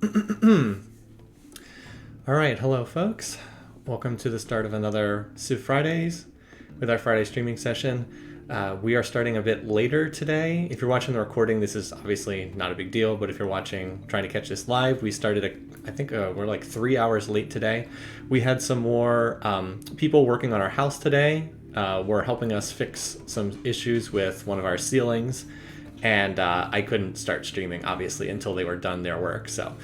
All right, hello folks. Welcome to the start of another Civ Fridays with our Friday streaming session. We are starting a bit later today. If you're watching the recording, this is obviously not a big deal, but if you're watching, trying to catch this live, we started, I think we're like 3 hours late today. We had some more people working on our house today. Were helping us fix some issues with one of our ceilings. And I couldn't start streaming, obviously, until they were done their work. So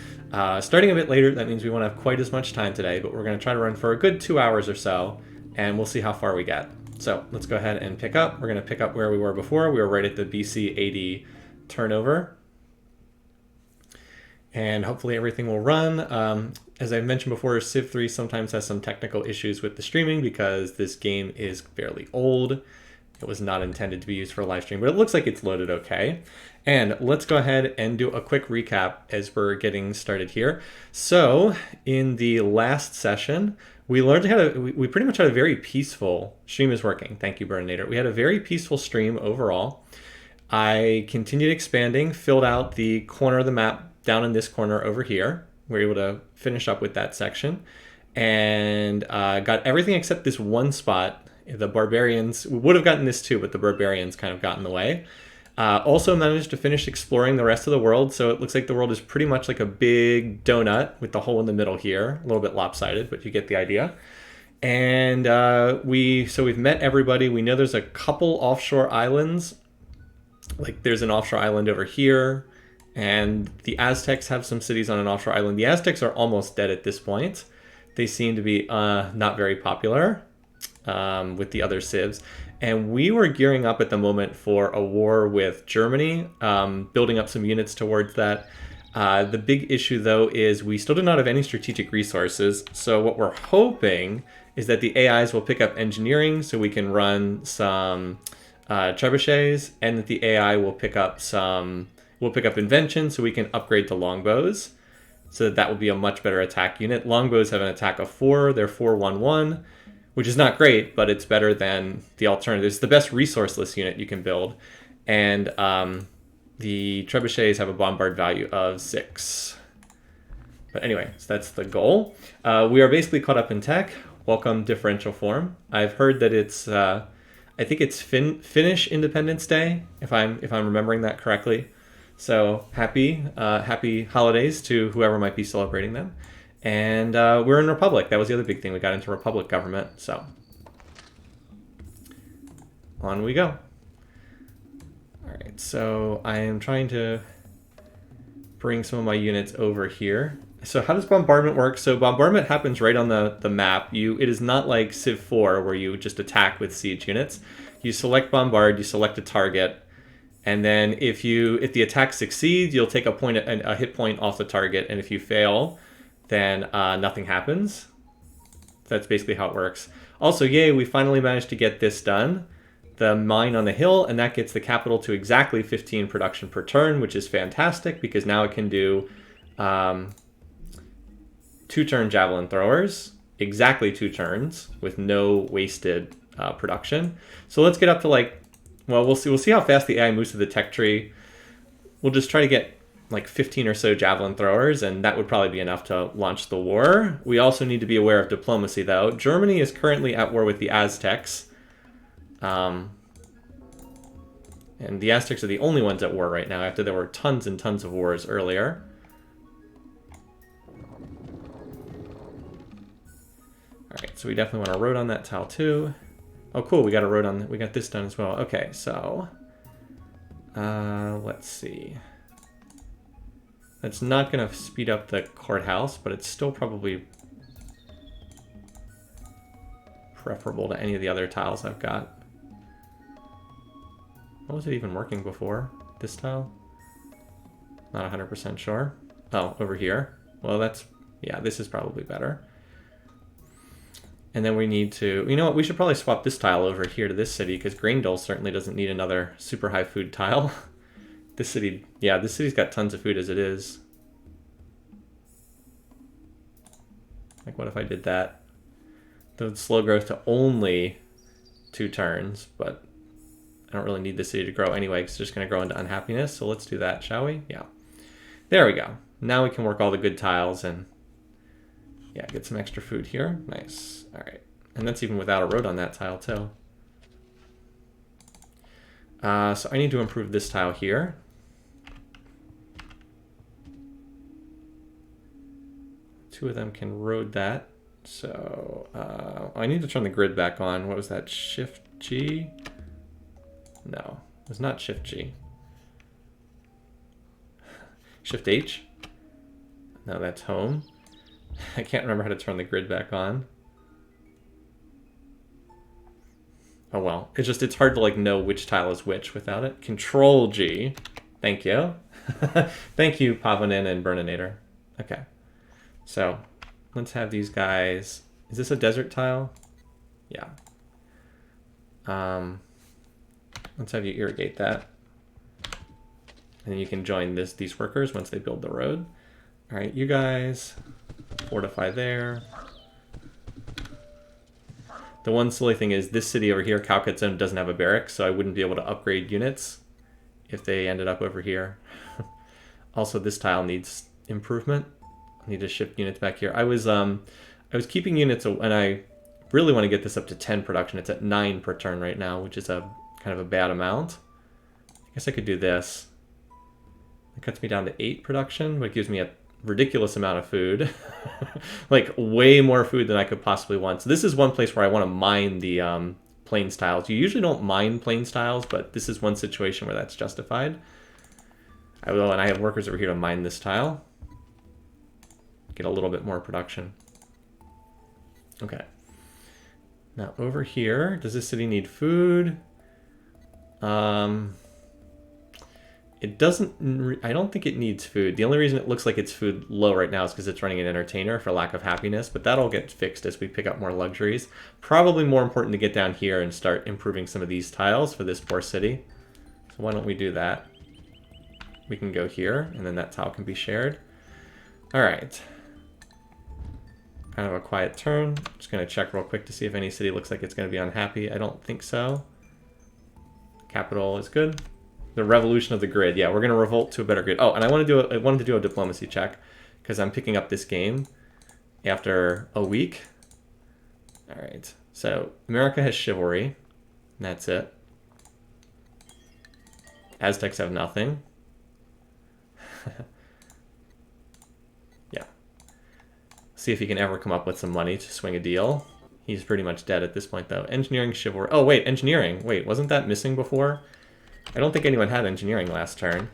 starting a bit later, that means we won't have quite as much time today, but we're going to try to run for a good 2 hours or so, and we'll see how far we get. So let's go ahead and pick up. We're going to pick up where we were before. We were right at the BC 80 turnover. And hopefully everything will run. As I mentioned before, Civ3 sometimes has some technical issues with the streaming because this game is fairly old. It was not intended to be used for a live stream, but it looks like it's loaded okay. And let's go ahead and do a quick recap as we're getting started here. So in the last session, we learned how to, we pretty much had a very peaceful, stream is working, thank you Burninator. We had a very peaceful stream overall. I continued expanding, filled out the corner of the map down in this corner over here. We were able to finish up with that section and got everything except this one spot. The barbarians, we would have gotten this too, but the barbarians kind of got in the way. Also managed to finish exploring the rest of the world, so it looks like the world is pretty much like a big donut with the hole in the middle here. A little bit lopsided, but you get the idea. And we've met everybody. We know there's a couple offshore islands. Like there's an offshore island over here, and the Aztecs have some cities on an offshore island. The Aztecs are almost dead at this point. They seem to be not very popular. With the other civs, and we were gearing up at the moment for a war with Germany, building up some units towards that. The big issue though is we still do not have any strategic resources, so what we're hoping is that the AIs will pick up engineering so we can run some trebuchets, and that the AI will pick up invention so we can upgrade to longbows, so that will be a much better attack unit. Longbows have an attack of 4, they're 4-1-1, which is not great, but it's better than the alternative. It's the best resourceless unit you can build. And the trebuchets have a bombard value of 6. But anyway, so that's the goal. We are basically caught up in tech. Welcome Differential Form. I've heard that it's, I think it's Finnish Independence Day, if I'm remembering that correctly. So happy holidays to whoever might be celebrating them. And we're in Republic. That was the other big thing. We got into Republic government. So on we go. All right. So I am trying to bring some of my units over here. So how does bombardment work? So bombardment happens right on the map. It is not like Civ 4 where you just attack with siege units. You select bombard. You select a target. And then if the attack succeeds, you'll take a hit point off the target. And if you fail, then nothing happens. That's basically how it works. Also, yay, we finally managed to get this done. The mine on the hill, and that gets the capital to exactly 15 production per turn, which is fantastic because now it can do 2-turn javelin throwers, exactly 2 turns with no wasted production. So let's get up to we'll see how fast the AI moves to the tech tree. We'll just try to get like 15 or so javelin throwers, and that would probably be enough to launch the war. We also need to be aware of diplomacy, though. Germany is currently at war with the Aztecs. And the Aztecs are the only ones at war right now, after there were tons and tons of wars earlier. Alright, so we definitely want a road on that tile, too. Oh, cool, we got this done as well. Okay, so let's see. It's not going to speed up the courthouse, but it's still probably preferable to any of the other tiles I've got. What was it even working before? This tile? Not 100% sure. Oh, over here. Well, this is probably better. And then we need to, you know what, we should probably swap this tile over here to this city, because Graindale certainly doesn't need another super high food tile. This city's got tons of food as it is. Like, what if I did that? The slow growth to only 2 turns, but I don't really need the city to grow anyway, because it's just going to grow into unhappiness. So let's do that, shall we? Yeah. There we go. Now we can work all the good tiles and yeah, get some extra food here. Nice. All right. And that's even without a road on that tile too. So I need to improve this tile here. Two of them can road that. So I need to turn the grid back on. What was that? Shift G? No, it was not Shift G. Shift H? No, that's home. I can't remember how to turn the grid back on. Oh well, it's hard to like know which tile is which without it. Control G. Thank you. Thank you, Pavonin and Burninator. Okay. So let's have these guys. Is this a desert tile? Yeah. Let's have you irrigate that. And then you can join these workers once they build the road. All right, you guys fortify there. The one silly thing is this city over here, Calcut Zone, doesn't have a barracks, so I wouldn't be able to upgrade units if they ended up over here. Also, this tile needs improvement. I need to shift units back here. I was keeping units, and I really want to get this up to 10 production. It's at 9 per turn right now, which is a kind of a bad amount. I guess I could do this. It cuts me down to 8 production, but it gives me a ridiculous amount of food. Like way more food than I could possibly want. So this is one place where I want to mine the plains tiles. You usually don't mine plains tiles, but this is one situation where that's justified. I will, and I have workers over here to mine this tile. Get a little bit more production. Okay. Now over here, does this city need food? It doesn't, I don't think it needs food. The only reason it looks like it's food low right now is because it's running an entertainer for lack of happiness, but that'll get fixed as we pick up more luxuries. Probably more important to get down here and start improving some of these tiles for this poor city. So why don't we do that? We can go here, and then that tile can be shared. All right. Kind of a quiet turn. Just gonna check real quick to see if any city looks like it's gonna be unhappy. I don't think so. Capital is good. The revolution of the grid. Yeah, we're going to revolt to a better grid. Oh, and I wanted to do a diplomacy check because I'm picking up this game after a week. All right. So America has chivalry. And that's it. Aztecs have nothing. Yeah. See if he can ever come up with some money to swing a deal. He's pretty much dead at this point, though. Engineering, chivalry. Oh, wait, engineering. Wait, wasn't that missing before? I don't think anyone had engineering last turn.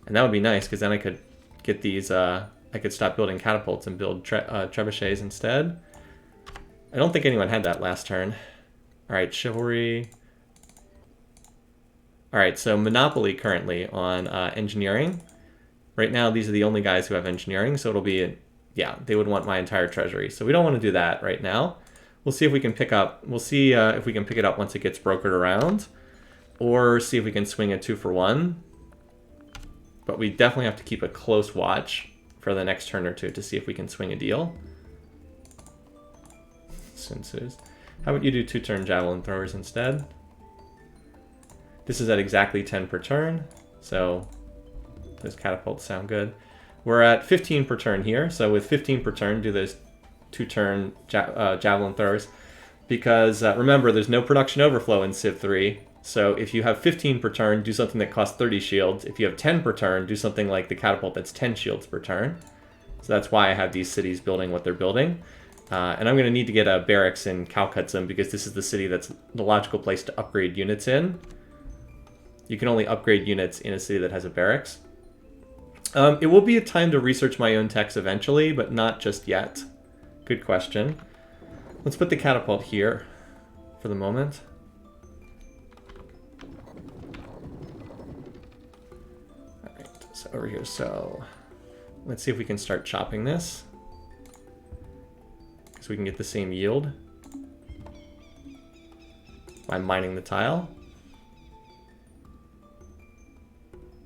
And that would be nice, because then I could get these, I could stop building catapults and build trebuchets instead. I don't think anyone had that last turn. Alright, chivalry. Alright, so monopoly currently on engineering. Right now, these are the only guys who have engineering, so it'll be, yeah, they would want my entire treasury. So we don't want to do that right now. We'll see if we can pick up, we'll see if we can pick it up once it gets brokered around. Or see if we can swing a 2-for-1. But we definitely have to keep a close watch for the next turn or two to see if we can swing a deal. How about you do 2-turn javelin throwers instead? This is at exactly 10 per turn, so those catapults sound good. We're at 15 per turn here, so with 15 per turn, do those 2-turn javelin throwers. Because remember, there's no production overflow in Civ 3. So if you have 15 per turn, do something that costs 30 shields. If you have 10 per turn, do something like the catapult that's 10 shields per turn. So that's why I have these cities building what they're building. And I'm going to need to get a barracks in Calcut Zone because this is the city that's the logical place to upgrade units in. You can only upgrade units in a city that has a barracks. It will be a time to research my own techs eventually, but not just yet. Good question. Let's put the catapult here for the moment. So over here, so let's see if we can start chopping this. So we can get the same yield by mining the tile.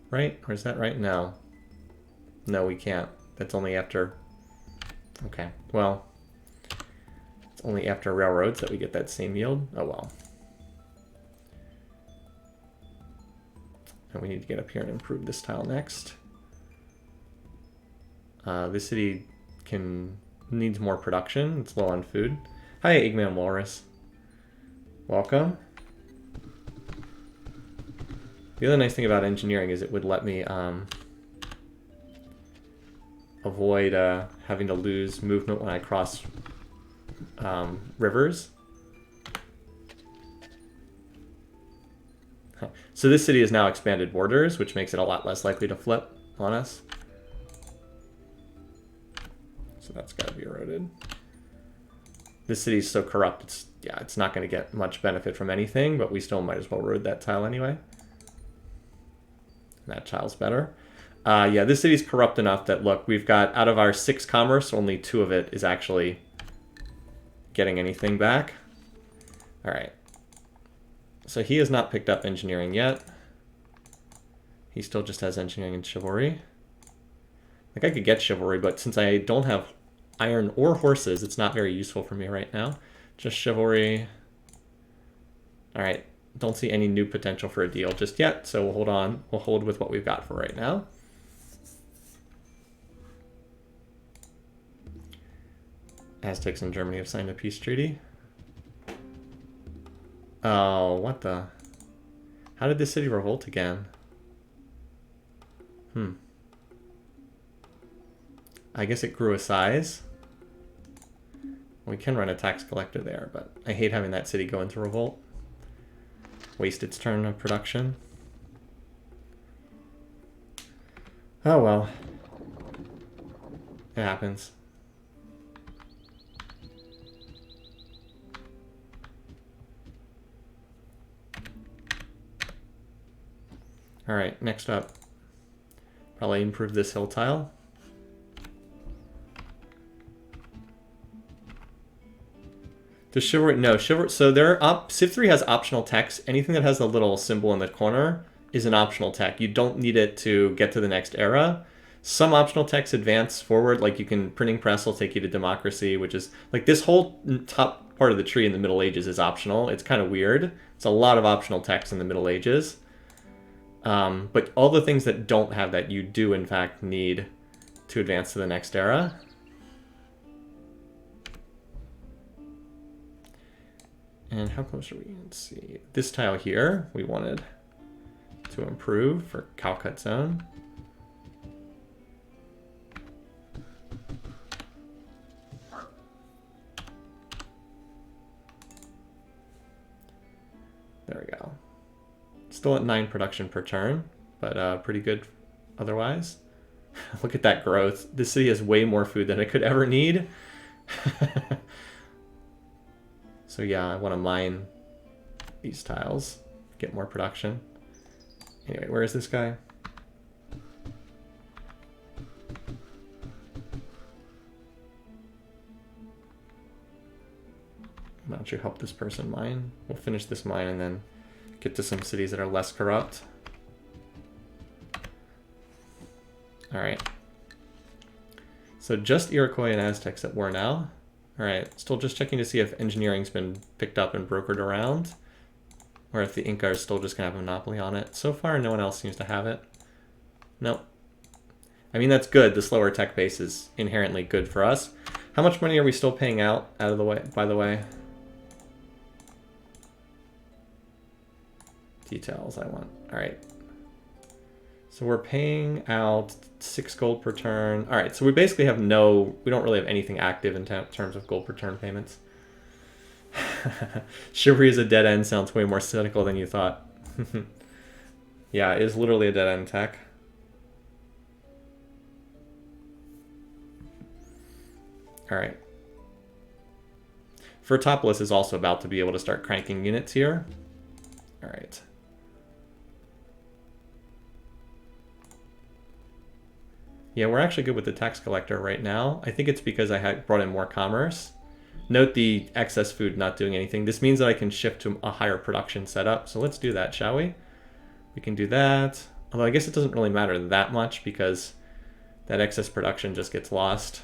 Right? Or is that right? No. No, we can't. That's only after... Okay, well, it's only after railroads that we get that same yield. Oh well. And we need to get up here and improve this tile next. This city needs more production. It's low on food. Hi, Eggman Walrus. Welcome. The other nice thing about engineering is it would let me avoid having to lose movement when I cross rivers. So this city has now expanded borders, which makes it a lot less likely to flip on us. So that's got to be eroded. This city is so corrupt, it's not going to get much benefit from anything, but we still might as well erode that tile anyway. That tile's better. Yeah, this city's corrupt enough that, look, we've got, out of our 6 commerce, only 2 of it is actually getting anything back. All right. So he has not picked up engineering yet. He still just has engineering and chivalry. Like, I could get chivalry, but since I don't have iron or horses, it's not very useful for me right now. Just chivalry. All right. Don't see any new potential for a deal just yet, so we'll hold on. We'll hold with what we've got for right now. Aztecs and Germany have signed a peace treaty. Oh, what the? How did this city revolt again? I guess it grew a size. We can run a tax collector there, but I hate having that city go into revolt. Waste its turn of production. Oh well. It happens. Alright, next up. Probably improve this hill tile. Does chivalry? No, chivalry. So Civ3 has optional techs. Anything that has a little symbol in the corner is an optional tech. You don't need it to get to the next era. Some optional techs advance forward, like printing press will take you to democracy, which is like this whole top part of the tree in the Middle Ages is optional. It's kind of weird. It's a lot of optional techs in the Middle Ages. But all the things that don't have that, you do in fact need to advance to the next era. And how close are we? Let's see. This tile here, we wanted to improve for Calcut Zone. There we go. Still at 9 production per turn, but pretty good otherwise. Look at that growth. This city has way more food than it could ever need. So yeah, I want to mine these tiles, get more production. Anyway, where is this guy? Why don't you help this person mine? We'll finish this mine and then get to some cities that are less corrupt. All right. So just Iroquois and Aztecs at war now. All right, still just checking to see if engineering's been picked up and brokered around, or if the Inca are still just gonna have a monopoly on it. So far, no one else seems to have it. Nope. I mean, that's good. The slower tech base is inherently good for us. How much money are we still paying out of the way, by the way? Details I want. All right. So we're paying out 6 gold per turn. All right, so we basically have we don't really have anything active in terms of gold per turn payments. Chivalry is a dead end sounds way more cynical than you thought. Yeah, it is literally a dead end tech. All right. Vertopolis is also about to be able to start cranking units here. All right. Yeah, we're actually good with the tax collector right now. I think it's because I had brought in more commerce. Note the excess food not doing anything. This means that I can shift to a higher production setup. So let's do that, shall we? We can do that. Although I guess it doesn't really matter that much because that excess production just gets lost.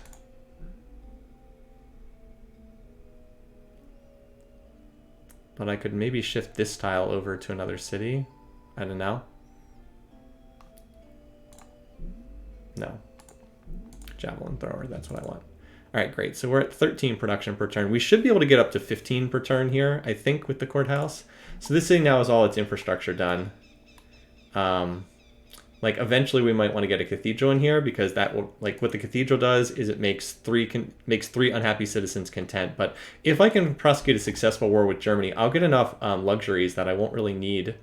But I could maybe shift this tile over to another city. I don't know. No. Javelin thrower, that's what I want. All right, great. So we're at 13 production per turn. We should be able to get up to 15 per turn here, I think, with the courthouse. So this thing now is all its infrastructure done. Like eventually we might want to get a cathedral in here because that will, like what the cathedral does is it makes three unhappy citizens content. But if I can prosecute a successful war with Germany, I'll get enough luxuries that I won't really need.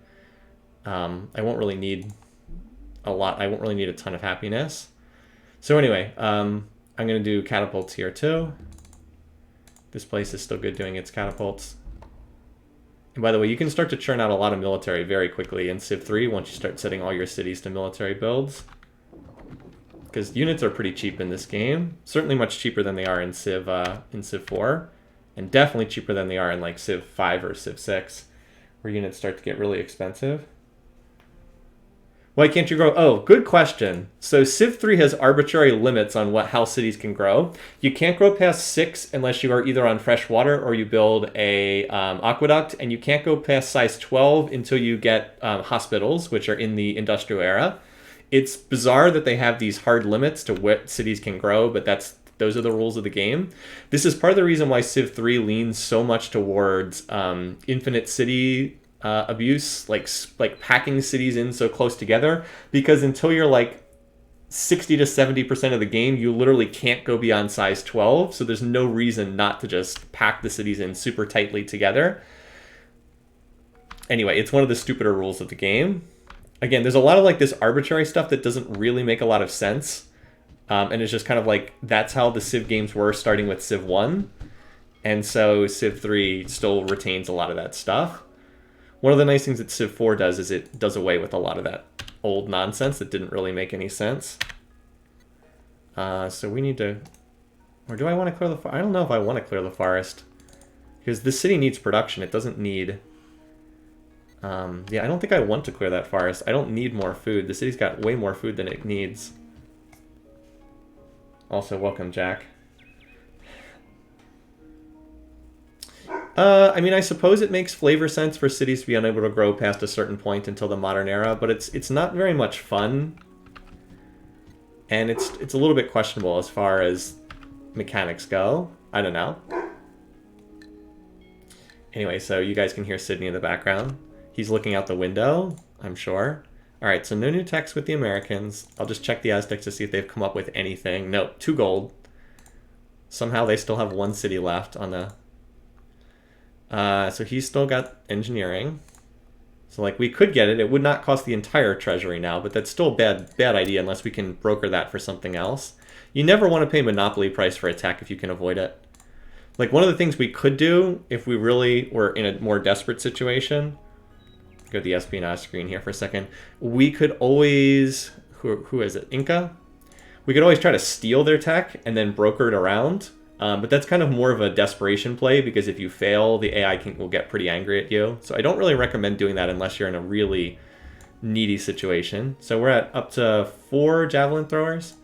I won't really need a lot. I won't really need a ton of happiness. So anyway, I'm going to do catapults here too. This place is still good doing its catapults. And by the way, you can start to churn out a lot of military very quickly in Civ 3 once you start setting all your cities to military builds. Because units are pretty cheap in this game. Certainly much cheaper than they are in Civ 4. And definitely cheaper than they are in like Civ 5 or Civ 6, where units start to get really expensive. Why can't you grow? Oh, good question. So Civ 3 has arbitrary limits on how cities can grow. You can't grow past 6 unless you are either on fresh water or you build a aqueduct, and you can't go past size 12 until you get hospitals, which are in the industrial era. It's bizarre that they have these hard limits to what cities can grow, but those are the rules of the game. This is part of the reason why Civ 3 leans so much towards infinite city abuse, like packing cities in so close together, because until you're like 60 to 70% of the game, you literally can't go beyond size 12. So there's no reason not to just pack the cities in super tightly together. Anyway, it's one of the stupider rules of the game. Again, there's a lot of like this arbitrary stuff that doesn't really make a lot of sense. And it's just kind of like, that's how the Civ games were starting with Civ 1. And so Civ 3 still retains a lot of that stuff. One of the nice things that Civ 4 does is it does away with a lot of that old nonsense that didn't really make any sense. So we need to... Or do I want to clear the forest? I don't know if I want to clear the forest. Because this city needs production. It doesn't need... yeah, I don't think I want to clear that forest. I don't need more food. The city's got way more food than it needs. Also, welcome, Jack. I mean, I suppose it makes flavor sense for cities to be unable to grow past a certain point until the modern era, but it's not very much fun. And it's a little bit questionable as far as mechanics go. I don't know. Anyway, so you guys can hear Sydney in the background. He's looking out the window, I'm sure. All right, so no new text with the Americans. I'll just check the Aztecs to see if they've come up with anything. Nope, 2 gold. Somehow they still have 1 city left on the... so he's still got engineering. So like we could get it. It would not cost the entire treasury now, but that's still a bad idea unless we can broker that for something else. You never want to pay monopoly price for a tech if you can avoid it. Like one of the things we could do if we really were in a more desperate situation, go to the espionage screen here for a second, we could always, who is it, Inca? We could always try to steal their tech and then broker it around. But that's kind of more of a desperation play because if you fail, the AI will get pretty angry at you. So I don't really recommend doing that unless you're in a really needy situation. So we're at up to 4 javelin throwers.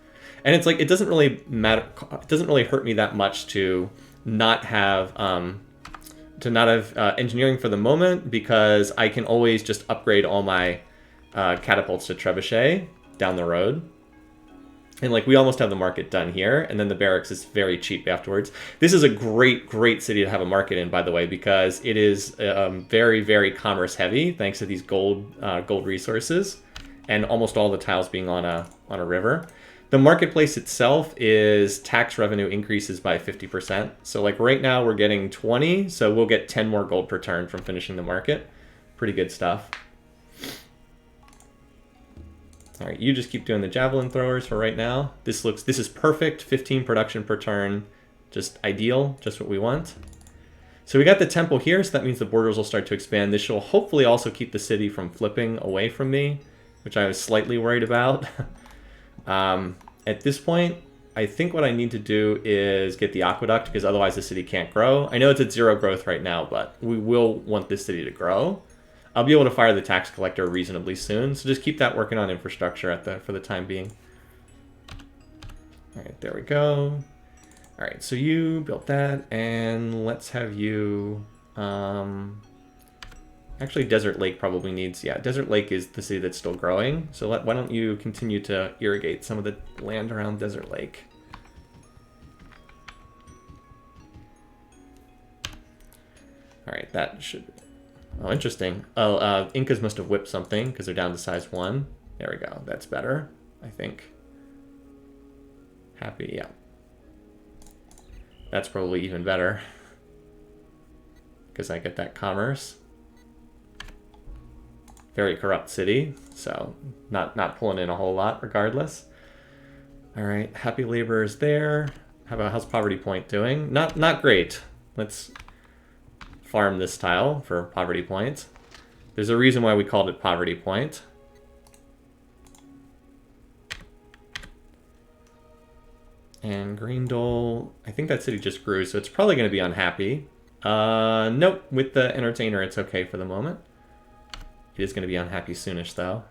And it's like, it doesn't really matter. It doesn't really hurt me that much to not have engineering for the moment because I can always just upgrade all my catapults to trebuchet down the road. And like we almost have the market done here, and then the barracks is very cheap afterwards. This is a great city to have a market in, by the way, because it is very, very commerce heavy, thanks to these gold resources, and almost all the tiles being on a river. The marketplace itself is tax revenue increases by 50%. So like right now we're getting 20, so we'll get 10 more gold per turn from finishing the market. Pretty good stuff. All right, you just keep doing the javelin throwers for right now. This is perfect, 15 production per turn, just ideal, just what we want. So we got the temple here, so that means the borders will start to expand. This will hopefully also keep the city from flipping away from me, which I was slightly worried about. At this point, I think what I need to do is get the aqueduct, because otherwise the city can't grow. I know it's at 0 growth right now, but we will want this city to grow. I'll be able to fire the tax collector reasonably soon, so just keep that working on infrastructure for the time being. All right, there we go. All right, so you built that, and let's have you... Actually, Desert Lake probably needs... Yeah, Desert Lake is the city that's still growing, so why don't you continue to irrigate some of the land around Desert Lake. All right, that should... Oh, interesting. Oh, Incas must have whipped something because they're down to size 1. There we go. That's better, I think. Happy, yeah. That's probably even better because I get that commerce. Very corrupt city, so not pulling in a whole lot regardless. All right, happy laborers there. How's poverty point doing? Not great. Let's farm this tile for poverty point. There's a reason why we called it poverty point. And Greendole, I think that city just grew, so it's probably going to be unhappy. Nope, with the entertainer, it's okay for the moment. It is going to be unhappy soonish, though.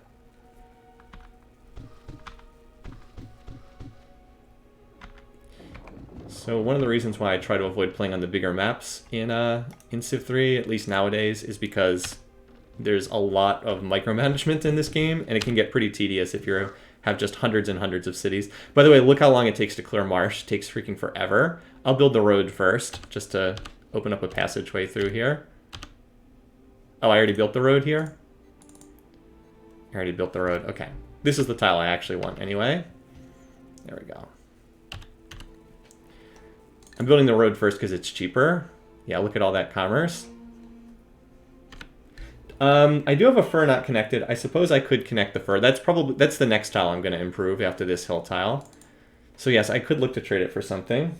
So one of the reasons why I try to avoid playing on the bigger maps in Civ 3, at least nowadays, is because there's a lot of micromanagement in this game, and it can get pretty tedious if you have just hundreds and hundreds of cities. By the way, look how long it takes to clear marsh. It takes freaking forever. I'll build the road first, just to open up a passageway through here. Oh, I already built the road here? I already built the road. Okay. This is the tile I actually want anyway. There we go. I'm building the road first because it's cheaper. Yeah, look at all that commerce. I do have a fur not connected. I suppose I could connect the fur. That's the next tile I'm going to improve after this hill tile. So yes, I could look to trade it for something.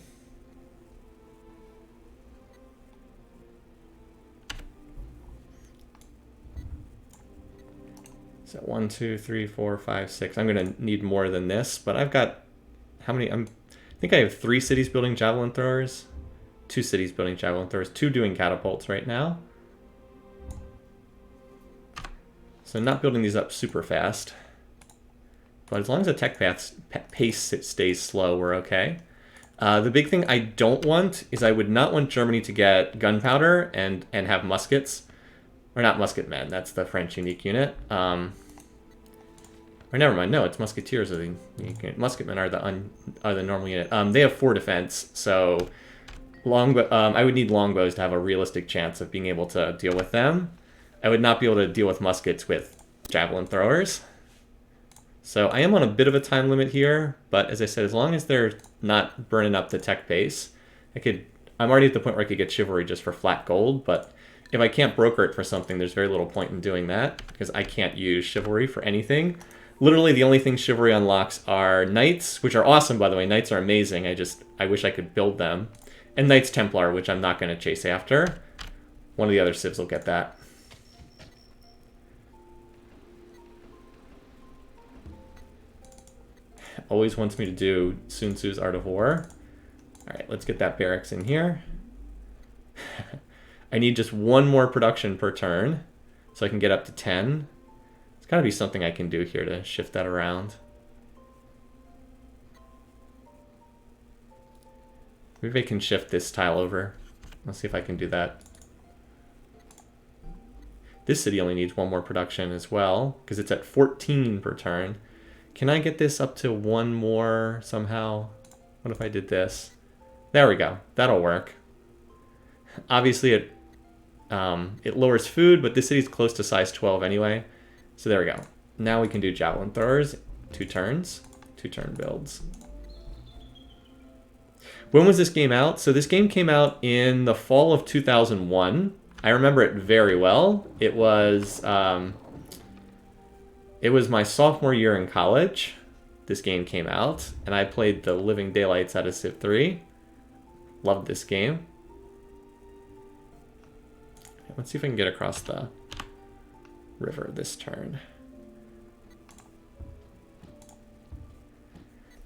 So 1, 2, 3, 4, 5, 6. I'm going to need more than this, but I've got how many? I think I have 3 cities building javelin throwers, 2 cities building javelin throwers, 2 doing catapults right now. So not building these up super fast, but as long as the tech pace stays slow, we're okay. The big thing I don't want is I would not want Germany to get gunpowder and have muskets. Or not musketmen, that's the French unique unit. Or never mind, no, it's musketeers are the unique unit. Musketmen are the normal unit. They have 4 defense, so I would need longbows to have a realistic chance of being able to deal with them. I would not be able to deal with muskets with javelin throwers. So I am on a bit of a time limit here, but as I said, as long as they're not burning up the tech base, I'm already at the point where I could get chivalry just for flat gold, but if I can't broker it for something, there's very little point in doing that, because I can't use chivalry for anything. Literally, the only thing chivalry unlocks are knights, which are awesome, by the way. Knights are amazing. I wish I could build them. And Knights Templar, which I'm not going to chase after. One of the other civs will get that. Always wants me to do Sun Tzu's Art of War. All right, let's get that barracks in here. I need just 1 more production per turn, so I can get up to 10. It's got to be something I can do here to shift that around. Maybe I can shift this tile over. Let's see if I can do that. This city only needs 1 more production as well, because it's at 14 per turn. Can I get this up to 1 more somehow? What if I did this? There we go. That'll work. Obviously, it lowers food, but this city's close to size 12 anyway. So there we go. Now we can do javelin throwers. 2 turns. 2 turn builds. When was this game out? So this game came out in the fall of 2001. I remember it very well. It was my sophomore year in college. This game came out, and I played the living daylights out of Civ 3. Loved this game. Let's see if I can get across the river this turn.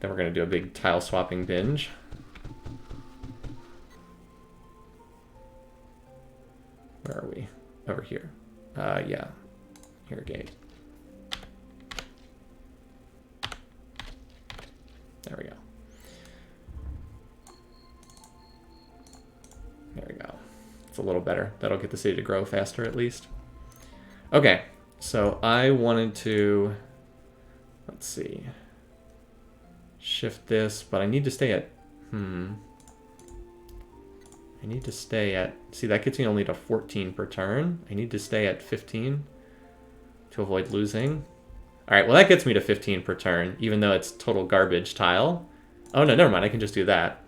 Then we're going to do a big tile swapping binge. Where are we? Over here. Yeah. Irrigate. There we go. There we go. It's a little better. That'll get the city to grow faster at least. Okay, so I wanted to, let's see, shift this, but I need to stay at, I need to stay at... See, that gets me only to 14 per turn. I need to stay at 15 to avoid losing. All right, well, that gets me to 15 per turn, even though it's total garbage tile. Oh, no, never mind. I can just do that.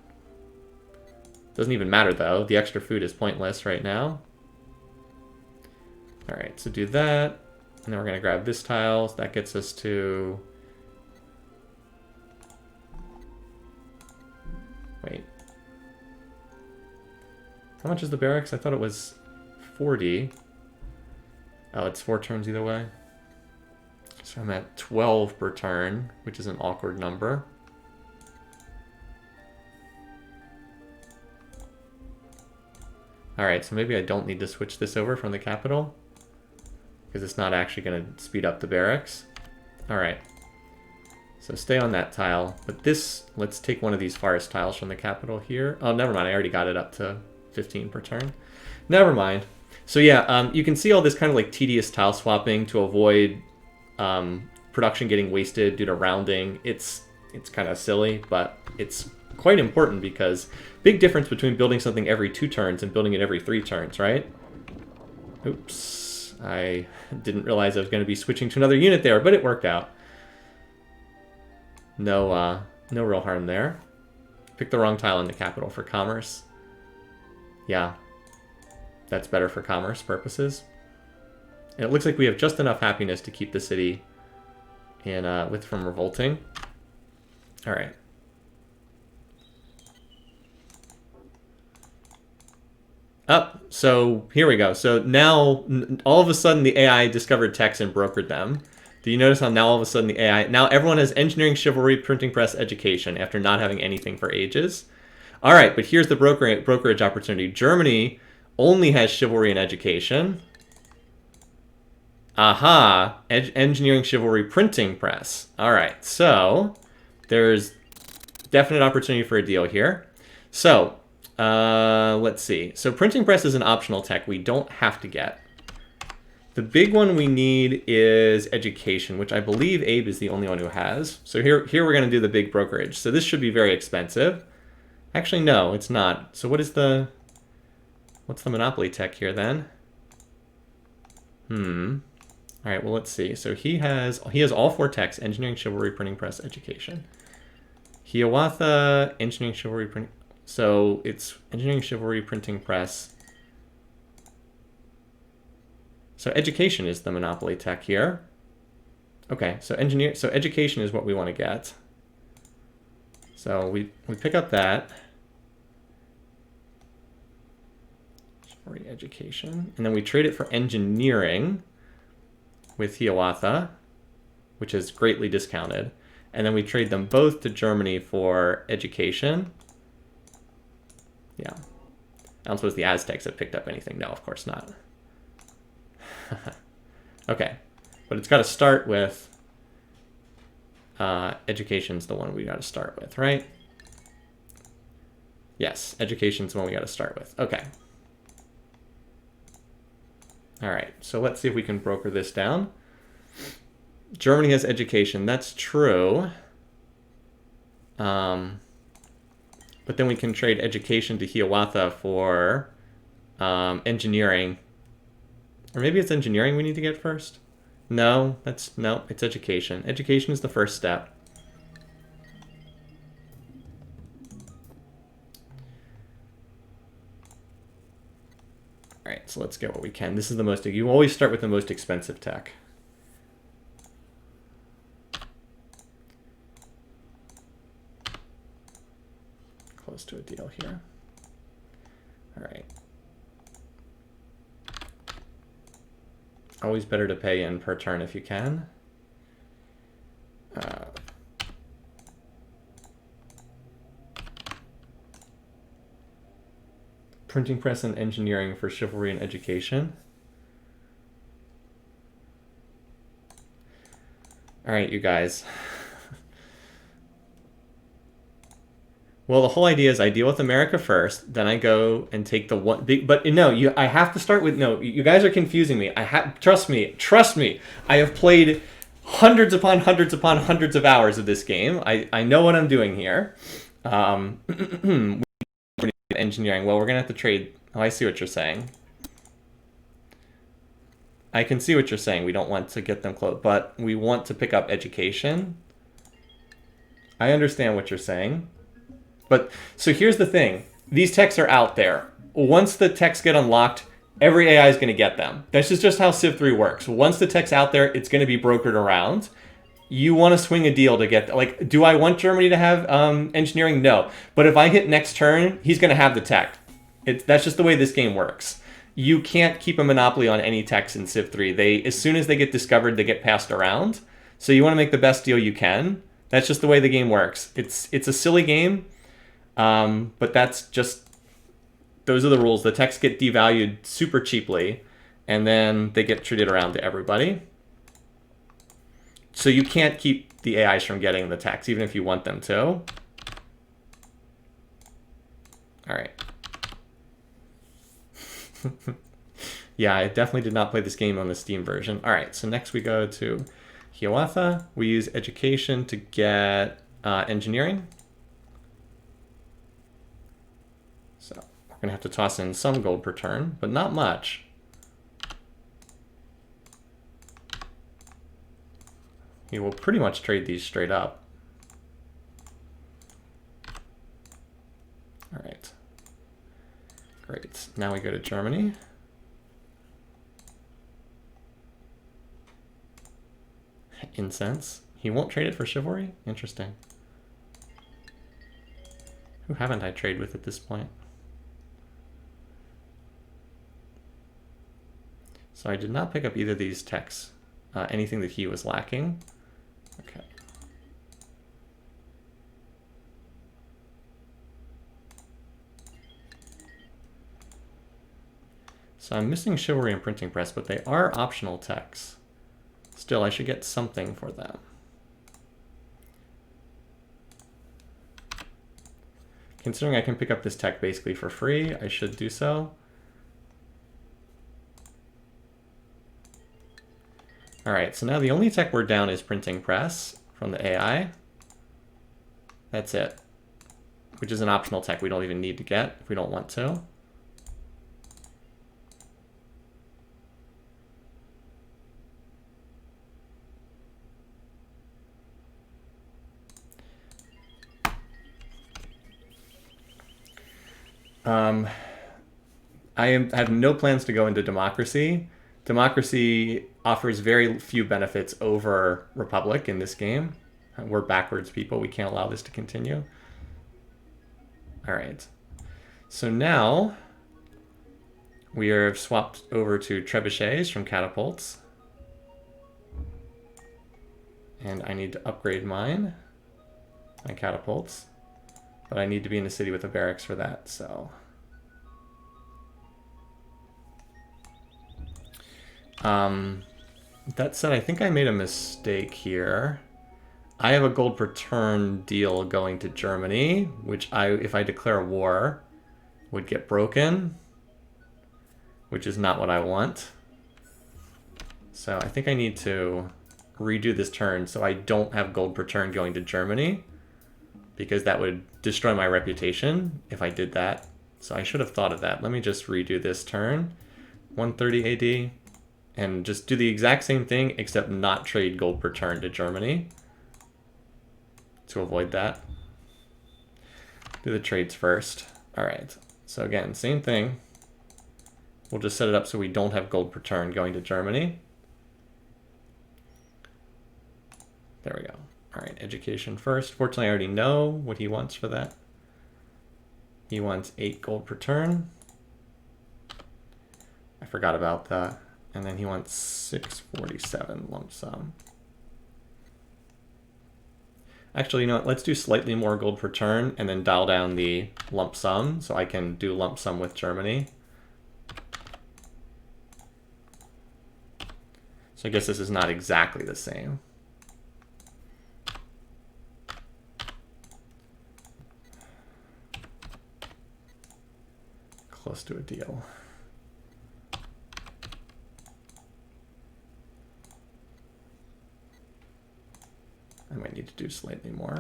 Doesn't even matter, though. The extra food is pointless right now. All right, so do that. And then we're going to grab this tile. So that gets us to... Wait. How much is the barracks? I thought it was 40. Oh, it's 4 turns either way. So I'm at 12 per turn, which is an awkward number. All right, so maybe I don't need to switch this over from the capital because it's not actually going to speed up the barracks. All right, so stay on that tile. But this, let's take one of these forest tiles from the capital here. Oh, never mind. I already got it up to 15 per turn. Never mind. So yeah, you can see all this kind of like tedious tile swapping to avoid production getting wasted due to rounding. It's kind of silly, but it's quite important because big difference between building something every 2 turns and building it every 3 turns, right? Oops, I didn't realize I was going to be switching to another unit there, but it worked out. No real harm there. Picked the wrong tile in the capital for commerce. Yeah, that's better for commerce purposes. And it looks like we have just enough happiness to keep the city in, from revolting. All right. Up. So here we go. So now all of a sudden the AI discovered techs and brokered them. Do you notice how now all of a sudden the AI... Now everyone has engineering, chivalry, printing press, education after not having anything for ages. All right, but here's the brokerage opportunity. Germany only has chivalry and education. Aha, engineering, chivalry, printing press. All right, so there's definite opportunity for a deal here. So let's see. So printing press is an optional tech we don't have to get. The big one we need is education, which I believe Abe is the only one who has. So here we're going to do the big brokerage. So this should be very expensive. Actually, no, it's not. So what's the monopoly tech here then? All right, well, let's see. So he has all 4 techs: engineering, chivalry, printing press, education. Hiawatha, engineering, chivalry, printing. So it's engineering, chivalry, printing press. So education is the monopoly tech here. Okay, so education is what we want to get. So we pick up that. Chivalry, education. And then we trade it for engineering with Hiawatha, which is greatly discounted. And then we trade them both to Germany for education. Yeah. I don't suppose the Aztecs have picked up anything. No, of course not. Okay. But it's got to start with... education's the one we got to start with, right? Yes, education's the one we got to start with. Okay. All right, so let's see if we can broker this down. Germany has education. That's true. But then we can trade education to Hiawatha for engineering. Or maybe it's engineering we need to get first. No, it's education. Education is the first step. All right, so let's get what we can. This is the most, you always start with the most expensive tech. Close to a deal here. All right. Always better to pay in per turn if you can. Printing press and engineering for chivalry and education. All right, you guys. Well, the whole idea is I deal with America first, then I go and take the one big, but no, I have to start with, no, you guys are confusing me. Trust me. I have played hundreds upon hundreds upon hundreds of hours of this game. I know what I'm doing here. engineering. Well, we're going to have to trade. Oh, I see what you're saying. I can see what you're saying. We don't want to get them close, but we want to pick up education. I understand what you're saying. But so here's the thing. These techs are out there. Once the techs get unlocked, every AI is going to get them. This is just how Civ3 works. Once the tech's out there, it's going to be brokered around. You want to swing a deal to get, like, do I want Germany to have engineering? No. But if I hit next turn, he's going to have the tech. That's just the way this game works. You can't keep a monopoly on any techs in Civ3. As soon as they get discovered, they get passed around. So you want to make the best deal you can. That's just the way the game works. It's a silly game, but those are the rules. The techs get devalued super cheaply, and then they get treated around to everybody. So you can't keep the AIs from getting the techs, even if you want them to. All right. Yeah, I definitely did not play this game on the Steam version. All right, so next we go to Hiawatha. We use education to get engineering. So we're going to have to toss in some gold per turn, but not much. We will pretty much trade these straight up. All right. Great. Now we go to Germany. Incense. He won't trade it for chivalry? Interesting. Who haven't I traded with at this point? So I did not pick up either of these techs. Anything that he was lacking. Okay. So I'm missing chivalry and printing press, but they are optional techs. Still, I should get something for them. Considering I can pick up this tech basically for free, I should do so. All right, so now the only tech we're down is printing press from the AI. That's it, which is an optional tech we don't even need to get if we don't want to. I have no plans to go into democracy. Democracy offers very few benefits over Republic in this game. We're backwards people. We can't allow this to continue. All right. So now we are swapped over to trebuchets from catapults. And I need to upgrade my catapults. But I need to be in a city with a barracks for that, so. That said, I think I made a mistake here. I have a gold per turn deal going to Germany, which if I declare war, would get broken, which is not what I want. So I think I need to redo this turn so I don't have gold per turn going to Germany, because that would destroy my reputation if I did that. So I should have thought of that. Let me just redo this turn, 130 AD, and just do the exact same thing, except not trade gold per turn to Germany to avoid that. Do the trades first. All right, so again, same thing. We'll just set it up so we don't have gold per turn going to Germany. There we go. All right, education first. Fortunately, I already know what he wants for that. He wants 8 gold per turn. I forgot about that. And then he wants 647 lump sum. Actually, you know what? Let's do slightly more gold per turn and then dial down the lump sum so I can do lump sum with Germany. So I guess this is not exactly the same. Close to a deal. I might need to do slightly more.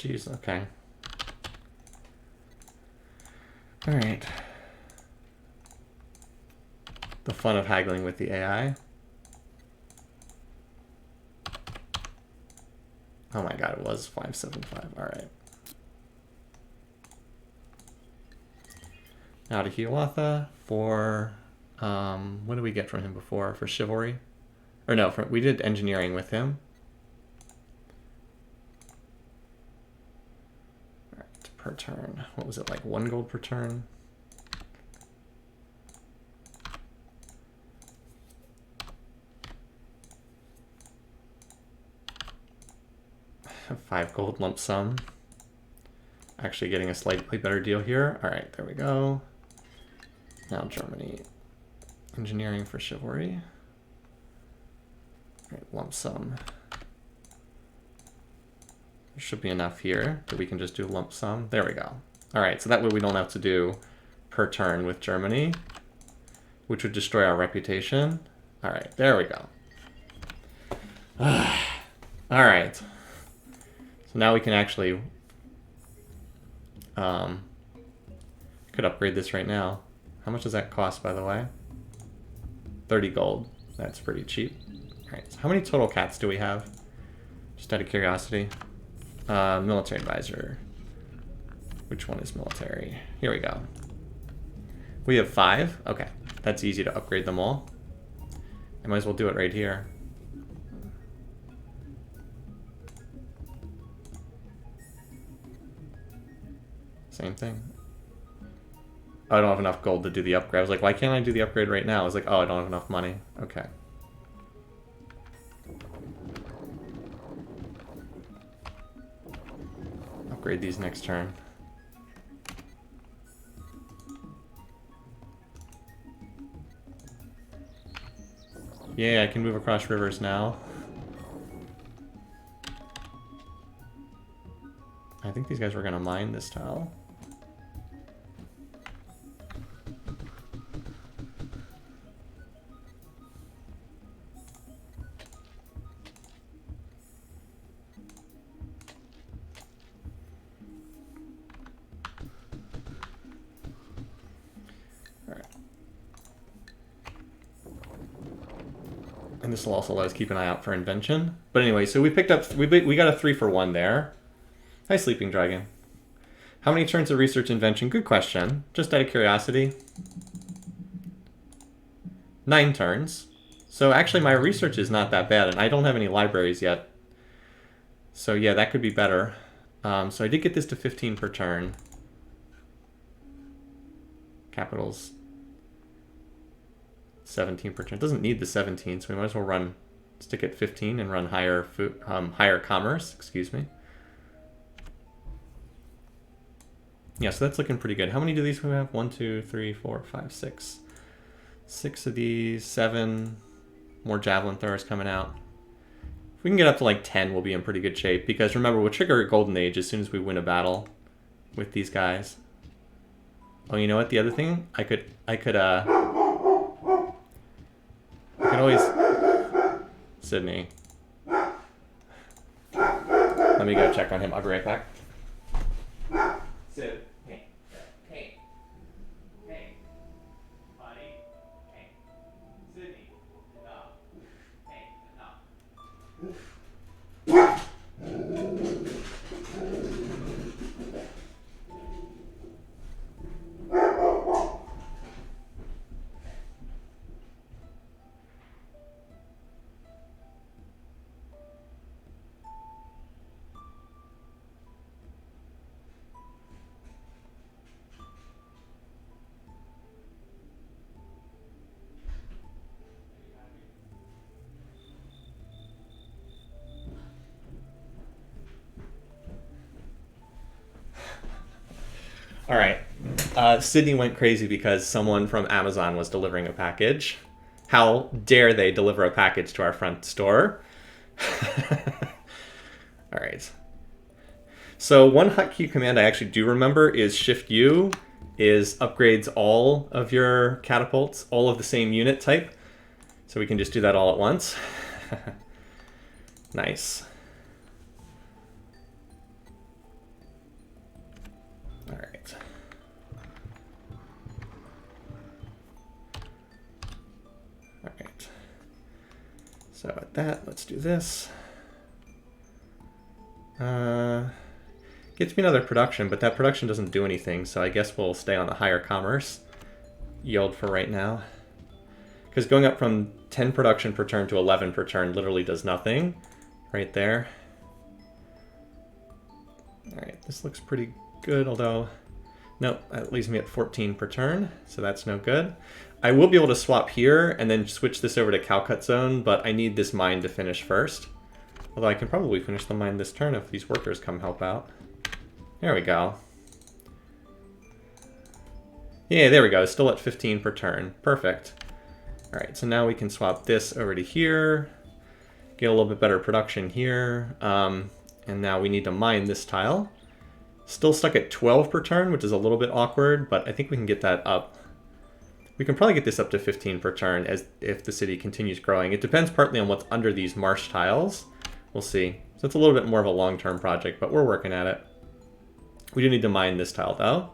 geez, okay. All right. The fun of haggling with the AI. Oh my god, it was 575. All right. Now to Hiawatha for, what did we get from him before? For chivalry? Or no, we did engineering with him. All right, per turn. What was it, like 1 gold per turn? A 5 gold lump sum. Actually getting a slightly better deal here. All right, there we go. Now Germany. Engineering for chivalry. All right, lump sum. There should be enough here that we can just do lump sum. There we go. All right, so that way we don't have to do per turn with Germany, which would destroy our reputation. All right, there we go. All right. So now we can actually could upgrade this right now. How much does that cost, by the way? 30 gold. That's pretty cheap. All right, so how many total cats do we have? Just out of curiosity. Military advisor. Which one is military? Here we go. We have 5. Okay, that's easy to upgrade them all. I might as well do it right here. Same thing. Oh, I don't have enough gold to do the upgrade. I was like, why can't I do the upgrade right now? I was like, oh, I don't have enough money. Okay. Upgrade these next turn. Yeah, I can move across rivers now. I think these guys were going to mine this tile. And this will also let us keep an eye out for invention. But anyway, so we picked up, we got a 3 for 1 there. Hi, Sleeping Dragon. How many turns of research invention? Good question. Just out of curiosity. 9 turns. So actually my research is not that bad, and I don't have any libraries yet. So yeah, that could be better. So I did get this to 15 per turn. Capitals. 17 per turn. It doesn't need the 17, so we might as well stick at 15 and run higher commerce, excuse me. Yeah, so that's looking pretty good. How many do these we have? 1, 2, 3, 4, 5, 6. 6 of these, 7 more javelin throwers coming out. If we can get up to like 10, we'll be in pretty good shape, because remember, we'll trigger a golden age as soon as we win a battle with these guys. Oh, you know what? The other thing, I could always... Sydney. Let me go check on him. I'll be right back. Sid. Hey. Hey. Hey. Buddy. Hey. Sydney. Enough. Hey. Enough. All right. Sydney went crazy because someone from Amazon was delivering a package. How dare they deliver a package to our front store? All right. So one hotkey command I actually do remember is Shift-U, is upgrades all of your catapults, all of the same unit type. So we can just do that all at once. Nice. So at that, let's do this. Gets me another production, but that production doesn't do anything, so I guess we'll stay on the higher commerce yield for right now. Because going up from 10 production per turn to 11 per turn literally does nothing right there. Alright, this looks pretty good, although... Nope, that leaves me at 14 per turn, so that's no good. I will be able to swap here and then switch this over to Calcut Zone, but I need this mine to finish first. Although I can probably finish the mine this turn if these workers come help out. There we go. Yeah, there we go. Still at 15 per turn. Perfect. Alright, so now we can swap this over to here. Get a little bit better production here. And now we need to mine this tile. Still stuck at 12 per turn, which is a little bit awkward, but I think we can get that up. We can probably get this up to 15 per turn as if the city continues growing. It depends partly on what's under these marsh tiles. We'll see. So it's a little bit more of a long-term project, but we're working at it. We do need to mine this tile, though.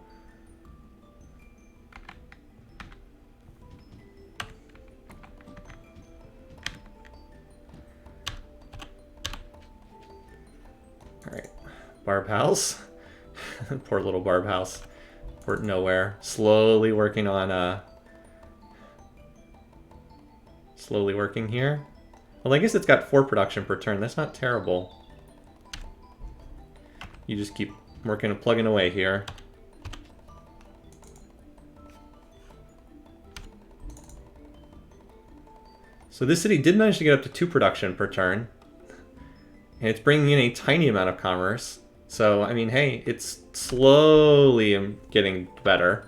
Alright. Barb house. Poor little barb house. Port nowhere. Slowly working on, slowly working here. Well, I guess it's got 4 production per turn. That's not terrible. You just keep working and plugging away here. So this city did manage to get up to 2 production per turn. And it's bringing in a tiny amount of commerce. So, I mean, hey, it's slowly getting better.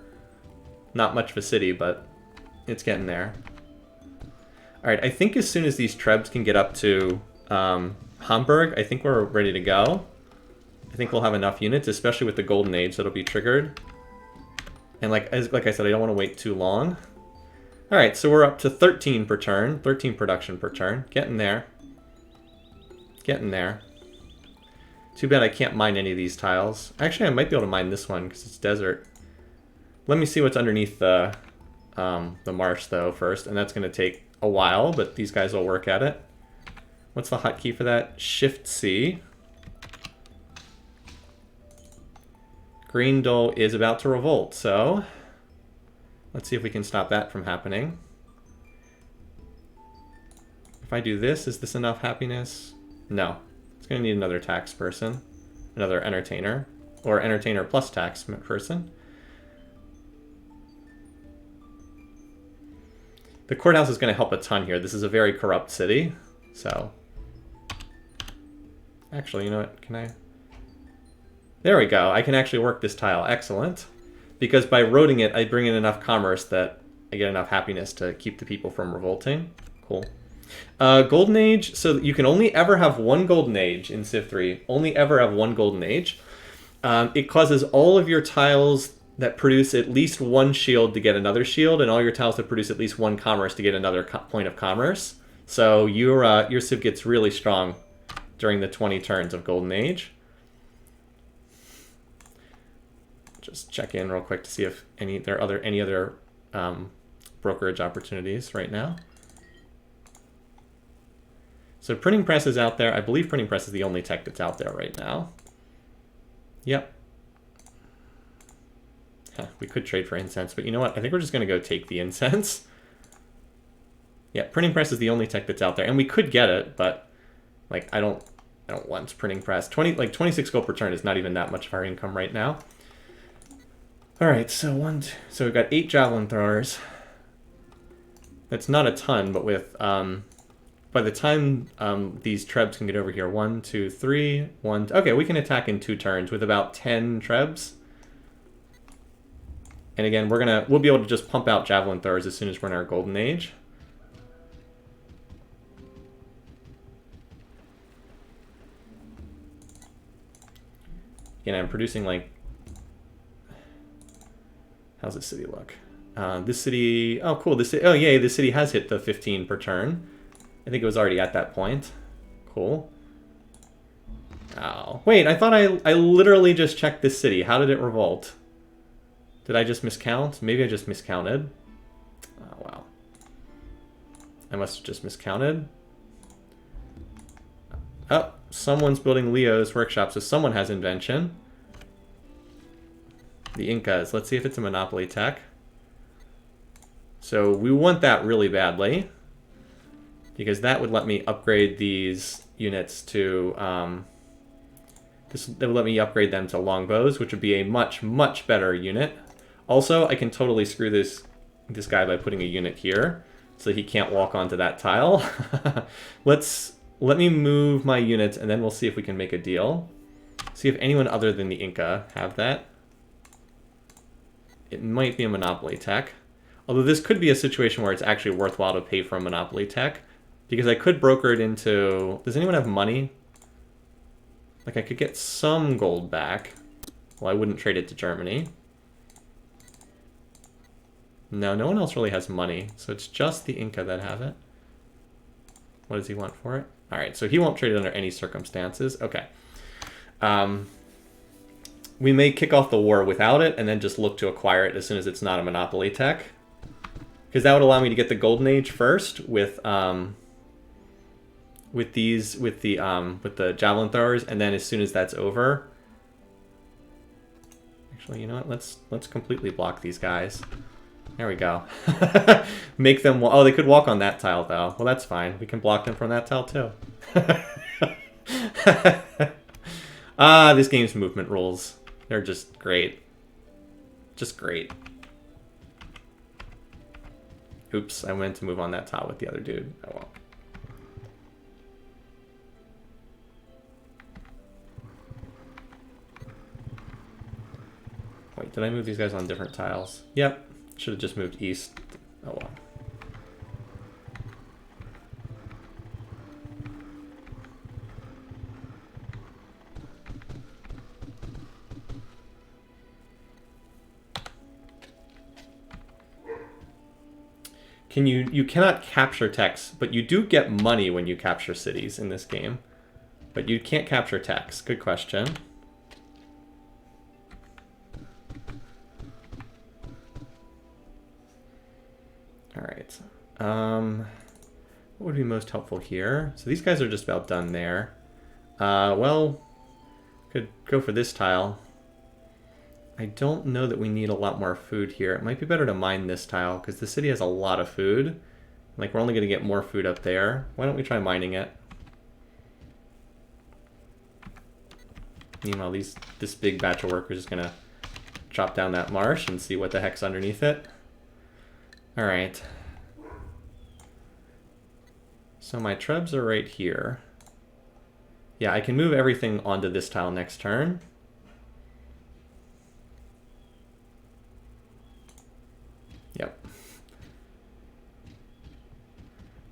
Not much of a city, but it's getting there. Alright, I think as soon as these trebs can get up to Hamburg, I think we're ready to go. I think we'll have enough units, especially with the Golden Age that'll be triggered. And like I said, I don't want to wait too long. Alright, so we're up to 13 per turn, 13 production per turn. Getting there. Getting there. Too bad I can't mine any of these tiles. Actually, I might be able to mine this one because it's desert. Let me see what's underneath the marsh, though, first. And that's going to take a while, but these guys will work at it. What's the hotkey for that? Shift-C. Greendale is about to revolt, so let's see if we can stop that from happening. If I do this, is this enough happiness? No. It's going to need another tax person, another entertainer, or entertainer plus tax person. The courthouse is going to help a ton here. This is a very corrupt city, so... Actually, you know what? Can I... There we go. I can actually work this tile. Excellent. Because by roading it, I bring in enough commerce that I get enough happiness to keep the people from revolting. Cool. Golden Age. So you can only ever have one Golden Age in Civ 3. Only ever have one Golden Age. It causes all of your tiles that produce at least one shield to get another shield, and all your tiles that produce at least one commerce to get another point of commerce. So your Civ gets really strong during the 20 turns of Golden Age. Just check in real quick to see if there are any other brokerage opportunities right now. So printing press is out there. I believe printing press is the only tech that's out there right now. Yep. Huh, we could trade for incense, but you know what? I think we're just going to go take the incense. Yeah, printing press is the only tech that's out there, and we could get it, but like I don't want printing press. 26 gold per turn is not even that much of our income right now. All right, so we've got 8 javelin throwers. That's not a ton, but with by the time these trebs can get over here, 1, 2, 3, 1. Okay, we can attack in 2 turns with about 10 trebs. And again, we'll be able to just pump out javelin throwers as soon as we're in our golden age. Again, I'm producing like. How's this city look? This city, oh cool, oh yay, this city has hit the 15 per turn. I think it was already at that point. Cool. Oh, wait, I thought I literally just checked this city. How did it revolt? Did I just miscount? Maybe I just miscounted. Oh, wow. I must have just miscounted. Oh, someone's building Leo's workshop, so someone has invention. The Incas. Let's see if it's a monopoly tech. So we want that really badly, because that would let me upgrade these units to... that would let me upgrade them to longbows, which would be a much, much better unit. Also, I can totally screw this guy by putting a unit here, so he can't walk onto that tile. Let me move my units, and then we'll see if we can make a deal. See if anyone other than the Inca have that. It might be a monopoly tech. Although this could be a situation where it's actually worthwhile to pay for a monopoly tech, because I could broker it into... Does anyone have money? Like, I could get some gold back. Well, I wouldn't trade it to Germany. No, no one else really has money, so it's just the Inca that have it. What does he want for it? All right, so he won't trade it under any circumstances. Okay. We may kick off the war without it and then just look to acquire it as soon as it's not a monopoly tech. Because that would allow me to get the Golden Age first with the javelin throwers, and then as soon as that's over, actually, you know what? Let's completely block these guys. There we go. Make them... Oh, they could walk on that tile, though. Well, that's fine. We can block them from that tile, too. This game's movement rules. They're just great. Just great. Oops, I went to move on that tile with the other dude. Oh, well. Wait, did I move these guys on different tiles? Yep. Should have just moved east. Oh well. You cannot capture techs, but you do get money when you capture cities in this game. But you can't capture techs. Good question. Alright. What would be most helpful here? So these guys are just about done there. Well, could go for this tile. I don't know that we need a lot more food here. It might be better to mine this tile, because the city has a lot of food. Like, we're only going to get more food up there. Why don't we try mining it? Meanwhile, this big batch of workers is going to chop down that marsh and see what the heck's underneath it. Alright. So my trebs are right here. Yeah, I can move everything onto this tile next turn. Yep.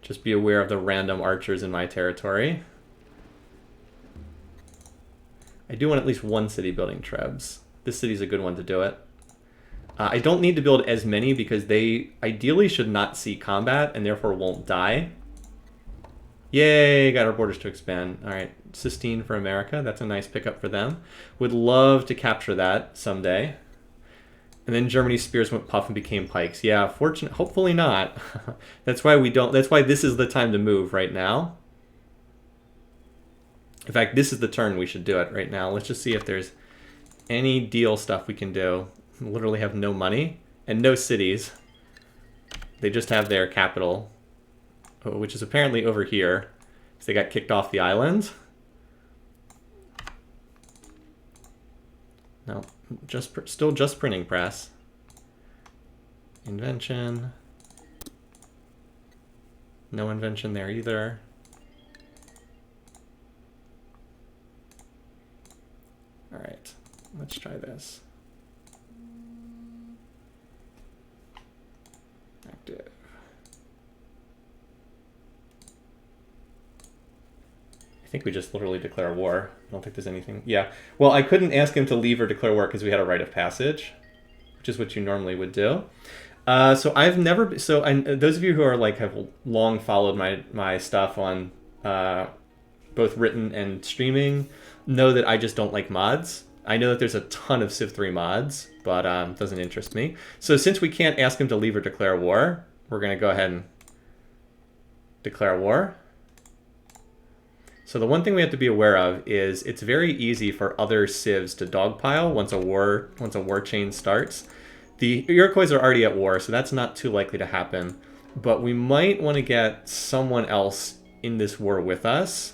Just be aware of the random archers in my territory. I do want at least one city building trebs. This city's a good one to do it. I don't need to build as many because they ideally should not see combat and therefore won't die. Yay, got our borders to expand. All right, Sistine for America. That's a nice pickup for them. Would love to capture that someday. And then Germany's spears went puff and became pikes. Yeah, hopefully not. That's why we don't. That's why this is the time to move right now. In fact, this is the turn we should do it right now. Let's just see if there's any deal stuff we can do. We literally have no money and no cities. They just have their capital, which is apparently over here. So they got kicked off the island. No, still just printing press. Invention. No invention there either. All right, let's try this. Active. I think we just literally declare war. I don't think there's anything. Yeah. Well, I couldn't ask him to leave or declare war because we had a rite of passage, which is what you normally would do. So I've never. So those of you who are like have long followed my stuff on both written and streaming know that I just don't like mods. I know that there's a ton of Civ3 mods, but it doesn't interest me. So since we can't ask him to leave or declare war, we're going to go ahead and declare war. So the one thing we have to be aware of is it's very easy for other civs to dogpile once a war chain starts. The Iroquois are already at war, so that's not too likely to happen. But we might want to get someone else in this war with us,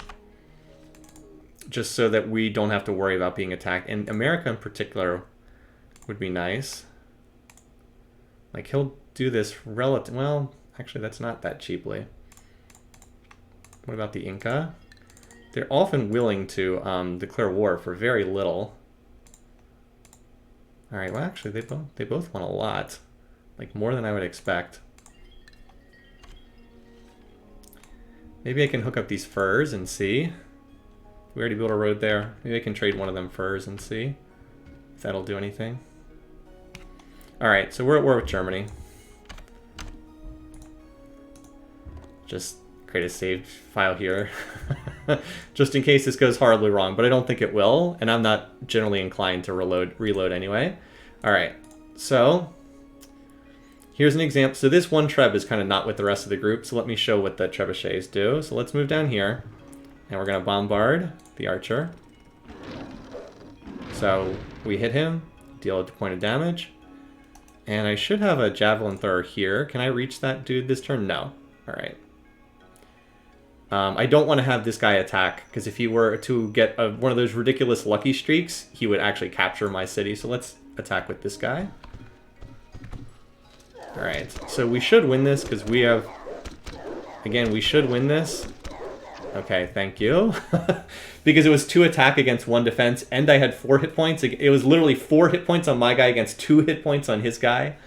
just so that we don't have to worry about being attacked. And America in particular would be nice. Like, he'll do this relative... Well, actually, that's not that cheaply. What about the Inca? They're often willing to declare war for very little. All right, well, actually, they both want a lot. Like, more than I would expect. Maybe I can hook up these furs and see. We already built a road there. Maybe I can trade one of them furs and see if that'll do anything. All right, so we're at war with Germany. Just create a saved file here, just in case this goes horribly wrong, but I don't think it will, and I'm not generally inclined to reload anyway. All right, so here's an example. So this one treb is kind of not with the rest of the group, so let me show what the trebuchets do. So let's move down here, and we're going to bombard the archer. So we hit him, deal a point of damage, and I should have a javelin thrower here. Can I reach that dude this turn? No. All right. I don't want to have this guy attack, because if he were to get one of those ridiculous lucky streaks, he would actually capture my city. So let's attack with this guy. All right, so we should win this, because we have... Again, we should win this. Okay, thank you. Because it was 2 attack against 1 defense, and I had 4 hit points. It was literally 4 hit points on my guy against 2 hit points on his guy.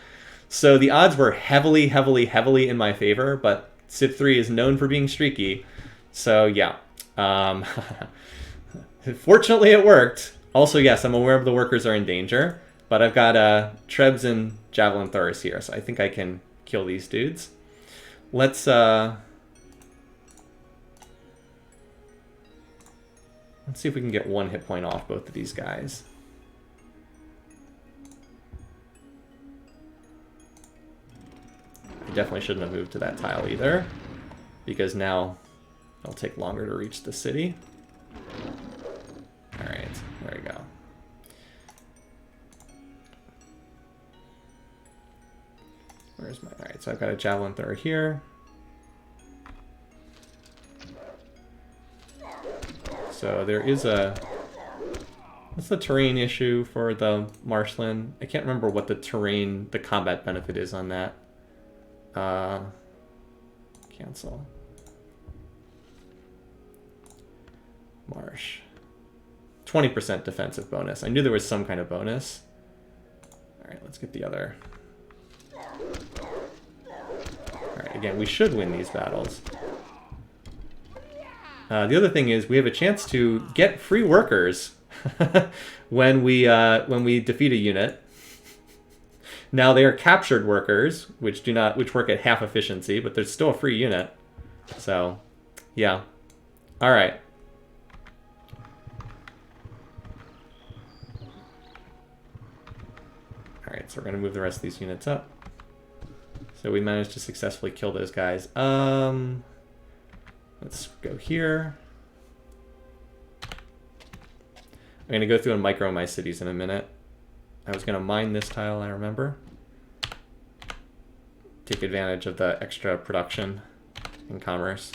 So the odds were heavily, heavily, heavily in my favor, but Civ3 is known for being streaky. So yeah, fortunately it worked. Also, yes, I'm aware of the workers are in danger, but I've got trebs and javelin throwers here, so I think I can kill these dudes. Let's see if we can get 1 hit point off both of these guys. I definitely shouldn't have moved to that tile either, because now it'll take longer to reach the city. All right, there we go. Where's my... All right, so I've got a javelin thrower here. So there is a... What's the terrain issue for the marshland? I can't remember what the terrain, the combat benefit is on that. Cancel. Marsh. 20% defensive bonus. I knew there was some kind of bonus. All right, let's get the other. All right, again, we should win these battles. The other thing is we have a chance to get free workers when we defeat a unit. Now they are captured workers, which work at half efficiency, but there's still a free unit. So, yeah. All right. All right, so we're gonna move the rest of these units up. So we managed to successfully kill those guys. Let's go here. I'm gonna go through and micro my cities in a minute. I was gonna mine this tile, I remember. Take advantage of the extra production in commerce.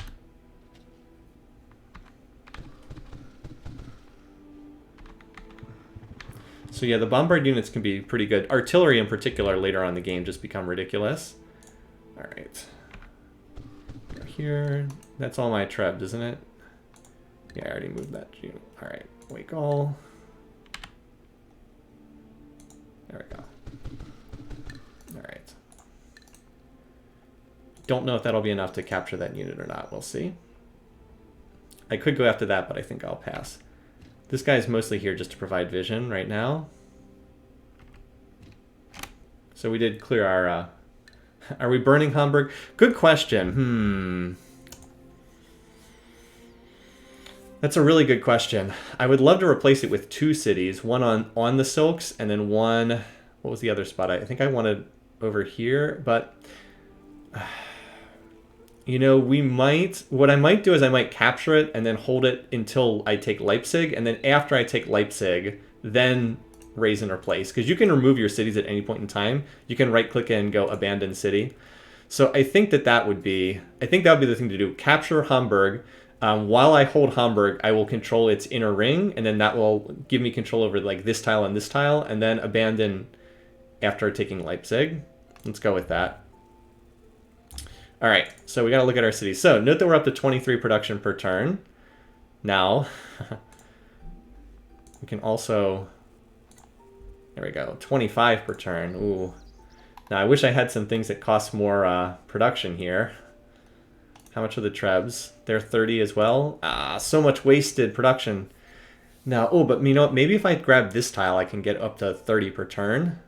So yeah, the bombard units can be pretty good. Artillery in particular later on in the game just become ridiculous. All right. Go here. That's all my trebs, isn't it? Yeah, I already moved that unit. All right, wake all. There we go. All right. Don't know if that'll be enough to capture that unit or not. We'll see. I could go after that, but I think I'll pass. This guy's mostly here just to provide vision right now. So we did clear our... are we burning Hamburg? Good question. That's a really good question. I would love to replace it with 2 cities. One on the silks, and then one... What was the other spot? I think I wanted over here, but... You know, what I might do is I might capture it and then hold it until I take Leipzig, and then after I take Leipzig, then raise and replace. Because you can remove your cities at any point in time. You can right-click and go abandon city. So I think that would be the thing to do. Capture Hamburg. While I hold Hamburg, I will control its inner ring, and then that will give me control over like this tile, and then abandon after taking Leipzig. Let's go with that. All right, so we got to look at our cities. So note that we're up to 23 production per turn. Now, we can also, there we go, 25 per turn. Ooh. Now, I wish I had some things that cost more production here. How much are the Trebs? They're 30 as well. Ah, so much wasted production. Now, oh, but you know what? Maybe if I grab this tile, I can get up to 30 per turn.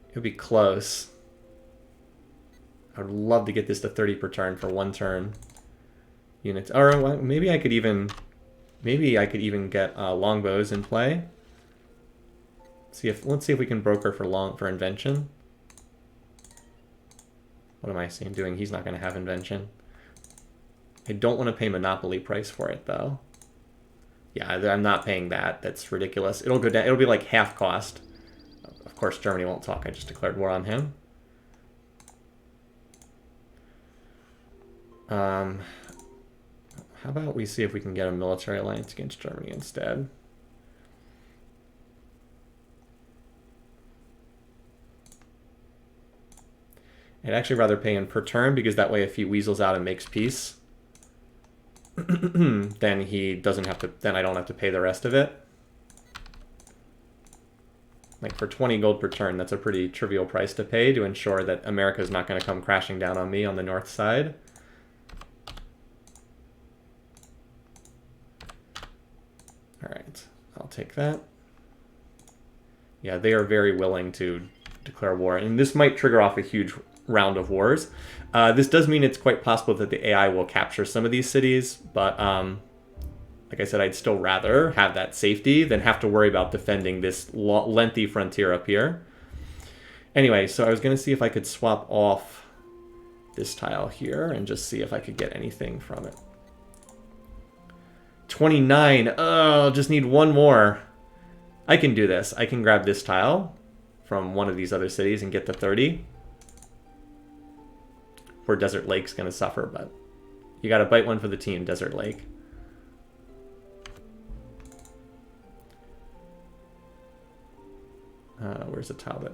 It would be close. I would love to get this to 30 per turn for 1 turn units. Or maybe I could even get longbows in play. Let's see if we can broker for invention. What am I seeing doing? He's not going to have invention. I don't want to pay monopoly price for it though. Yeah, I'm not paying that. That's ridiculous. It'll go down. It'll be like half cost. Of course, Germany won't talk. I just declared war on him. How about we see if we can get a military alliance against Germany instead? I'd actually rather pay in per turn, because that way if he weasels out and makes peace, then he doesn't have to, then I don't have to pay the rest of it. Like for 20 gold per turn, that's a pretty trivial price to pay to ensure that America is not going to come crashing down on me on the north side. All right, I'll take that. Yeah, they are very willing to declare war, and this might trigger off a huge round of wars. This does mean it's quite possible that the AI will capture some of these cities, but like I said, I'd still rather have that safety than have to worry about defending this lengthy frontier up here. Anyway, so I was going to see if I could swap off this tile here and just see if I could get anything from it. 29. Oh, just need one more. I can do this. I can grab this tile from one of these other cities and get to 30. Poor Desert Lake's going to suffer, but you got to bite one for the team, Desert Lake. Where's the tile that...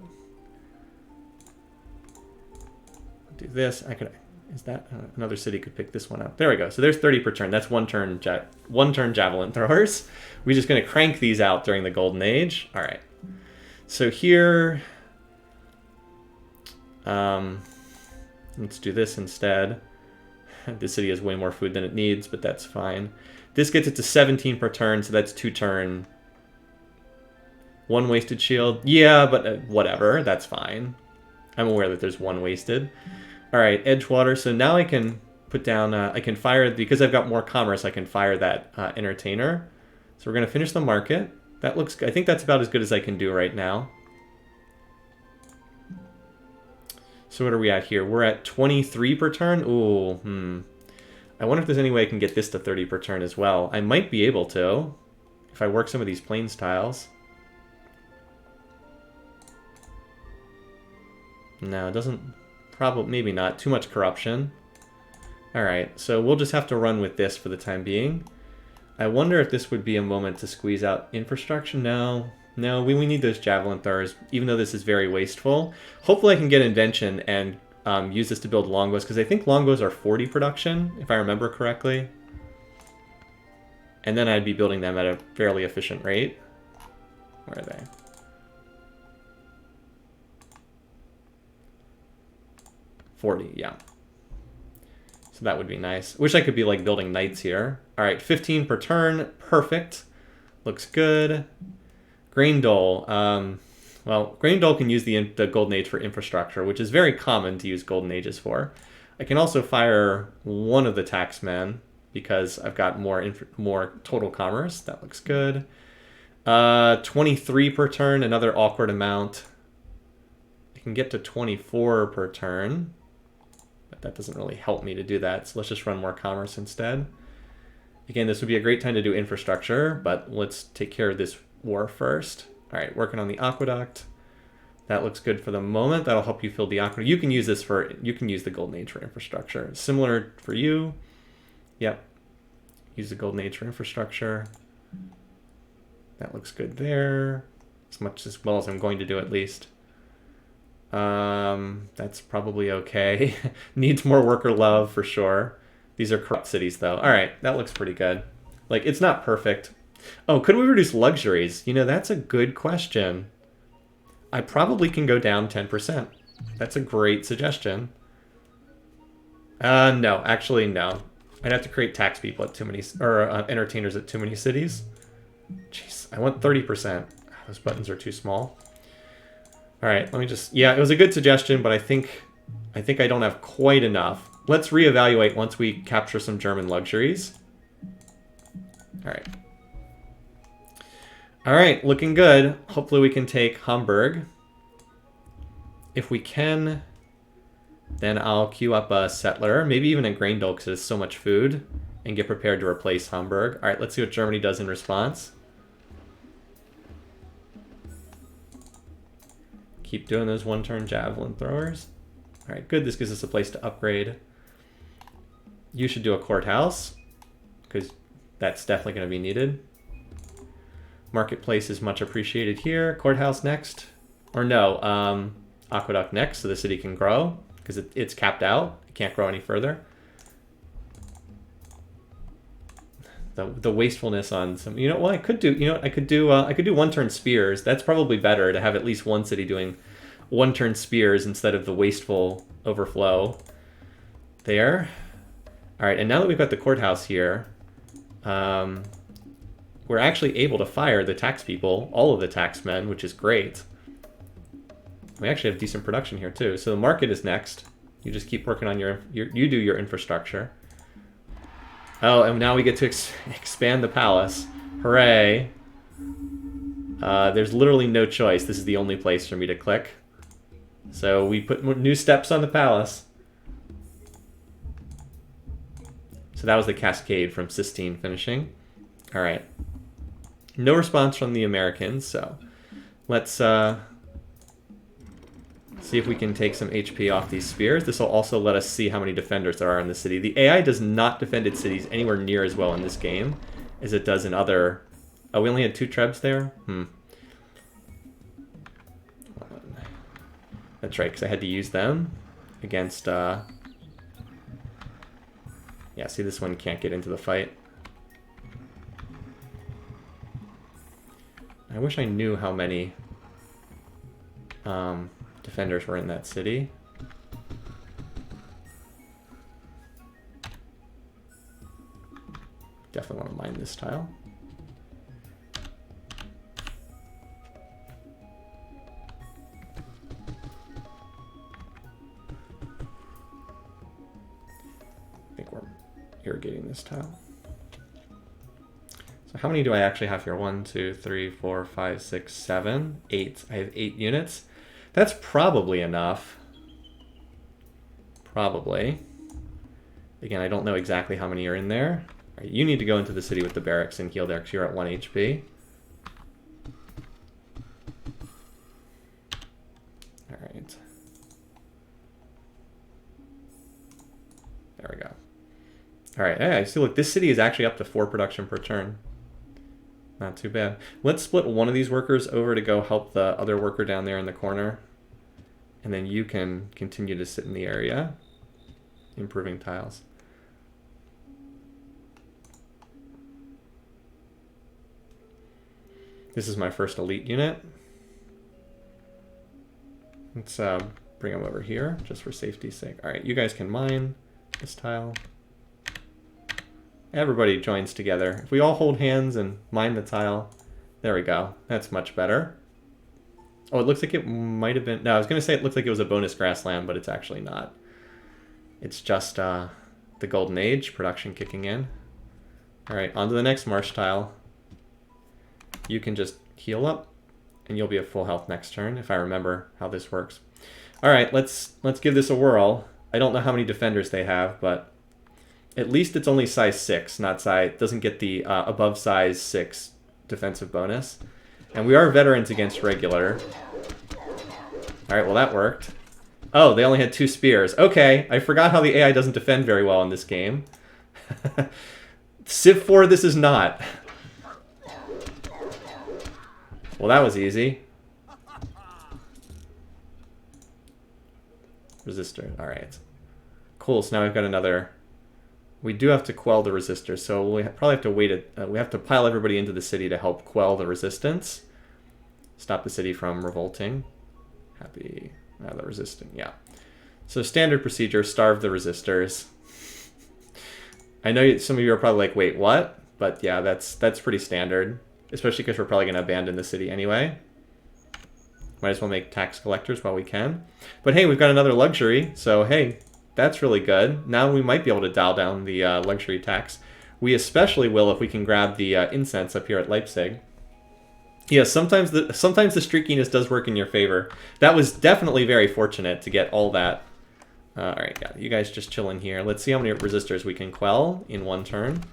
do this. I could... Is that another city could pick this one up? There we go. So there's 30 per turn. That's one turn javelin throwers. We're just going to crank these out during the Golden Age. All right. So here, let's do this instead. This city has way more food than it needs, but that's fine. This gets it to 17 per turn, so that's 2 turn. 1 wasted shield. Yeah, but whatever. That's fine. I'm aware that there's 1 wasted. All right, Edgewater. So now I can put down, I can fire, because I've got more commerce, I can fire that entertainer. So we're going to finish the market. That looks, I think that's about as good as I can do right now. So what are we at here? We're at 23 per turn. Ooh, I wonder if there's any way I can get this to 30 per turn as well. I might be able to, if I work some of these plains tiles. No, it doesn't. Probably, maybe not. Too much corruption. Alright, so we'll just have to run with this for the time being. I wonder if this would be a moment to squeeze out infrastructure. No, we need those javelin throwers, even though this is very wasteful. Hopefully I can get invention and use this to build longbows, because I think longbows are 40 production, if I remember correctly. And then I'd be building them at a fairly efficient rate. Where are they? $40, yeah. So that would be nice. Wish I could be like building knights here. All right, 15 per turn, perfect. Looks good. Grain Dole. Well, Grain Dole can use the Golden Age for infrastructure, which is very common to use Golden Ages for. I can also fire one of the taxmen because I've got more total commerce. That looks good. 23 per turn, another awkward amount. I can get to 24 per turn. but that doesn't really help me to do that. So let's just run more commerce instead. Again, this would be a great time to do infrastructure, but let's take care of this war first. All right, working on the aqueduct. That looks good for the moment. That'll help you fill the aqueduct. You can use this for, you can use the Golden Age for infrastructure. Similar for you. Yep. Use the Golden Age for infrastructure. That looks good there. As well as I'm going to do at least. That's probably okay. Needs more worker love for sure. These are corrupt cities though. All right, that looks pretty good. Like, it's not perfect. Oh, could we reduce luxuries? You know, that's a good question. I probably can go down 10%. That's a great suggestion. No, actually no. I'd have to create tax people at too many, or entertainers at too many cities. Jeez, I want 30%. Those buttons are too small. All right, let me just, yeah, it was a good suggestion, but I think I don't have quite enough. Let's reevaluate once we capture some German luxuries. All right. All right, looking good. Hopefully we can take Hamburg. If we can, then I'll queue up a settler, maybe even a grain dole because it has so much food, and get prepared to replace Hamburg. All right, let's see what Germany does in response. Keep doing those one-turn javelin throwers. All right, good. This gives us a place to upgrade. You should do a courthouse because that's definitely going to be needed. Marketplace is much appreciated here. Courthouse next. Or no, aqueduct next so the city can grow because it's capped out. It can't grow any further. The wastefulness on some, you know what I could do, I could do one-turn spears. That's probably better to have at least one city doing one-turn spears instead of the wasteful overflow there. All right, and now that we've got the courthouse here, we're actually able to fire the tax people, all of the taxmen, which is great. We actually have decent production here too. So the market is next. You just keep working on you do your infrastructure. Oh, and now we get to expand the palace. Hooray. There's literally no choice. This is the only place for me to click. So we put new steps on the palace. So that was the cascade from Sistine finishing. All right. No response from the Americans, so let's see if we can take some HP off these spears. This will also let us see how many defenders there are in the city. The AI does not defend its cities anywhere near as well in this game as it does in other... Oh, we only had 2 trebs there? That's right, because I had to use them against... Yeah, see, this one can't get into the fight. I wish I knew how many defenders were in that city. Definitely want to mine this tile. I think we're irrigating this tile. So how many do I actually have here? 1, 2, 3, 4, 5, 6, 7, 8. I have 8 units. That's probably enough. Probably. Again, I don't know exactly how many are in there. All right, you need to go into the city with the barracks and heal there because you're at 1 HP. All right. There we go. All right, yeah, see, look, this city is actually up to 4 production per turn. Not too bad. Let's split one of these workers over to go help the other worker down there in the corner. And then you can continue to sit in the area, improving tiles. This is my first elite unit. Let's bring them over here, just for safety's sake. All right, you guys can mine this tile. Everybody joins together. If we all hold hands and mine the tile, there we go. That's much better. Oh, it looks like it might have been... No, I was going to say it looks like it was a bonus grassland, but it's actually not. It's just the Golden Age production kicking in. All right, on to the next marsh tile. You can just heal up, and you'll be at full health next turn, if I remember how this works. All right, let's give this a whirl. I don't know how many defenders they have, but at least it's only size 6, not size... doesn't get the above size 6 defensive bonus. And we are veterans against regular. Alright, well that worked. Oh, they only had 2 spears. Okay, I forgot how the AI doesn't defend very well in this game. Civ 4, this is not. Well, that was easy. Resistor, alright. Cool, so now we've got another... We do have to quell the resistors, so we probably have to wait. We have to pile everybody into the city to help quell the resistance. Stop the city from revolting. Happy... the resisting, yeah. So standard procedure, starve the resistors. I know some of you are probably like, wait, what? But yeah, that's pretty standard. Especially because we're probably going to abandon the city anyway. Might as well make tax collectors while we can. But hey, we've got another luxury, so hey, that's really good. Now we might be able to dial down the luxury tax. We especially will if we can grab the incense up here at Leipzig. Yeah, sometimes the streakiness does work in your favor. That was definitely very fortunate to get all that. All right, got it. You guys just chill in here. Let's see how many resistors we can quell in one turn.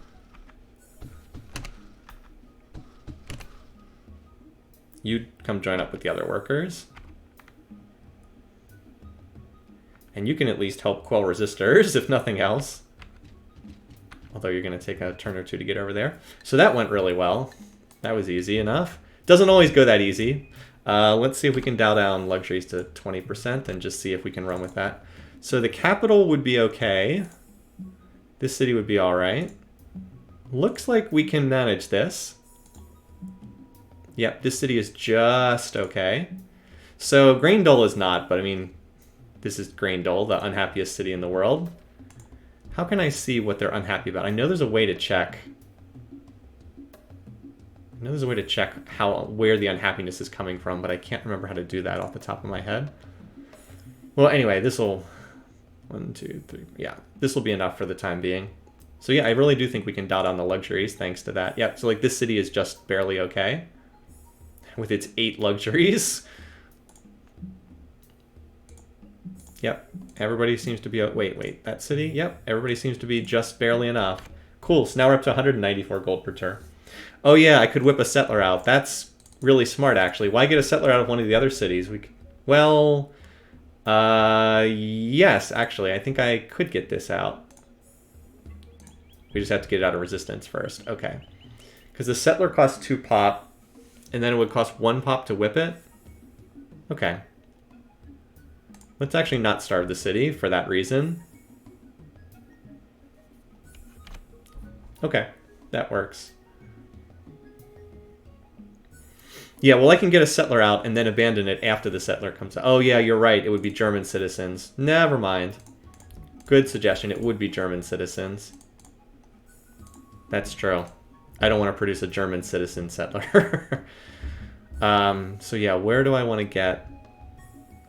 You come join up with the other workers. And you can at least help quell resistors, if nothing else. Although you're going to take a turn or two to get over there. So that went really well. That was easy enough. Doesn't always go that easy. Let's see if we can dial down luxuries to 20% and just see if we can run with that. So the capital would be okay. This city would be all right. Looks like we can manage this. Yep, this city is just okay. So Graindole is not, but I mean, this is Graindole, the unhappiest city in the world. How can I see what they're unhappy about? I know there's a way to check. I know there's a way to check where the unhappiness is coming from, but I can't remember how to do that off the top of my head. Well, anyway, this will... 1, 2, 3... Yeah, this will be enough for the time being. So yeah, I really do think we can dot on the luxuries thanks to that. Yep, so like this city is just barely okay. With its 8 luxuries. Yep, everybody seems to be... Wait, that city? Yep, everybody seems to be just barely enough. Cool, so now we're up to 194 gold per turn. Oh yeah, I could whip a settler out. That's really smart, actually. Why get a settler out of one of the other cities? Well, yes, actually, I think I could get this out. We just have to get it out of resistance first. Okay. Because the settler costs 2 pop, and then it would cost 1 pop to whip it. Okay. Let's actually not starve the city for that reason. Okay, that works. Yeah, well, I can get a settler out and then abandon it after the settler comes out. Oh, yeah, you're right. It would be German citizens. Never mind. Good suggestion. It would be German citizens. That's true. I don't want to produce a German citizen settler. So, yeah, where do I want to get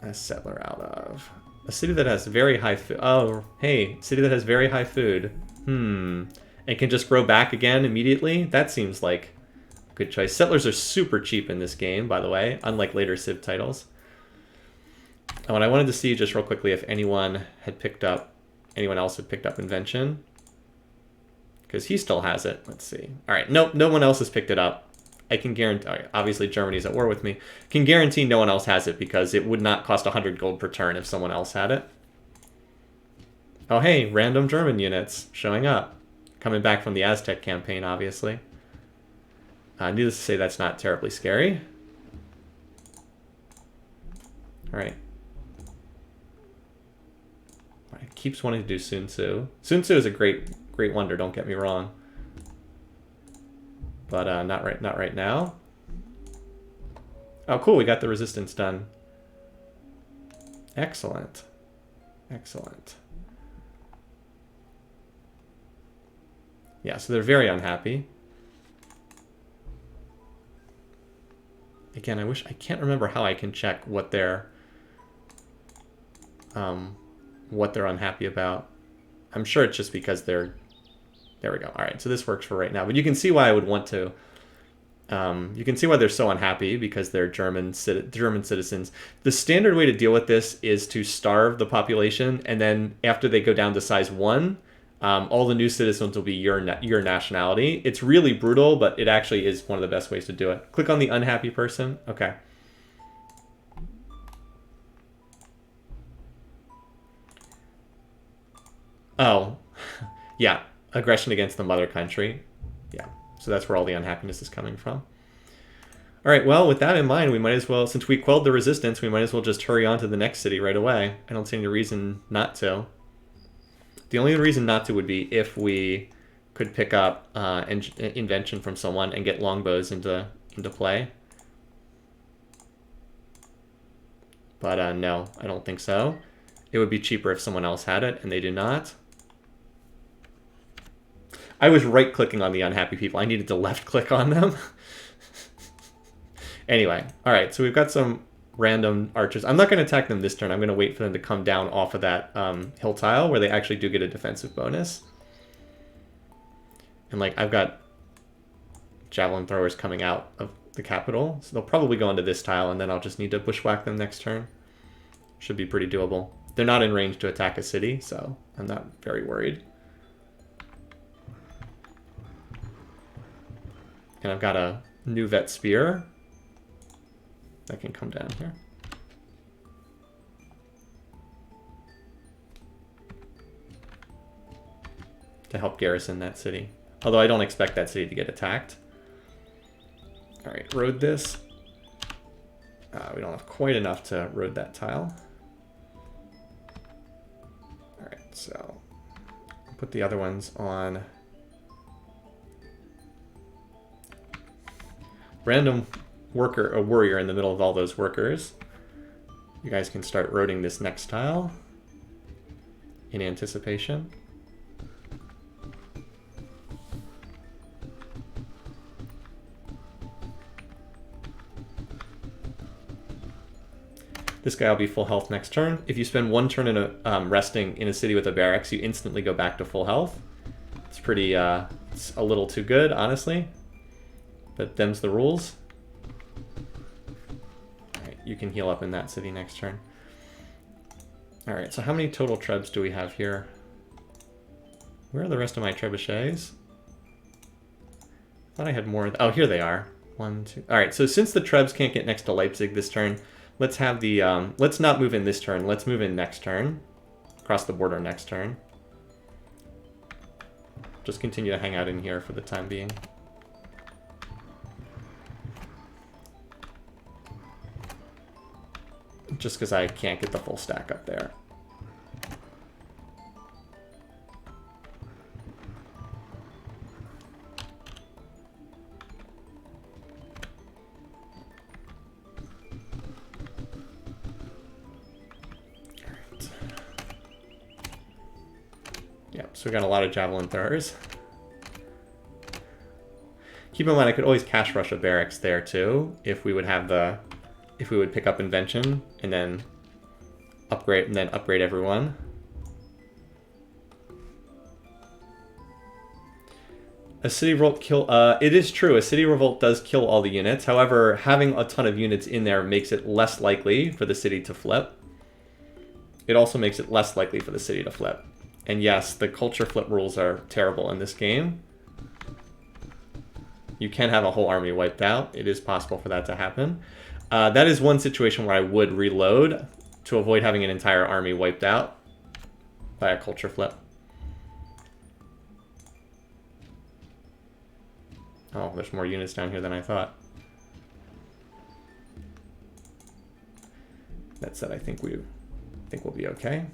a settler out of? A city that has very high food. Oh, hey, city that has very high food. And can just grow back again immediately? That seems like good choice. Settlers are super cheap in this game, by the way, unlike later Civ titles. Oh, and I wanted to see just real quickly if anyone else had picked up Invention. Because he still has it. Let's see. All right, nope, no one else has picked it up. I can guarantee, obviously Germany's at war with me. Can guarantee no one else has it because it would not cost 100 gold per turn if someone else had it. Oh, hey, random German units showing up. Coming back from the Aztec campaign, obviously. Needless to say, that's not terribly scary. All right. It keeps wanting to do Sun Tzu. Sun Tzu is a great wonder, don't get me wrong. But not right now. Oh, cool, we got the resistance done. Excellent. Excellent. Yeah, so they're very unhappy. Again, I can't remember how I can check what they're unhappy about. I'm sure it's just because they're... There we go. All right, so this works for right now. But you can see why I would want to You can see why they're so unhappy, because they're German citizens. The standard way to deal with this is to starve the population, and then after they go down to size 1, all the new citizens will be your nationality. It's really brutal, but it actually is one of the best ways to do it. Click on the unhappy person. Okay. Oh, yeah. Aggression against the mother country. Yeah. So that's where all the unhappiness is coming from. All right, well, with that in mind, we might as well, since we quelled the resistance, we might as well just hurry on to the next city right away. I don't see any reason not to. The only reason not to would be if we could pick up invention from someone and get longbows into play. But no, I don't think so. It would be cheaper if someone else had it, and they do not. I was right-clicking on the unhappy people. I needed to left-click on them. Anyway, all right, so we've got some random archers. I'm not going to attack them this turn. I'm going to wait for them to come down off of that hill tile where they actually do get a defensive bonus. And, like, I've got javelin throwers coming out of the capital, so they'll probably go into this tile, and then I'll just need to bushwhack them next turn. Should be pretty doable. They're not in range to attack a city, so I'm not very worried. And I've got a new vet spear that can come down here. To help garrison that city. Although I don't expect that city to get attacked. All right, road this. We don't have quite enough to road that tile. All right, so I'll put the other ones on. Random worker, a warrior in the middle of all those workers. You guys can start roading this next tile in anticipation. This guy will be full health next turn. If you spend 1 turn in a resting in a city with a barracks, you instantly go back to full health. It's pretty, it's a little too good, honestly. But them's the rules. Alright, you can heal up in that city next turn. Alright, so how many total trebs do we have here? Where are the rest of my trebuchets? I thought I had more. Oh, here they are. 1, 2. Alright, so since the trebs can't get next to Leipzig this turn, let's have the, let's not move in this turn. Let's move in next turn. Across the border next turn. Just continue to hang out in here for the time being. Just because I can't get the full stack up there. Alright. Yep, so we got a lot of javelin throwers. Keep in mind I could always cash rush a barracks there too, if we would have the... if we would pick up invention and then upgrade everyone. A city revolt kill, it is true, a city revolt does kill all the units. However, having a ton of units in there makes it less likely for the city to flip. It also makes it less likely for the city to flip. And yes, the culture flip rules are terrible in this game. You can have a whole army wiped out. It is possible for that to happen. That is one situation where I would reload to avoid having an entire army wiped out by a culture flip. Oh, there's more units down here than I thought. That said, I think we'll be okay.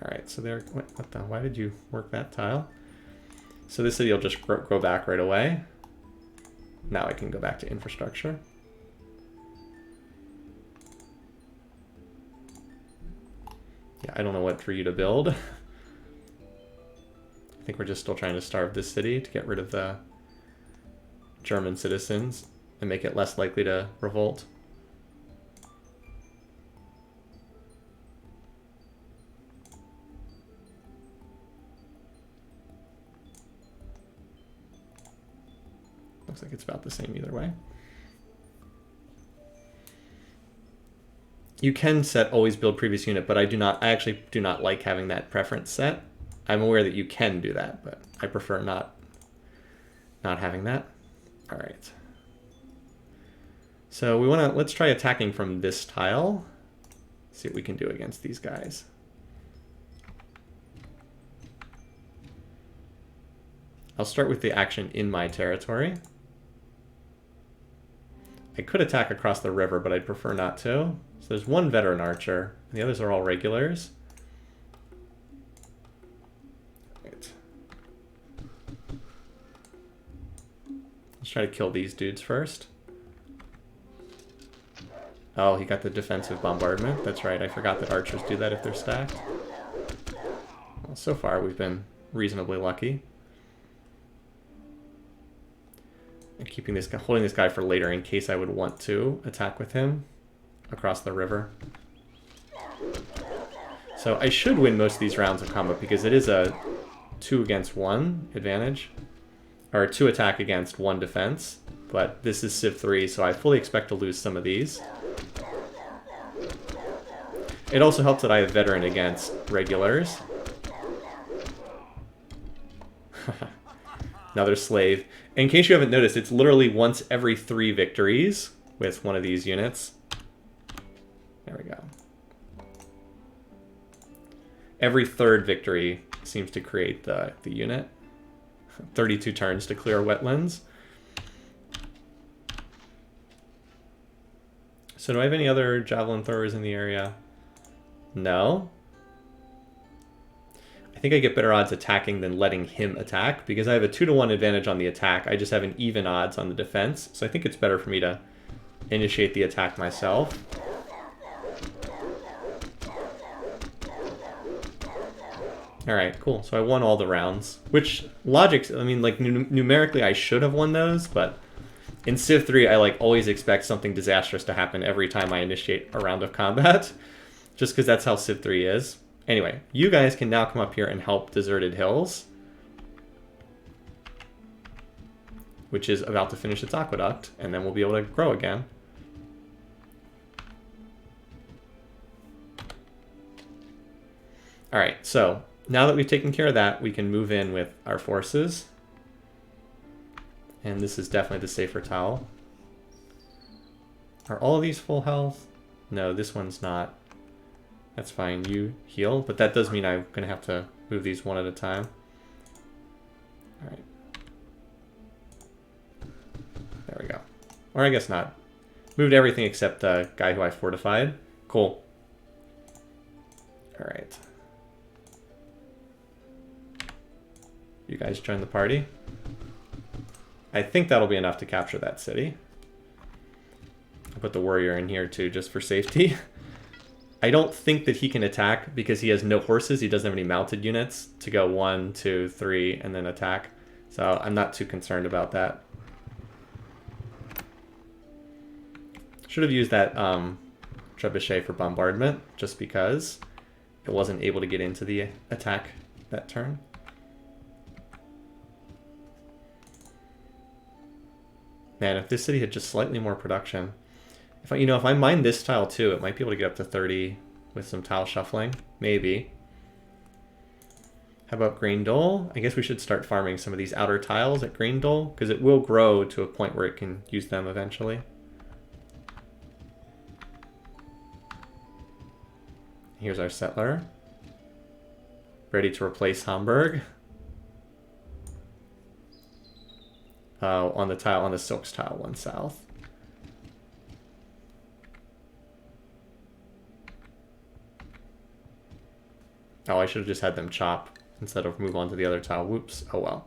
All right, so there. What the? Why did you work that tile? So this city will just go back right away. Now I can go back to infrastructure. Yeah, I don't know what for you to build. I think we're just still trying to starve this city to get rid of the German citizens and make it less likely to revolt. Looks like it's about the same either way. You can set always build previous unit, but I actually do not like having that preference set. I'm aware that you can do that, but I prefer not having that. All right. So let's try attacking from this tile. See what we can do against these guys. I'll start with the action in my territory. I could attack across the river, but I'd prefer not to. So there's one veteran archer, and the others are all regulars. Right. Let's try to kill these dudes first. Oh, he got the defensive bombardment. That's right, I forgot that archers do that if they're stacked. Well, so far we've been reasonably lucky. And keeping this guy, holding this guy for later in case I would want to attack with him across the river. So I should win most of these rounds of combat because it is a 2 against 1 advantage. Or 2 attack against 1 defense. But this is Civ 3, so I fully expect to lose some of these. It also helps that I have veteran against regulars. Another slave. In case you haven't noticed, it's literally once every 3 victories with one of these units. There we go. Every 3rd victory seems to create the unit. 32 turns to clear wetlands. So do I have any other javelin throwers in the area? No. I think I get better odds attacking than letting him attack because I have a 2-to-1 advantage on the attack. I just have an even odds on the defense. So I think it's better for me to initiate the attack myself. All right, cool. So I won all the rounds, which logic, I mean, like numerically I should have won those, but in Civ 3, I like always expect something disastrous to happen every time I initiate a round of combat, just because that's how Civ 3 is. Anyway, you guys can now come up here and help Deserted Hills, which is about to finish its aqueduct, and then we'll be able to grow again. All right, so now that we've taken care of that, we can move in with our forces. And this is definitely the safer tile. Are all of these full health? No, this one's not. That's fine, you heal, but that does mean I'm gonna have to move these one at a time. All right. There we go. Or I guess not. Moved everything except the guy who I fortified. Cool. All right. You guys join the party. I think that'll be enough to capture that city. I'll put the warrior in here too, just for safety. I don't think that he can attack because he has no horses. He doesn't have any mounted units to go 1, 2, 3, and then attack. So I'm not too concerned about that. Should have used that trebuchet for bombardment just because it wasn't able to get into the attack that turn. Man, if this city had just slightly more production. If I mine this tile too, it might be able to get up to 30 with some tile shuffling. Maybe. How about Green Dole? I guess we should start farming some of these outer tiles at Green Dole, because it will grow to a point where it can use them eventually. Here's our settler. Ready to replace Hamburg. On the Silks tile, 1 south. Oh, I should have just had them chop instead of move on to the other tile. Whoops. Oh well.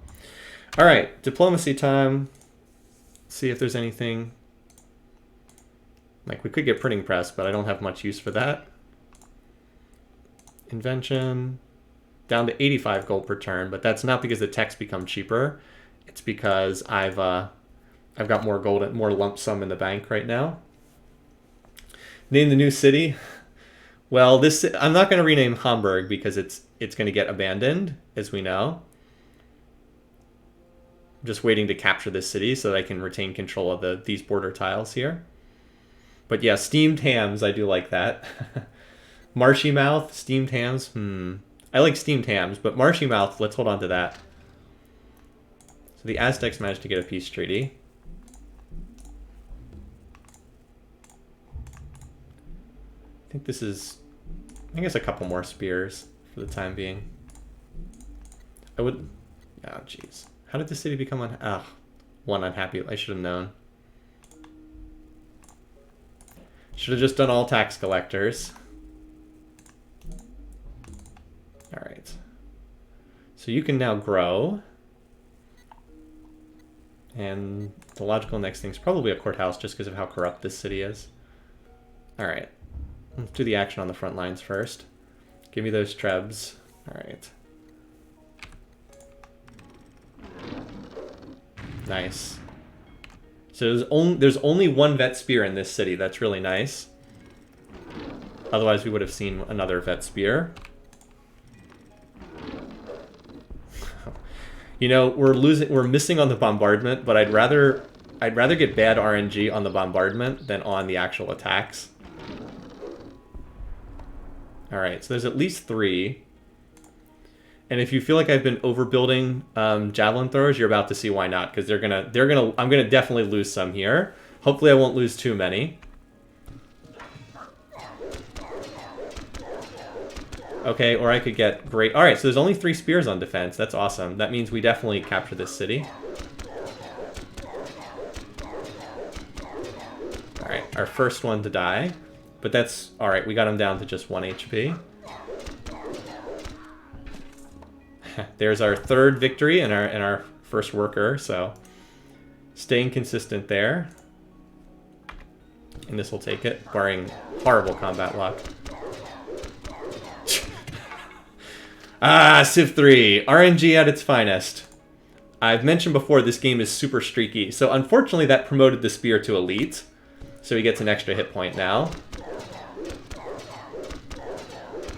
All right, diplomacy time. See if there's anything. Like, we could get printing press, but I don't have much use for that. Invention. Down to 85 gold per turn, but that's not because the techs become cheaper. It's because I've got more gold and more lump sum in the bank right now. Name the new city. Well, I'm not going to rename Hamburg because it's going to get abandoned, as we know. just waiting to capture this city so that I can retain control of these border tiles here. But yeah, steamed hams, I do like that. Marshy Mouth, steamed hams. I like steamed hams, but Marshy Mouth, let's hold on to that. So the Aztecs managed to get a peace treaty. I think this is, I guess, a couple more spears for the time being. I would, oh jeez. How did the city become one unhappy? I should have known. Should have just done all tax collectors. All right. So you can now grow. And the logical next thing is probably a courthouse just because of how corrupt this city is. All right. Let's do the action on the front lines first. Give me those trebs. All right. Nice. So there's only one vet spear in this city. That's really nice. Otherwise, we would have seen another vet spear. You know, we're missing on the bombardment, but I'd rather get bad RNG on the bombardment than on the actual attacks. All right, so there's at least 3. And if you feel like I've been overbuilding javelin throwers, you're about to see why not, because I'm gonna definitely lose some here. Hopefully I won't lose too many. Okay, or I could get great. All right, so there's only 3 spears on defense. That's awesome. That means we definitely capture this city. All right, our first one to die, but that's all right. We got him down to just 1 HP. There's our 3rd victory and our first worker, so staying consistent there. And this will take it, barring horrible combat luck. Civ3, RNG at its finest. I've mentioned before this game is super streaky, so unfortunately that promoted the spear to elite, so he gets an extra hit point now.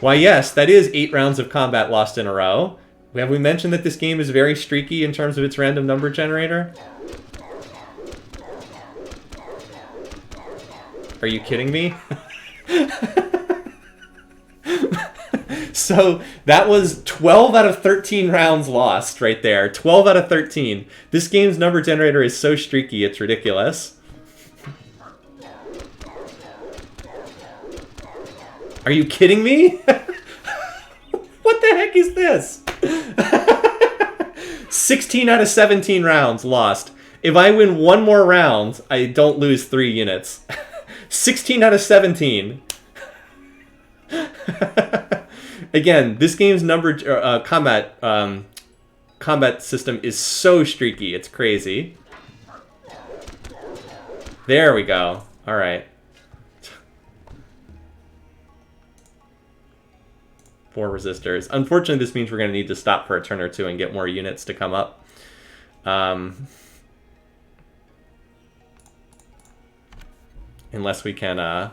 Why yes, that is 8 rounds of combat lost in a row. Have we mentioned that this game is very streaky in terms of its random number generator? Are you kidding me? So that was 12 out of 13 rounds lost right there. 12 out of 13. This game's number generator is so streaky, it's ridiculous. Are you kidding me? What the heck is this? 16 out of 17 rounds lost. If I win one more round, I don't lose 3 units. 16 out of 17. Again, this game's combat system is so streaky. It's crazy. There we go. All right. 4 resistors. Unfortunately, this means we're going to need to stop for a turn or 2 and get more units to come up. Unless we can,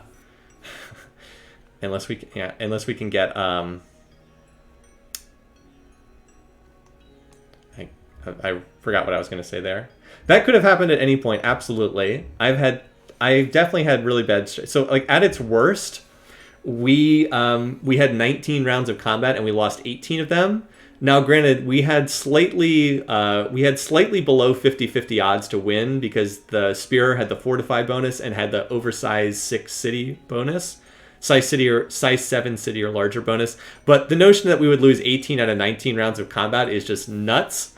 unless we can get, I forgot what I was going to say there. That could have happened at any point. Absolutely. I've definitely had really bad. So like at its worst, we had 19 rounds of combat and we lost 18 of them. Now, granted, we had slightly below 50-50 odds to win because the Spear had the Fortify bonus and had the oversized 6 city bonus. Size 7 city or larger bonus. But the notion that we would lose 18 out of 19 rounds of combat is just nuts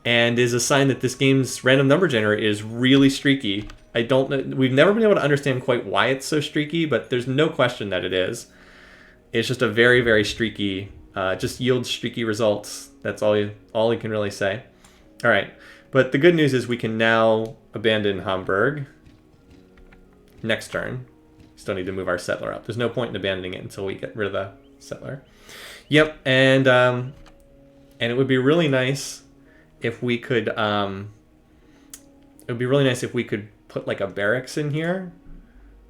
and is a sign that this game's random number generator is really streaky. I don't know. We've never been able to understand quite why it's so streaky, but there's no question that it is. It's just a very, very streaky, just yields streaky results. That's all you can really say. All right. But the good news is we can now abandon Hamburg next turn. Still need to move our settler up. There's no point in abandoning it until we get rid of the settler. Yep, and it would be really nice if we could. It would be really nice if we could put like a barracks in here,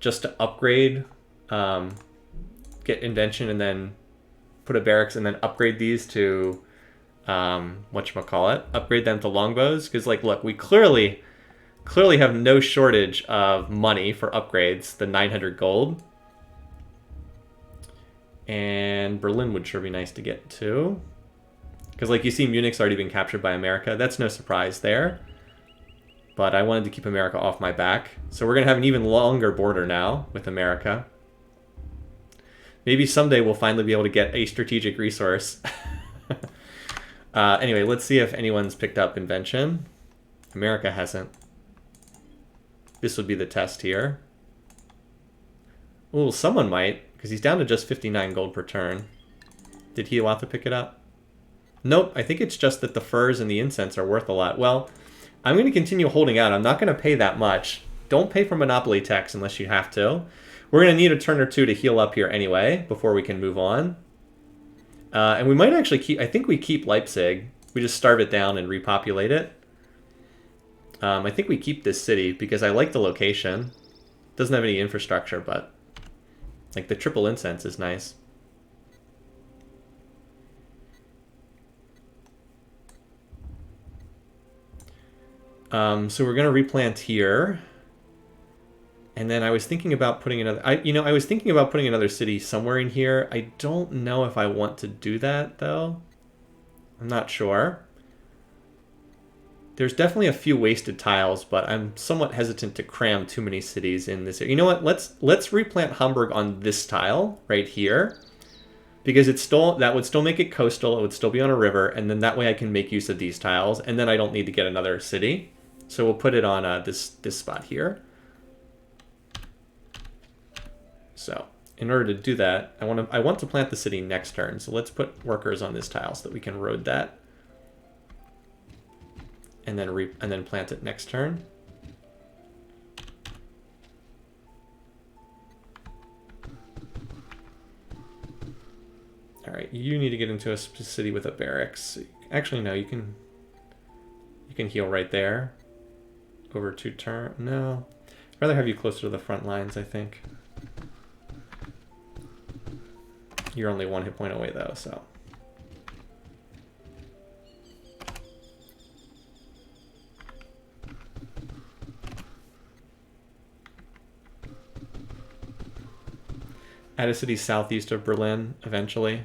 just to upgrade, get invention, and then put a barracks, and then upgrade these to whatchamacallit, upgrade them to longbows. Because, like, look, we clearly have no shortage of money for upgrades. The 900 gold. And Berlin would sure be nice to get too. Because, like, you see, Munich's already been captured by America. That's no surprise there. But I wanted to keep America off my back. So we're going to have an even longer border now with America. Maybe someday we'll finally be able to get a strategic resource. Anyway, let's see if anyone's picked up invention. America hasn't. This would be the test here. Ooh, someone might, because he's down to just 59 gold per turn. Did he want to pick it up? Nope, I think it's just that the furs and the incense are worth a lot. Well, I'm going to continue holding out. I'm not going to pay that much. Don't pay for monopoly tax unless you have to. We're going to need a turn or two to heal up here anyway before we can move on. And we might actually keep... I think we keep Leipzig. We just starve it down and repopulate it. I think we keep this city because I like the location. Doesn't have any infrastructure, but... like, the triple incense is nice. So we're going to replant here. And then I was thinking about putting another... I was thinking about putting another city somewhere in here. I don't know if I want to do that, though. I'm not sure. There's definitely a few wasted tiles, but I'm somewhat hesitant to cram too many cities in this area. You know what? Let's replant Hamburg on this tile right here. Because that would still make it coastal. It would still be on a river. And then that way I can make use of these tiles. And then I don't need to get another city. So we'll put it on this spot here. So in order to do that, I want to plant the city next turn. So let's put workers on this tile so that we can road that, and then plant it next turn. All right, you need to get into a city with a barracks. Actually, no, you can heal right there. Over 2 turn. No, I'd rather have you closer to the front lines, I think. You're only 1 hit point away, though, so. Add a city southeast of Berlin, eventually.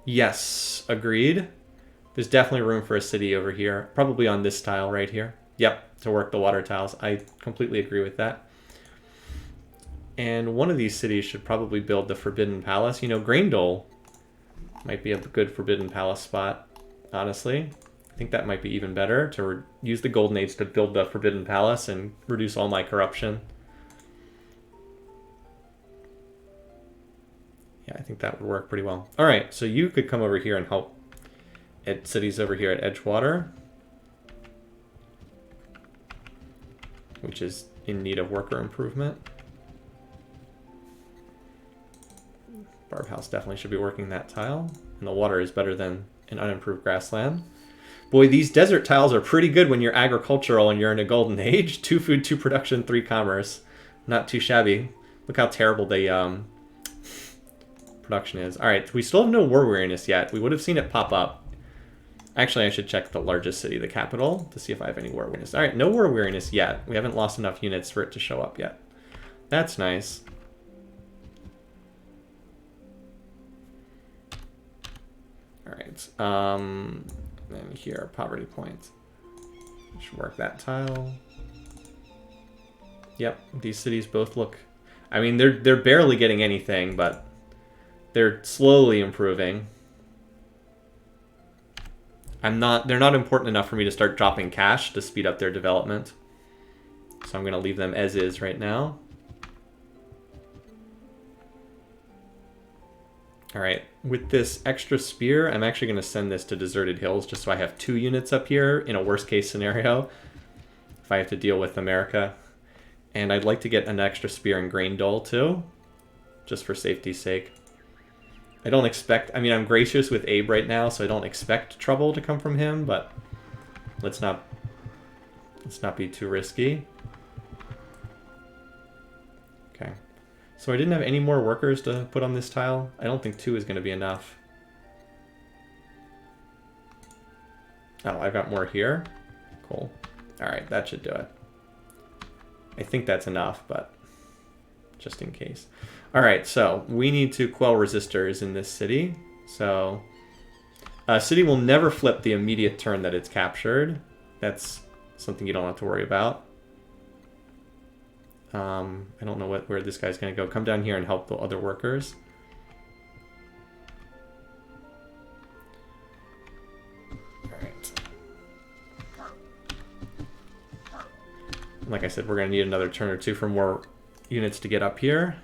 Yes, agreed. There's definitely room for a city over here. Probably on this tile right here. Yep, to work the water tiles. I completely agree with that. And one of these cities should probably build the Forbidden Palace. You know, Graindole might be a good Forbidden Palace spot, honestly. I think that might be even better, to use the Golden Age to build the Forbidden Palace and reduce all my corruption. Yeah, I think that would work pretty well. All right, so you could come over here and help at cities over here at Edgewater, which is in need of worker improvement. Barb House definitely should be working that tile. And the water is better than an unimproved grassland. Boy, these desert tiles are pretty good when you're agricultural and you're in a golden age. 2 food, 2 production, 3 commerce. Not too shabby. Look how terrible the production is. All right, we still have no war weariness yet. We would have seen it pop up. Actually, I should check the largest city, the capital, to see if I have any war weariness. All right, no war weariness yet. We haven't lost enough units for it to show up yet. That's nice. All right, then here, poverty points. Should work that tile. Yep, these cities both look... I mean, they're barely getting anything, but they're slowly improving. They're not important enough for me to start dropping cash to speed up their development. So I'm going to leave them as is right now. All right, with this extra spear, I'm actually going to send this to Deserted Hills just so I have 2 units up here in a worst case scenario if I have to deal with America. And I'd like to get an extra spear in Graindole too, just for safety's sake. I don't expect... I mean, I'm gracious with Abe right now, so I don't expect trouble to come from him, but let's not be too risky. Okay. So I didn't have any more workers to put on this tile. I don't think 2 is going to be enough. Oh, I've got more here. Cool. All right, that should do it. I think that's enough, but just in case. All right, so we need to quell resistors in this city. So city will never flip the immediate turn that it's captured. That's something you don't have to worry about. I don't know where this guy's going to go. Come down here and help the other workers. Like I said, we're going to need another turn or two for more units to get up here.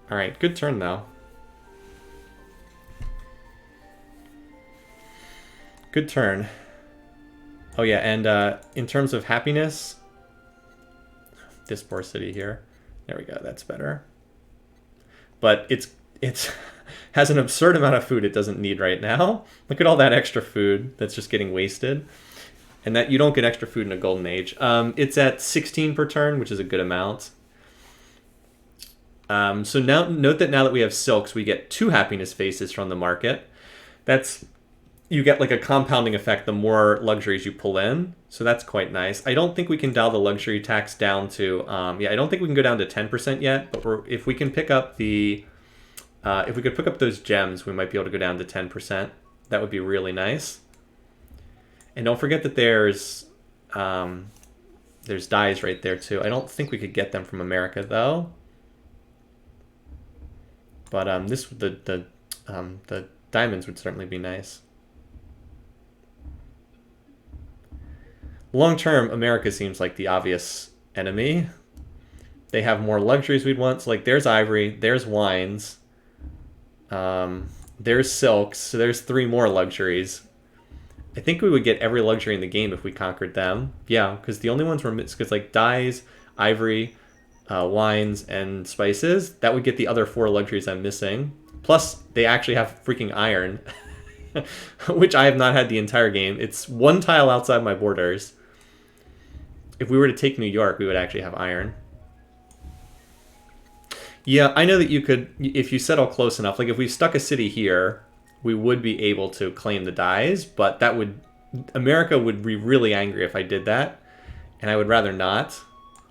All right, good turn though. Good turn. Oh yeah, and in terms of happiness, this poor city here. There we go, that's better. But it's has an absurd amount of food it doesn't need right now. Look at all that extra food that's just getting wasted. And that you don't get extra food in a golden age. It's at 16 per turn, which is a good amount. So now note that now that we have silks, we get 2 happiness faces from the market. You get like a compounding effect the more luxuries you pull in. So that's quite nice. I don't think we can dial the luxury tax down to, I don't think we can go down to 10% yet, but if we can pick up if we could pick up those gems, we might be able to go down to 10%. That would be really nice. And don't forget that there's dyes right there too. I don't think we could get them from America though. But the diamonds would certainly be nice. Long term, America seems like the obvious enemy. They have more luxuries we'd want. So like there's ivory, there's wines. There's silks, so there's 3 more luxuries. I think we would get every luxury in the game if we conquered them. Yeah, because the only ones we're missing, because like dyes, ivory, wines, and spices, that would get the other 4 luxuries I'm missing. Plus, they actually have freaking iron, which I have not had the entire game. It's 1 tile outside my borders. If we were to take New York, we would actually have iron. Yeah, I know that you could, if you settle close enough, like if we stuck a city here, we would be able to claim the dyes, but America would be really angry if I did that, and I would rather not.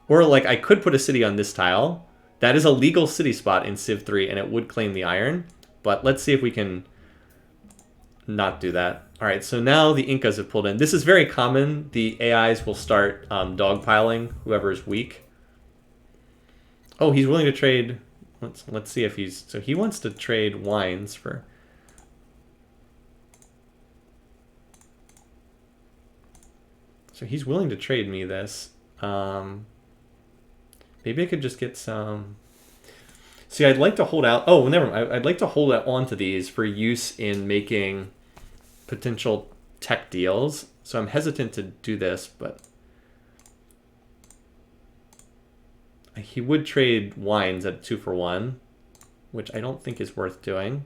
Or like I could put a city on this tile. That is a legal city spot in Civ 3, and it would claim the iron, but let's see if we can not do that. All right, so now the Incas have pulled in. This is very common. The AIs will start dogpiling whoever is weak. Oh, he's willing to trade. Let's see if he's... So he wants to trade wines for... So he's willing to trade me this. Maybe I could just get some... See, I'd like to hold out... Oh, never mind. I'd like to hold on to these for use in making potential tech deals. So I'm hesitant to do this, but... He would trade wines at 2 for 1, which I don't think is worth doing.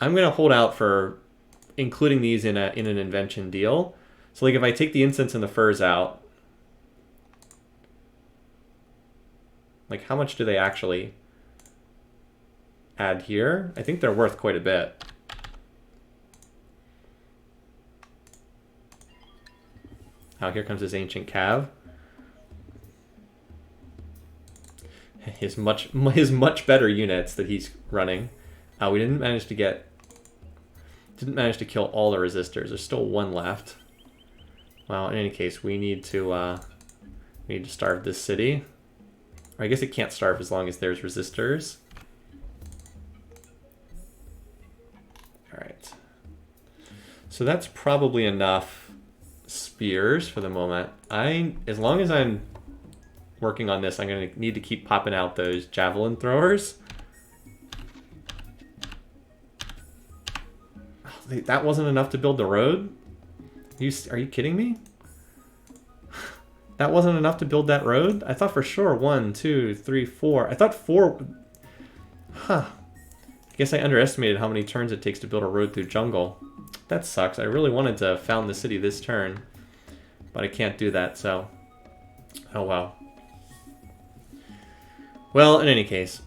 I'm going to hold out for including these in an invention deal. So like if I take the incense and the furs out, like how much do they actually add here? I think they're worth quite a bit. Oh, here comes his ancient cav. His much better units that he's running. We didn't manage to kill all the resistors. There's still 1 left. Well, in any case, we need to starve this city. Or I guess it can't starve as long as there's resistors. All right. So that's probably enough spears for the moment. As long as I'm working on this, I'm going to need to keep popping out those javelin throwers. Oh, that wasn't enough to build the road? Are you kidding me? That wasn't enough to build that road? I thought for sure 1, 2, 3, 4. I thought 4... Huh. I guess I underestimated how many turns it takes to build a road through jungle. That sucks. I really wanted to found the city this turn, but I can't do that, so... Oh well. Well, in any case,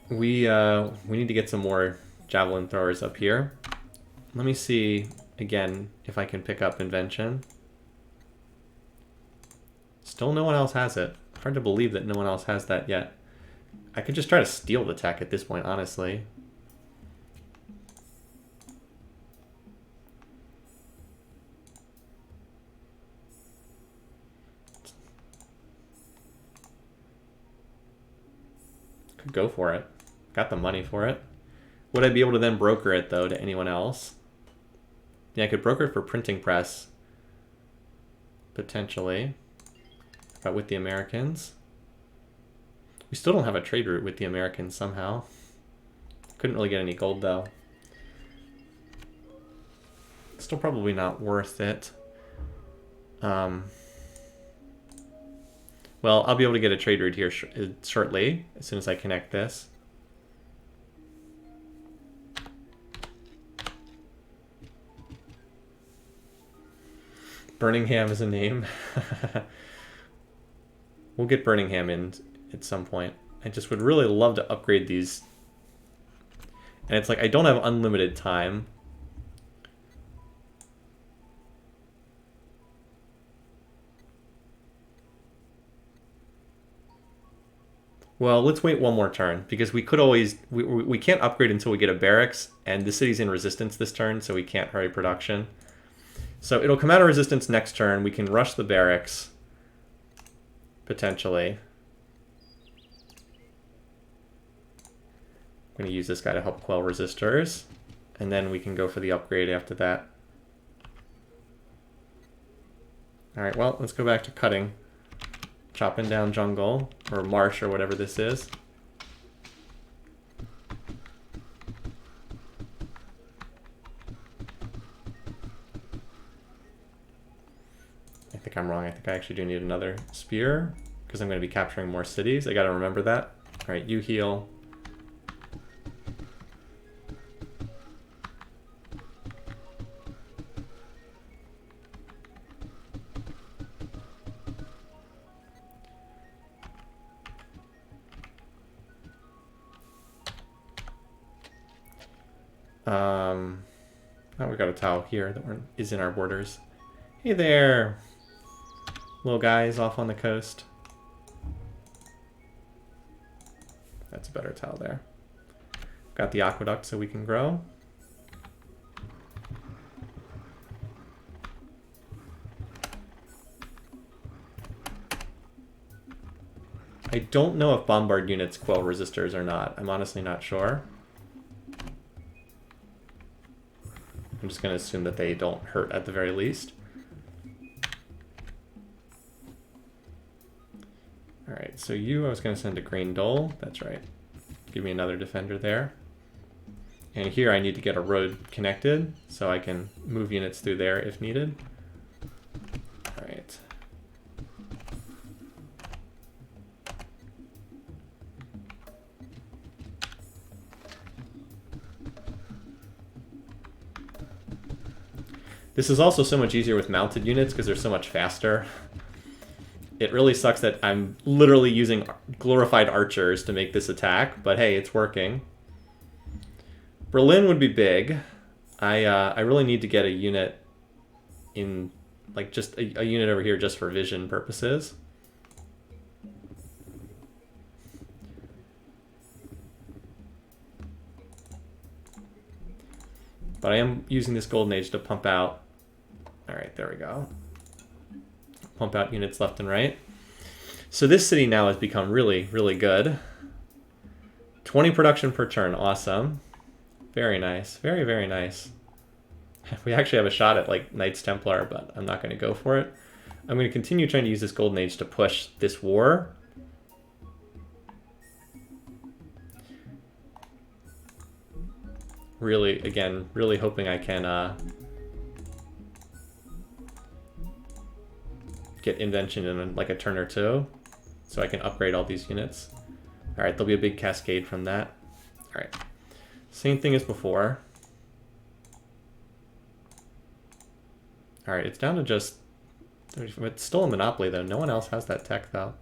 we need to get some more javelin throwers up here. Let me see again if I can pick up invention. Still no one else has it. Hard to believe that no one else has that yet. I could just try to steal the tech at this point, honestly. Could go for it. Got the money for it. Would I be able to then broker it, though, to anyone else? Yeah, I could broker it for printing press. Potentially. But with the Americans. We still don't have a trade route with the Americans somehow. Couldn't really get any gold, though. Still probably not worth it. Well, I'll be able to get a trade route here shortly, as soon as I connect this. Birmingham is a name. We'll get Birmingham in at some point. I just would really love to upgrade these. And it's like, I don't have unlimited time. Well, let's wait one more turn, because we could always... We can't upgrade until we get a barracks, and the city's in resistance this turn, so we can't hurry production. So it'll come out of resistance next turn. We can rush the barracks, potentially. I'm going to use this guy to help quell resistors, and then we can go for the upgrade after that. Alright, well, let's go back to cutting. Chopping down jungle, or marsh, or whatever this is. I think I'm wrong. I think I actually do need another spear, because I'm going to be capturing more cities. I got to remember that. Alright, you heal. Now we got a tile here that is in our borders. Hey there, little guys off on the coast. That's a better tile there. Got the aqueduct so we can grow. I don't know if bombard units quell resistors or not. I'm honestly not sure. I'm just going to assume that they don't hurt at the very least. Alright, so I was going to send to Grain Dole. That's right. Give me another defender there. And here I need to get a road connected, so I can move units through there if needed. Alright. This is also so much easier with mounted units because they're so much faster. It really sucks that I'm literally using glorified archers to make this attack, but hey, it's working. Berlin would be big. I really need to get a unit in, like, just a unit over here just for vision purposes. But I am using this golden age to pump out. Alright, there we go. Pump out units left and right. So this city now has become really, really good. 20 production per turn, awesome. Very nice, very, very nice. We actually have a shot at like Knights Templar, but I'm not going to go for it. I'm going to continue trying to use this golden age to push this war. Really, again, really hoping I can get invention in like a turn or two, so I can upgrade all these units. All right, there'll be a big cascade from that. All right, same thing as before. All right, it's down to just, it's still a monopoly though. No one else has that tech though.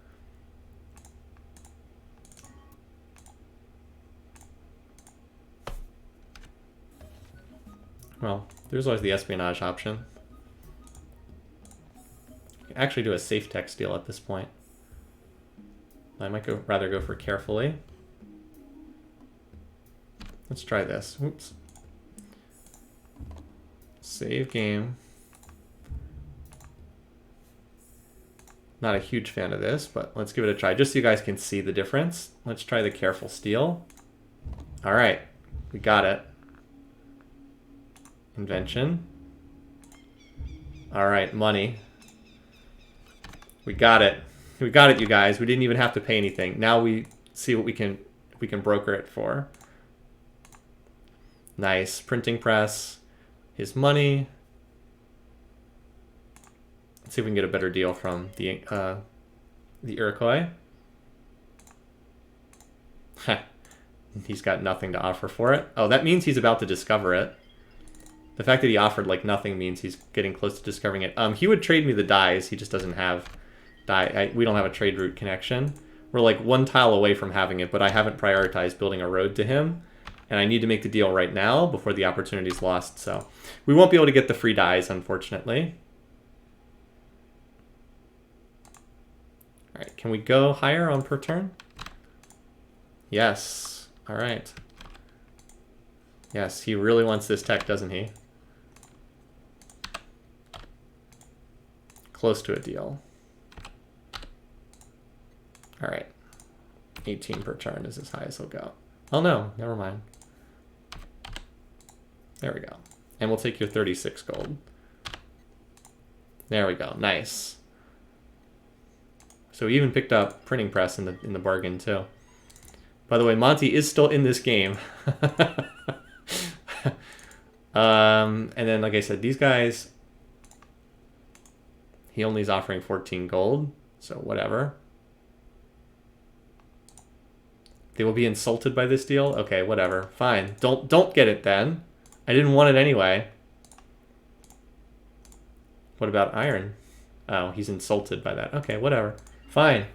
Well, there's always the espionage option. Actually do a safe text deal at this point. I might rather go for carefully. Let's try this. Oops. Save game. Not a huge fan of this, but let's give it a try just so you guys can see the difference. Let's try the careful steal. All right, we got it. Invention. All right, money. We got it. We got it, you guys. We didn't even have to pay anything. Now we see what we can broker it for. Nice. Printing press. His money. Let's see if we can get a better deal from the Iroquois. He's got nothing to offer for it. Oh, that means he's about to discover it. The fact that he offered like nothing means he's getting close to discovering it. He would trade me the dyes. He just doesn't have dye. We don't have a trade route connection. We're like one tile away from having it, but I haven't prioritized building a road to him. And I need to make the deal right now before the opportunity is lost. So we won't be able to get the free dyes, unfortunately. All right, can we go higher on per turn? Yes. All right. Yes, he really wants this tech, doesn't he? Close to a deal. All right. 18 per turn is as high as he'll go. Oh no, never mind. There we go. And we'll take your 36 gold. There we go. Nice. So we even picked up printing press in the bargain too. By the way, Monty is still in this game. And then, like I said, these guys, he only is offering 14 gold, so whatever. They will be insulted by this deal? Okay, whatever. Fine. Don't get it then. I didn't want it anyway. What about iron? Oh, he's insulted by that. Okay, whatever. Fine.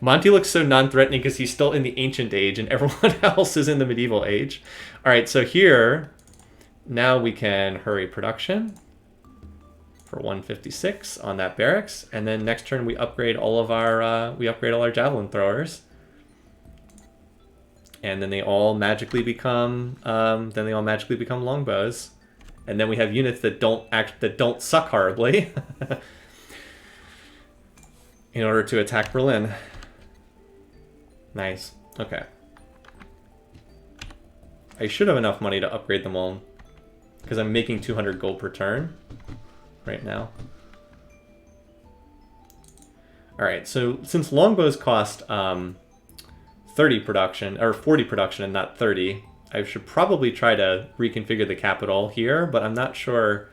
Monty looks so non-threatening because he's still in the ancient age and everyone else is in the medieval age. All right, so here, now we can hurry production for 156 on that barracks. And then next turn we upgrade all of our, javelin throwers. And then they all magically become, longbows. And then we have units that don't suck horribly in order to attack Berlin. Nice. Okay. I should have enough money to upgrade them all because I'm making 200 gold per turn right now. All right, so since longbows cost 30 production, or 40 production and not 30, I should probably try to reconfigure the capital here, but I'm not sure,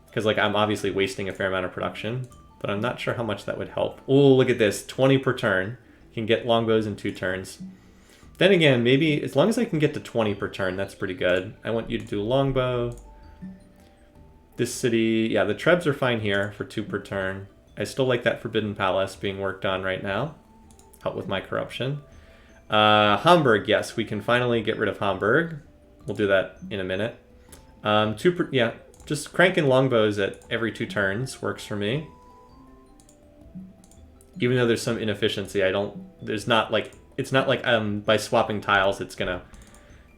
because like I'm obviously wasting a fair amount of production, but I'm not sure how much that would help. Oh, look at this, 20 per turn. Can get longbows in 2 turns. Then again, maybe as long as I can get to 20 per turn, that's pretty good. I want you to do longbow. This city, yeah, the Trebs are fine here for 2 per turn. I still like that Forbidden Palace being worked on right now. Help with my corruption. Hamburg, yes, we can finally get rid of Hamburg. We'll do that in a minute. Yeah, just cranking longbows at every 2 turns works for me. Even though there's some inefficiency, it's not like by swapping tiles it's gonna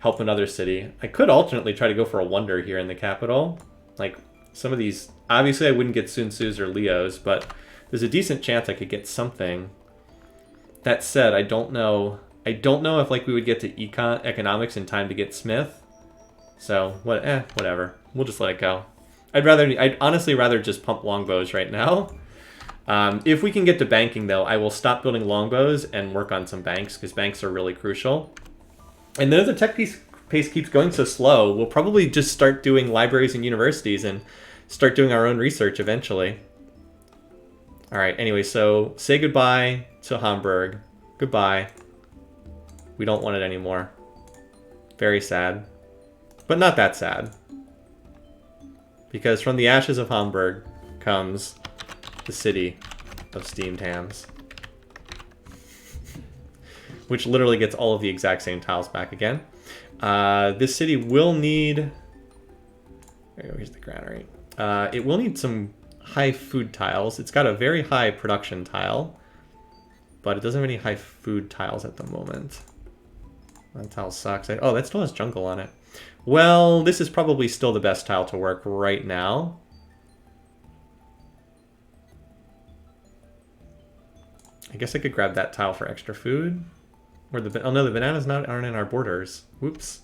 help another city. I could alternately try to go for a wonder here in the capital. Like some of these, obviously I wouldn't get Sun Tzu's or Leo's, but there's a decent chance I could get something. That said, I don't know if like we would get to economics in time to get Smith. So whatever. We'll just let it go. I'd honestly rather just pump longbows right now. If we can get to banking, though, I will stop building longbows and work on some banks, because banks are really crucial. And then if the tech pace keeps going so slow, we'll probably just start doing libraries and universities and start doing our own research eventually. All right, anyway, so say goodbye to Hamburg. Goodbye. We don't want it anymore. Very sad. But not that sad. Because from the ashes of Hamburg comes the city of steamed hams, which literally gets all of the exact same tiles back again. This city will need... Here's the granary. It will need some high food tiles. It's got a very high production tile, but it doesn't have any high food tiles at the moment. That tile sucks. Oh, that still has jungle on it. Well, this is probably still the best tile to work right now. I guess I could grab that tile for extra food. Or oh no, the bananas aren't in our borders. Whoops.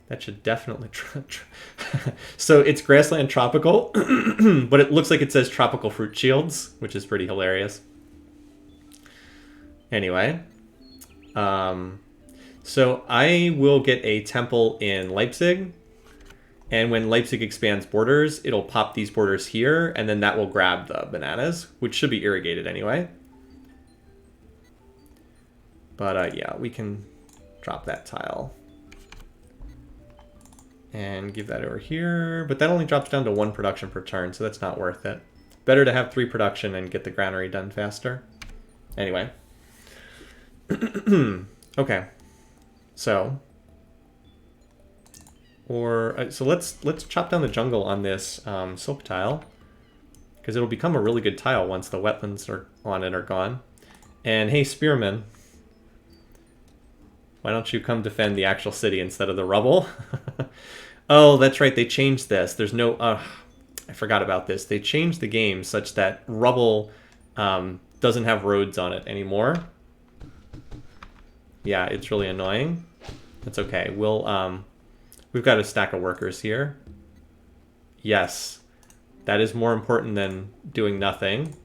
That should definitely... So it's grassland tropical, but it looks like it says tropical fruit shields, which is pretty hilarious. Anyway. So I will get a temple in Leipzig. And when Leipzig expands borders, it'll pop these borders here, and then that will grab the bananas, which should be irrigated anyway. But yeah, we can drop that tile. And give that over here. But that only drops down to 1 production per turn, so that's not worth it. Better to have 3 production and get the granary done faster. Anyway. Okay. So... so let's chop down the jungle on this silk tile, because it'll become a really good tile once the wetlands are on it are gone. And hey, spearman, why don't you come defend the actual city instead of the rubble? Oh, that's right, they changed this. There's no... I forgot about this. They changed the game such that rubble doesn't have roads on it anymore. Yeah, it's really annoying. That's okay. We've got a stack of workers here. Yes, that is more important than doing nothing.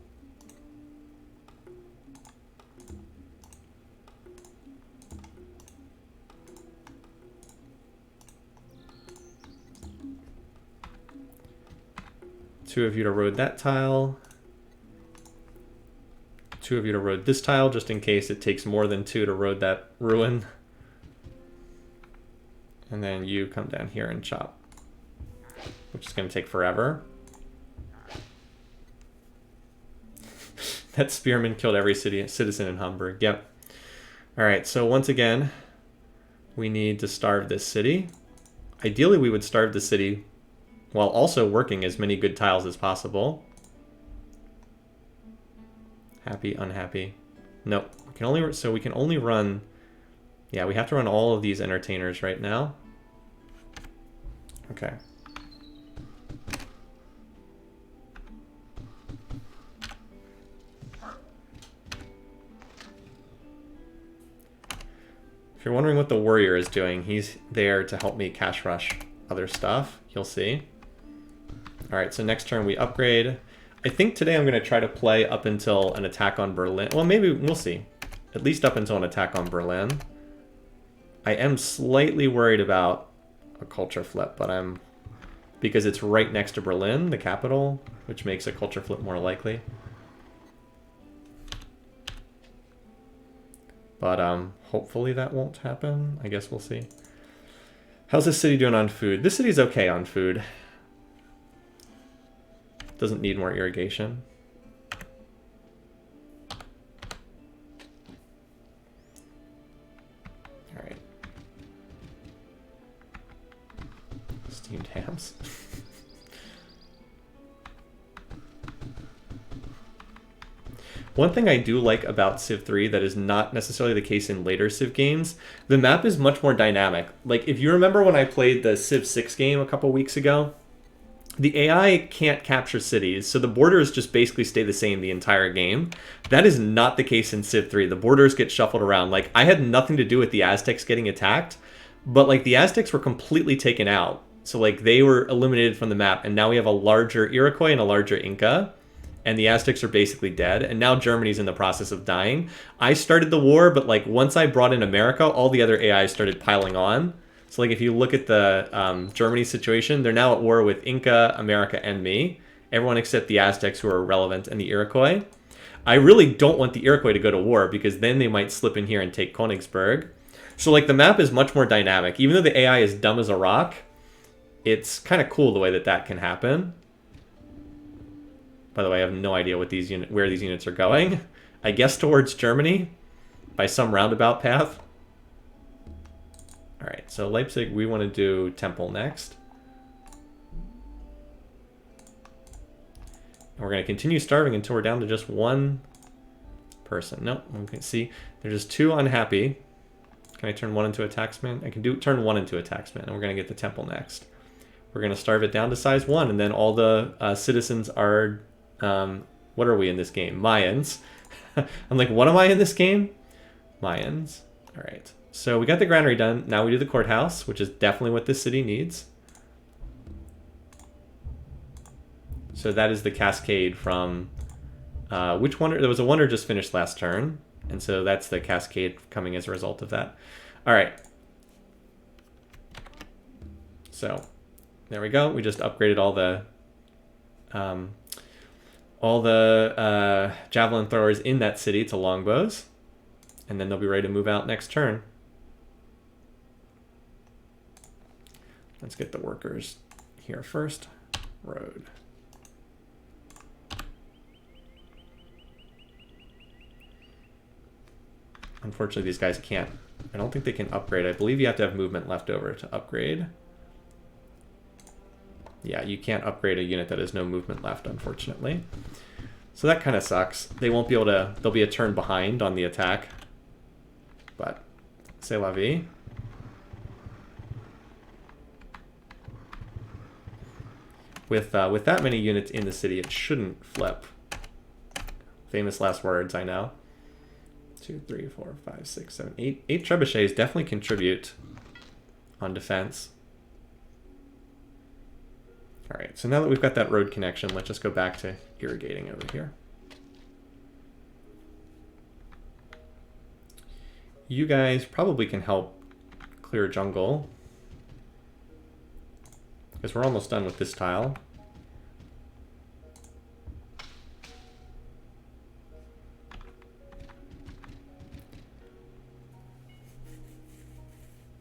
Two of you to road that tile. 2 of you to road this tile, just in case it takes more than 2 to road that ruin. And then you come down here and chop, which is going to take forever. That spearman killed every citizen in Hamburg. Yep. All right, so once again, we need to starve this city. Ideally, we would starve the city while also working as many good tiles as possible. Happy, unhappy. Nope. We can only run... Yeah, we have to run all of these entertainers right now. Okay. If you're wondering what the warrior is doing, he's there to help me cash rush other stuff. You'll see. All right, so next turn we upgrade. I think today I'm going to try to play up until an attack on Berlin. Well, maybe we'll see. At least up until an attack on Berlin. I am slightly worried about a culture flip, but because it's right next to Berlin, the capital, which makes a culture flip more likely. But hopefully that won't happen. I guess we'll see. How's this city doing on food? This city's okay on food. Doesn't need more irrigation. All right. Steamed hams. One thing I do like about Civ 3 that is not necessarily the case in later Civ games, the map is much more dynamic. Like, if you remember when I played the Civ 6 game a couple weeks ago, the AI can't capture cities, so the borders just basically stay the same the entire game. That is not the case in Civ 3. The borders get shuffled around. Like, I had nothing to do with the Aztecs getting attacked, but, like, the Aztecs were completely taken out. So, like, they were eliminated from the map, and now we have a larger Iroquois and a larger Inca, and the Aztecs are basically dead, and now Germany's in the process of dying. I started the war, but, like, once I brought in America, all the other AIs started piling on. So, like, if you look at the Germany situation, they're now at war with Inca, America, and me. Everyone except the Aztecs, who are relevant, and the Iroquois. I really don't want the Iroquois to go to war, because then they might slip in here and take Königsberg. So, like, the map is much more dynamic. Even though the AI is dumb as a rock, it's kind of cool the way that that can happen. By the way, I have no idea what where these units are going. I guess towards Germany, by some roundabout path. right, so Leipzig, we want to do Temple next. And we're going to continue starving until we're down to just one person. Nope, okay, see, there's just 2 unhappy. Can I turn 1 into a taxman? I can turn 1 into a taxman, and we're going to get the Temple next. We're going to starve it down to size 1, and then all the citizens are, what are we in this game? Mayans. I'm like, what am I in this game? Mayans. All right. So we got the granary done. Now we do the courthouse, which is definitely what this city needs. So that is the cascade from, which wonder? There was a wonder just finished last turn. And so that's the cascade coming as a result of that. All right. So there we go. We just upgraded all the javelin throwers in that city to longbows. And then they'll be ready to move out next turn. Let's get the workers here first. Road. Unfortunately, these guys can't. I don't think they can upgrade. I believe you have to have movement left over to upgrade. Yeah, you can't upgrade a unit that has no movement left, unfortunately. So that kind of sucks. They won't be able to... They'll be a turn behind on the attack. But, c'est la vie. With that many units in the city, it shouldn't flip. Famous last words, I know. 2, 3, 4, 5, 6, 7, 8. 8 trebuchets definitely contribute on defense. All right, so now that we've got that road connection, let's just go back to irrigating over here. You guys probably can help clear jungle, because we're almost done with this tile.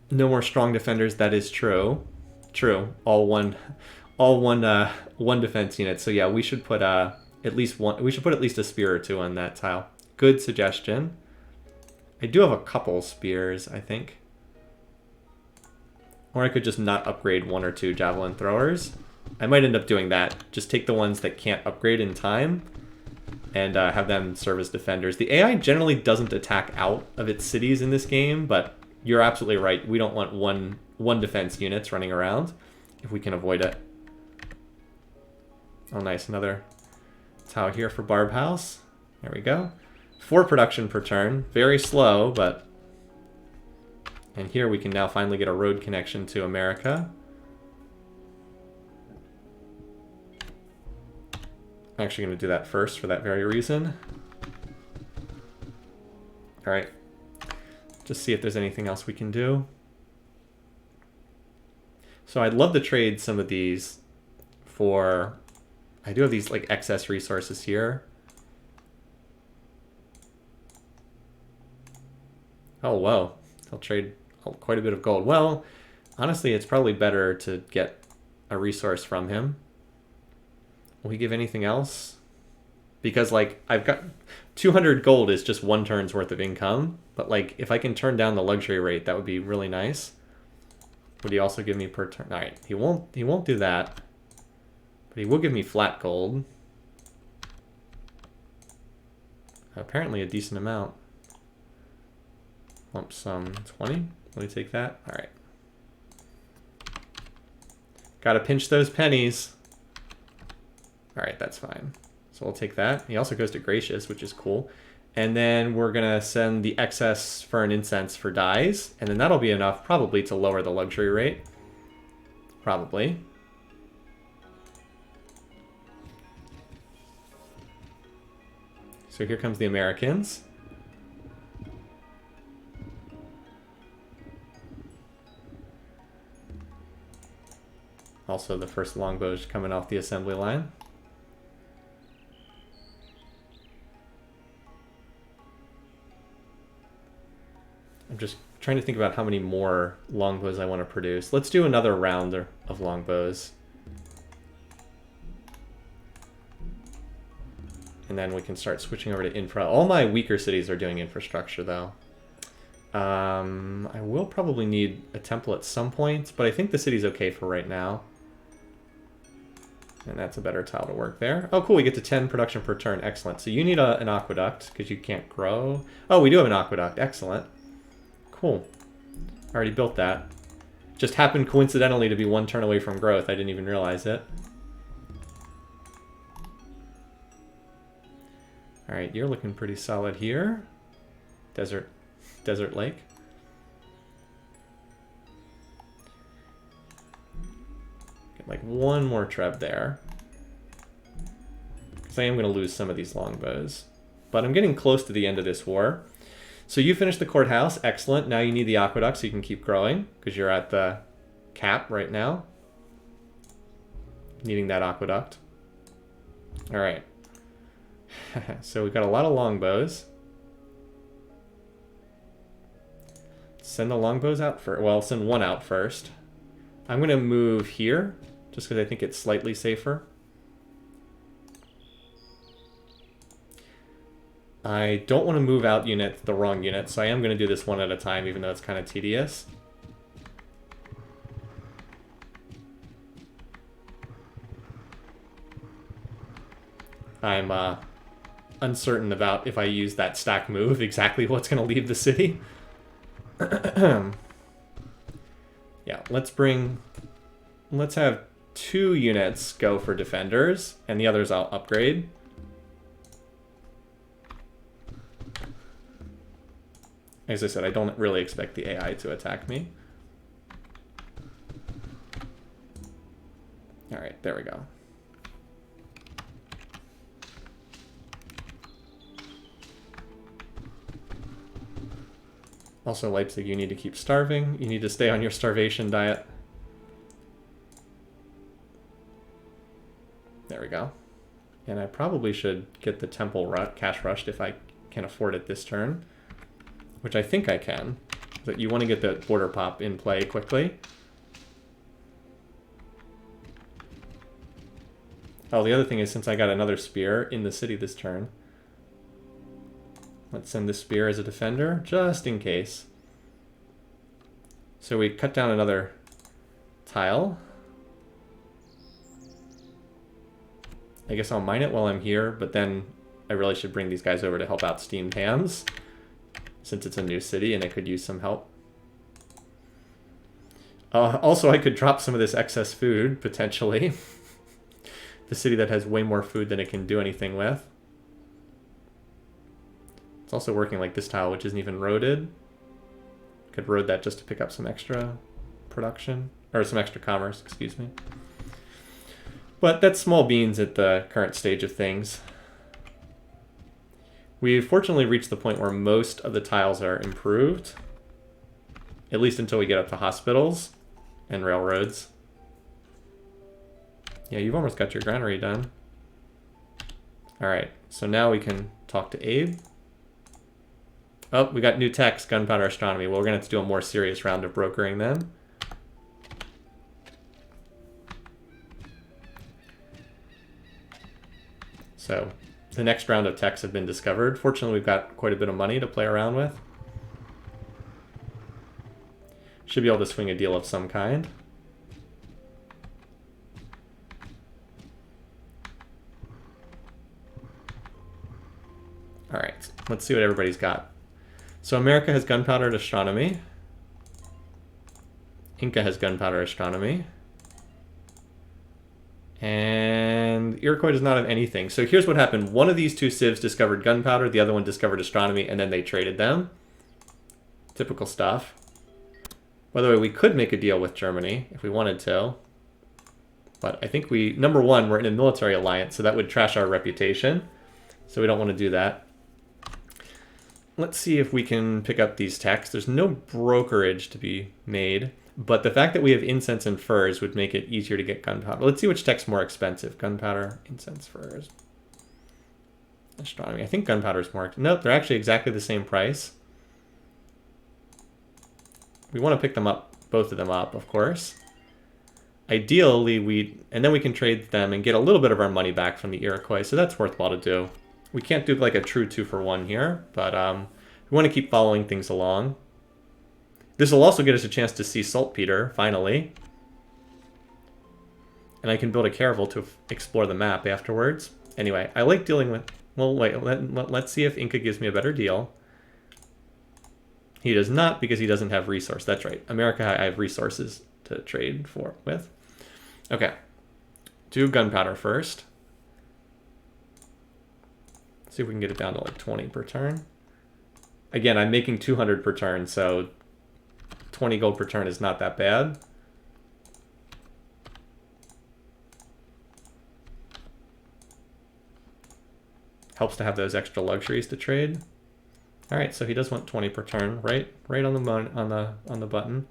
No more strong defenders. That is true. True. All one defense unit. So yeah, we should put at least one. We should put at least a spear or 2 on that tile. Good suggestion. I do have a couple spears, I think. Or I could just not upgrade 1 or 2 javelin throwers. I might end up doing that. Just take the ones that can't upgrade in time and have them serve as defenders. The AI generally doesn't attack out of its cities in this game, but you're absolutely right. We don't want one defense units running around if we can avoid it. Oh, nice. Another tile here for Barb House. There we go. 4 production per turn. Very slow, but... And here we can now finally get a road connection to America. I'm actually going to do that first for that very reason. All right. Just see if there's anything else we can do. So I'd love to trade some of these for... I do have these like excess resources here. Oh, whoa. I'll trade quite a bit of gold. Well, honestly, it's probably better to get a resource from him. Will he give anything else? Because, like, I've got 200 gold is just 1 turn's worth of income. But, like, if I can turn down the luxury rate, that would be really nice. Would he also give me per turn? All right, he won't do that. But he will give me flat gold. Apparently a decent amount. Lump sum 20. Let me take that. All right. Gotta pinch those pennies. All right, that's fine. So we'll take that. He also goes to Gracious, which is cool. And then we're gonna send the excess for an incense for dyes. And then that'll be enough probably to lower the luxury rate. Probably. So here comes the Americans. Also the first longbows coming off the assembly line. I'm just trying to think about how many more longbows I want to produce. Let's do another round of longbows. And then we can start switching over to infra. All my weaker cities are doing infrastructure, though. I will probably need a temple at some point, but I think the city's okay for right now. And that's a better tile to work there. Oh, cool, we get to 10 production per turn. Excellent. So you need an aqueduct, because you can't grow. Oh, we do have an aqueduct. Excellent. Cool. Already built that. Just happened coincidentally to be 1 turn away from growth. I didn't even realize it. Alright, you're looking pretty solid here. Desert Lake. Get like 1 more treb there. Because I am going to lose some of these longbows. But I'm getting close to the end of this war. So you finished the courthouse. Excellent. Now you need the aqueduct so you can keep growing. Because you're at the cap right now. Needing that aqueduct. Alright. So we've got a lot of longbows. Send the longbows out first. Well, send 1 out first. I'm going to move here, just because I think it's slightly safer. I don't want to move out the wrong unit, so I am going to do this 1 at a time, even though it's kind of tedious. I'm uncertain about if I use that stack move, exactly what's going to leave the city. Yeah, let's have 2 units go for defenders, and the others I'll upgrade. As I said, I don't really expect the AI to attack me. Alright, there we go. Also, Leipzig, you need to keep starving. You need to stay on your starvation diet. There we go. And I probably should get the temple cash rushed if I can afford it this turn. Which I think I can. But you want to get the border pop in play quickly. Oh, the other thing is, since I got another spear in the city this turn, let's send this spear as a defender, just in case. So we cut down another tile. I guess I'll mine it while I'm here, but then I really should bring these guys over to help out Steamed Hams, since it's a new city and it could use some help. Also, I could drop some of this excess food, potentially. The city that has way more food than it can do anything with. It's also working like this tile, which isn't even roaded. Could road that just to pick up some extra production, or some extra commerce, excuse me. But that's small beans at the current stage of things. We've fortunately reached the point where most of the tiles are improved, at least until we get up to hospitals and railroads. Yeah, you've almost got your granary done. Alright, so now we can talk to Abe. Oh, we got new techs, gunpowder astronomy. Well, we're going to have to do a more serious round of brokering then. So, the next round of techs have been discovered. Fortunately, we've got quite a bit of money to play around with. Should be able to swing a deal of some kind. Alright, let's see what everybody's got. So America has gunpowder astronomy. Inca has gunpowder astronomy. And Iroquois does not have anything. So here's what happened. One of these 2 civs discovered gunpowder, the other one discovered astronomy, and then they traded them. Typical stuff. By the way, we could make a deal with Germany if we wanted to. But I think number 1, we're in a military alliance, so that would trash our reputation. So we don't want to do that. Let's see if we can pick up these techs. There's no brokerage to be made, but the fact that we have incense and furs would make it easier to get gunpowder. Let's see which tech's more expensive. Gunpowder, incense, furs. Astronomy. I think gunpowder is more... Nope, they're actually exactly the same price. We want to pick them up, both of them up, of course. Ideally, and then we can trade them and get a little bit of our money back from the Iroquois, so that's worthwhile to do. We can't do like a true 2-for-1 here, but we want to keep following things along. This will also get us a chance to see saltpeter, finally. And I can build a caravel to explore the map afterwards. Anyway, I like dealing with... Well, wait, let's see if Inca gives me a better deal. He does not, because he doesn't have resource. That's right. America, I have resources to trade with. Okay. Do gunpowder first. See if we can get it down to like 20 per turn. Again, I'm making 200 per turn, so 20 gold per turn is not that bad. Helps to have those extra luxuries to trade. All right, so he does want 20 per turn, right on the button.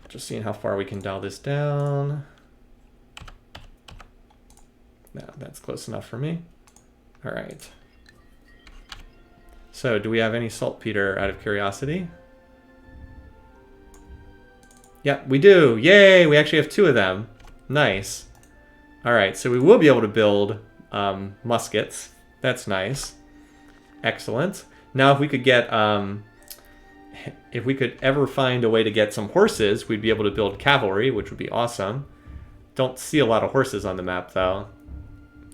Just seeing how far we can dial this down. No, that's close enough for me. All right. So, do we have any saltpeter out of curiosity? Yeah, we do. Yay! We actually have 2 of them. Nice. All right, so we will be able to build muskets. That's nice. Excellent. Now, if we could get, if we could ever find a way to get some horses, we'd be able to build cavalry, which would be awesome. Don't see a lot of horses on the map, though.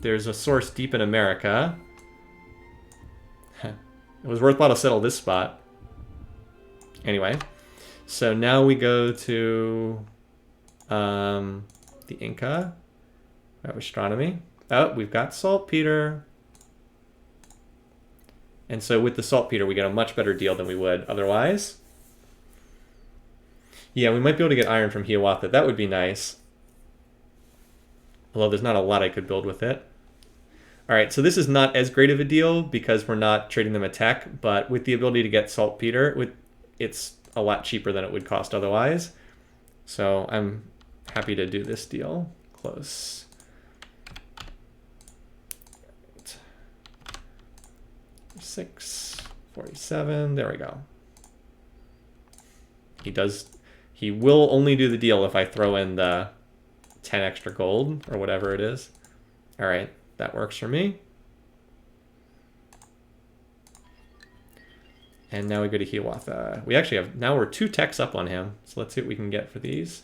There's a source deep in America. It was worthwhile to settle this spot. Anyway, so now we go to the Inca. We have astronomy. Oh, we've got saltpeter. And so with the saltpeter, we get a much better deal than we would otherwise. Yeah, we might be able to get iron from Hiawatha. That would be nice. Although there's not a lot I could build with it. All right, so this is not as great of a deal because we're not trading them a tech, but with the ability to get saltpeter, it's a lot cheaper than it would cost otherwise. So I'm happy to do this deal. Close. 6, 47, there we go. He will only do the deal if I throw in the 10 extra gold or whatever it is. All right, that works for me. And now we go to Hiawatha. We actually have, now we're 2 techs up on him. So let's see what we can get for these.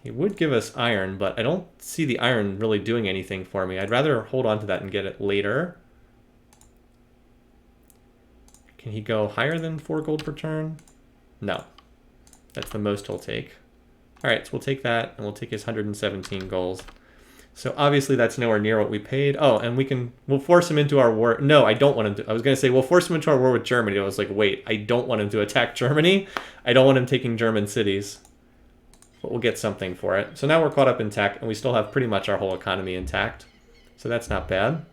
He would give us iron, but I don't see the iron really doing anything for me. I'd rather hold on to that and get it later. Can he go higher than 4 gold per turn? No. That's the most he'll take. All right, so we'll take that, and we'll take his 117 goals. So obviously that's nowhere near what we paid. Oh, and we'll force him into our war. No, I don't want him to. I was going to say we'll force him into our war with Germany. I was like, wait, I don't want him to attack Germany. I don't want him taking German cities. But we'll get something for it. So now we're caught up in tech, and we still have pretty much our whole economy intact. So that's not bad.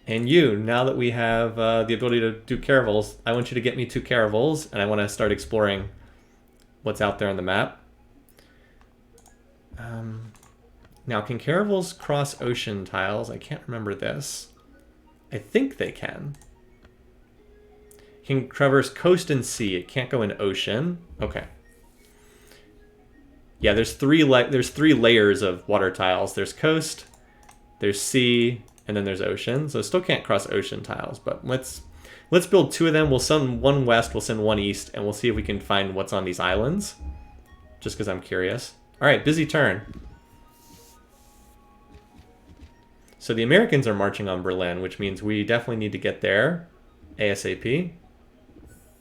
And you, now that we have the ability to do caravels, I want you to get me 2 caravels, and I want to start exploring what's out there on the map. Now, can caravels cross ocean tiles? I can't remember this. I think they can. Can traverse coast and sea. It can't go in ocean. Okay. Yeah, there's 3 layers of water tiles. There's coast, there's sea, and then there's ocean. So still can't cross ocean tiles, but let's build 2 of them. We'll send 1 west, we'll send 1 east, and we'll see if we can find what's on these islands. Just because I'm curious. All right, busy turn. So the Americans are marching on Berlin, which means we definitely need to get there ASAP.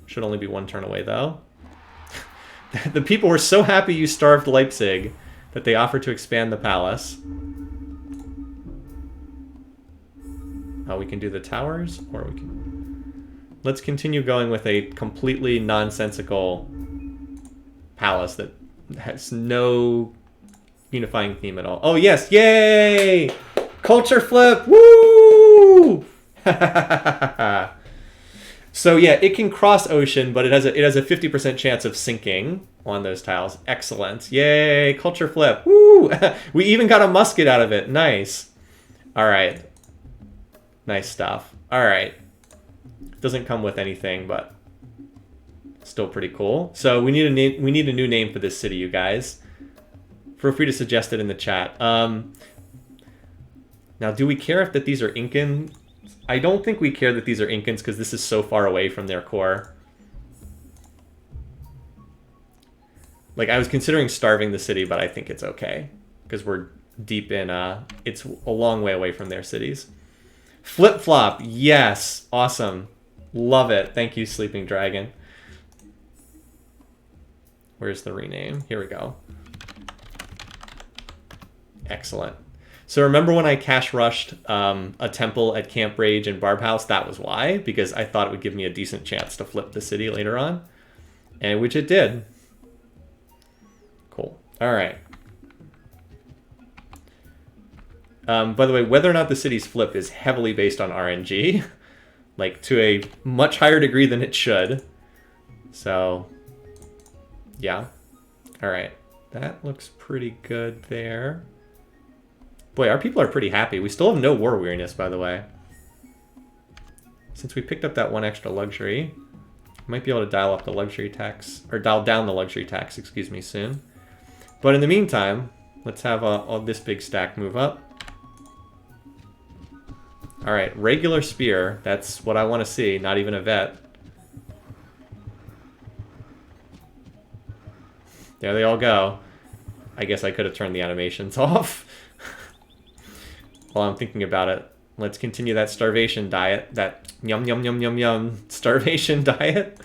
Should only be 1 turn away, though. The people were so happy you starved Leipzig that they offered to expand the palace. We can do the towers, or we can... Let's continue going with a completely nonsensical palace that has no unifying theme at all. Oh, yes! Yay! Culture flip! Woo! So yeah, it can cross ocean, but it has a 50% chance of sinking on those tiles. Excellent. Yay, culture flip. Woo! We even got a musket out of it. Nice. All right. Nice stuff. All right. Doesn't come with anything, but still pretty cool. So we need a name. We need a new name for this city, you guys. Feel free to suggest it in the chat. Now, do we care if that these are Incan? I don't think we care that these are Incans because this is so far away from their core. Like, I was considering starving the city, but I think it's okay because we're deep in, it's a long way away from their cities. Flip-flop, yes, awesome. Love it. Thank you, Sleeping Dragon. Where's the rename? Here we go. Excellent. So remember when I cash rushed a temple at Camp Rage and Barb House? That was why, because I thought it would give me a decent chance to flip the city later on, and which it did. Cool. All right. By the way, whether or not the cities flip is heavily based on RNG, like to a much higher degree than it should. So, yeah. All right. That looks pretty good there. Boy, our people are pretty happy. We still have no war weariness, by the way. Since we picked up that one extra luxury, we might be able to dial up the luxury tax, or dial down the luxury tax, excuse me, soon. But in the meantime, let's have all this big stack move up. All right, regular spear. That's what I want to see, not even a vet. There they all go. I guess I could have turned the animations off. While I'm thinking about it, let's continue that starvation diet, that yum yum yum yum yum starvation diet.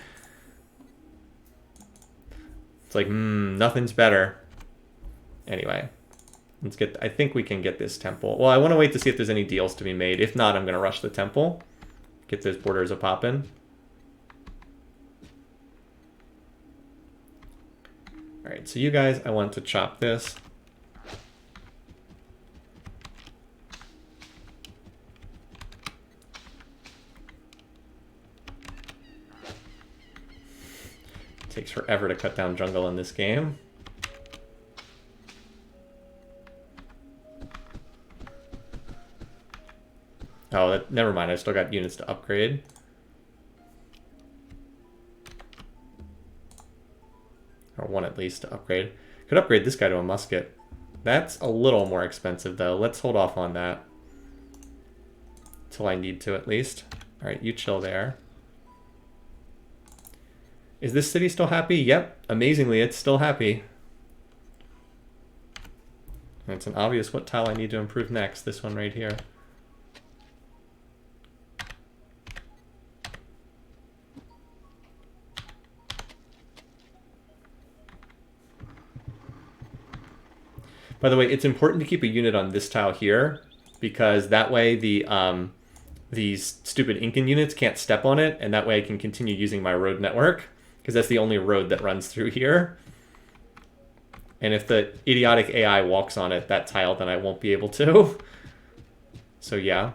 It's like, nothing's better. Anyway, let's get, I think we can get this temple. Well, I want to wait to see if there's any deals to be made. If not, I'm going to rush the temple. Get those borders a poppin'. All right, so you guys, I want to chop this. Takes forever to cut down jungle in this game. Oh, never mind. I still got units to upgrade. Or one at least to upgrade. Could upgrade this guy to a musket. That's a little more expensive, though. Let's hold off on that. Till I need to, at least. All right, you chill there. Is this city still happy? Yep. Amazingly, it's still happy. And it's an obvious what tile I need to improve next. This one right here. By the way, it's important to keep a unit on this tile here, because that way these stupid Incan units can't step on it, and that way I can continue using my road network, because that's the only road that runs through here. And if the idiotic AI walks on it, that tile, then I won't be able to. So yeah.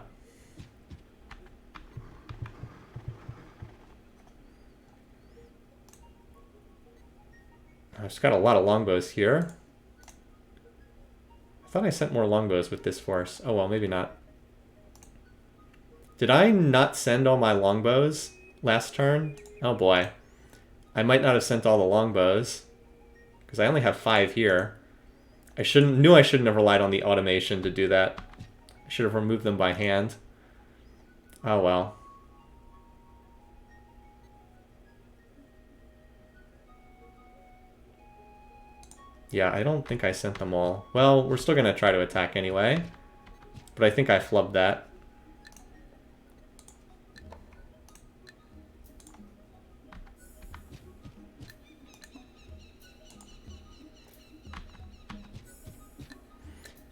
I've just got a lot of longbows here. I thought I sent more longbows with this force. Oh well, maybe not. Did I not send all my longbows last turn? Oh boy. I might not have sent all the longbows, because I only have 5 here. I shouldn't have relied on the automation to do that. I should have removed them by hand. Oh well. Yeah, I don't think I sent them all. Well, we're still going to try to attack anyway. But I think I flubbed that.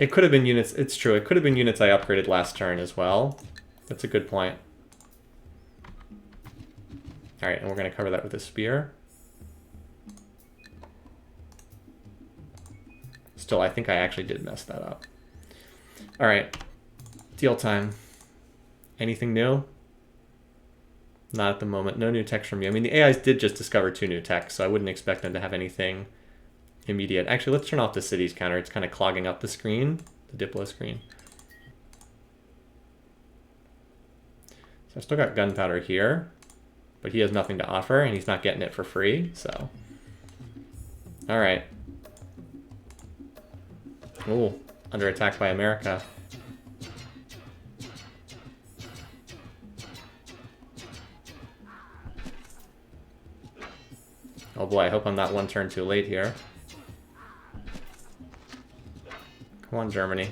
It could have been units, it's true, it could have been units I upgraded last turn as well. That's a good point. Alright, and we're going to cover that with a spear. Still, I think I actually did mess that up. Alright, deal time. Anything new? Not at the moment. No new text from you. I mean, the AIs did just discover 2 new techs, so I wouldn't expect them to have anything immediate. Actually, let's turn off the cities counter. It's kind of clogging up the screen, the Diplo screen. So I still got gunpowder here, but he has nothing to offer, and he's not getting it for free, so. All right. Ooh, under attack by America. Oh boy, I hope I'm not one turn too late here. Come on, Germany.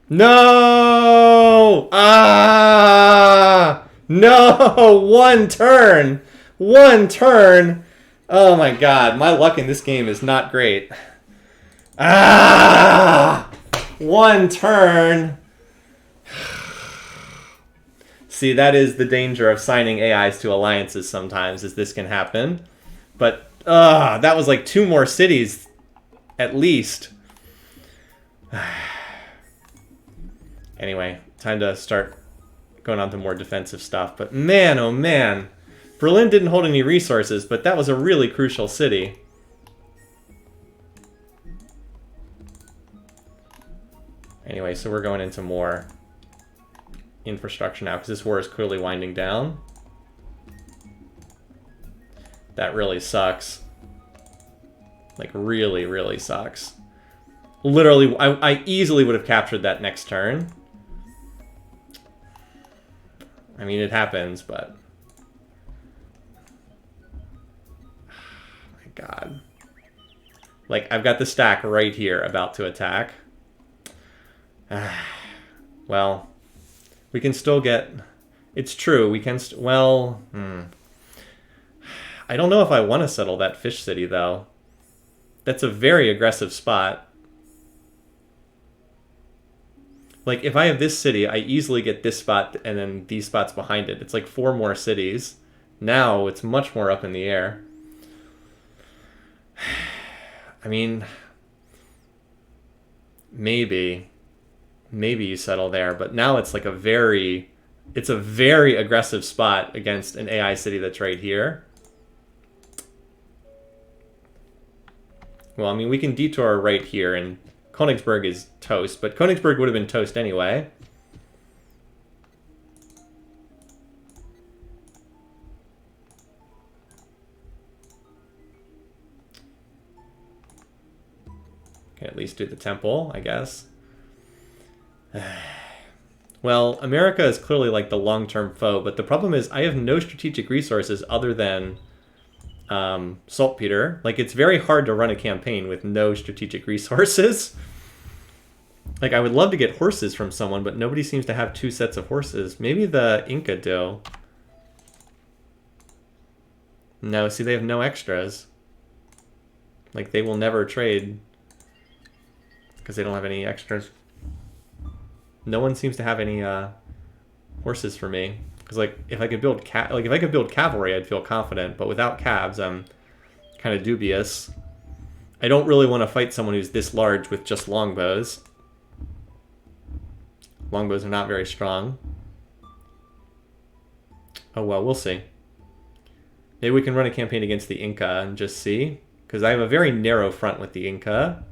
No! Ah! No! One turn! One turn! Oh my god, my luck in this game is not great. Ah! One turn! See, that is the danger of signing AIs to alliances sometimes, is this can happen. But, that was like 2 more cities, at least. Anyway, time to start going on to more defensive stuff. But man, oh man. Berlin didn't hold any resources, but that was a really crucial city. Anyway, so we're going into more infrastructure now, because this war is clearly winding down. That really sucks. Like, really, really sucks. Literally, I easily would have captured that next turn. I mean, it happens, but... my god. Like, I've got the stack right here about to attack. Well, we can still get... It's true, we can... well... I don't know if I want to settle that fish city, though. That's a very aggressive spot. Like, if I have this city, I easily get this spot and then these spots behind it. It's like 4 more cities. Now, it's much more up in the air. I mean... maybe you settle there, but now it's like a very aggressive spot against an AI city that's right here. Well, I mean, we can detour right here, and Königsberg is toast, but Königsberg would have been toast anyway. Can at least do the temple, I guess. Well, America is clearly like the long-term foe, but the problem is I have no strategic resources other than saltpeter. Like, it's very hard to run a campaign with no strategic resources. Like, I would love to get horses from someone, but nobody seems to have 2 sets of horses. Maybe the Inca do. No, see, they have no extras. Like, they will never trade because they don't have any extras. No one seems to have any horses for me. Because, like, if I could build cavalry, I'd feel confident. But without cabs, I'm kind of dubious. I don't really want to fight someone who's this large with just longbows. Longbows are not very strong. Oh, well, we'll see. Maybe we can run a campaign against the Inca and just see. Because I have a very narrow front with the Inca.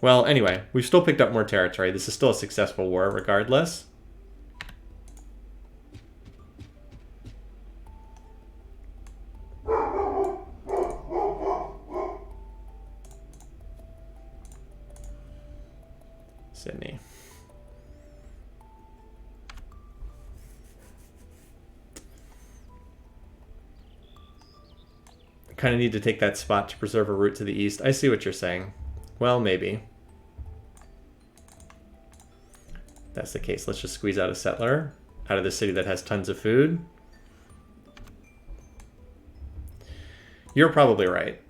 Well, anyway, we've still picked up more territory. This is still a successful war, regardless. Sydney. I kind of need to take that spot to preserve a route to the east. I see what you're saying. Well, maybe. If that's the case. Let's just squeeze out a settler out of the city that has tons of food. You're probably right.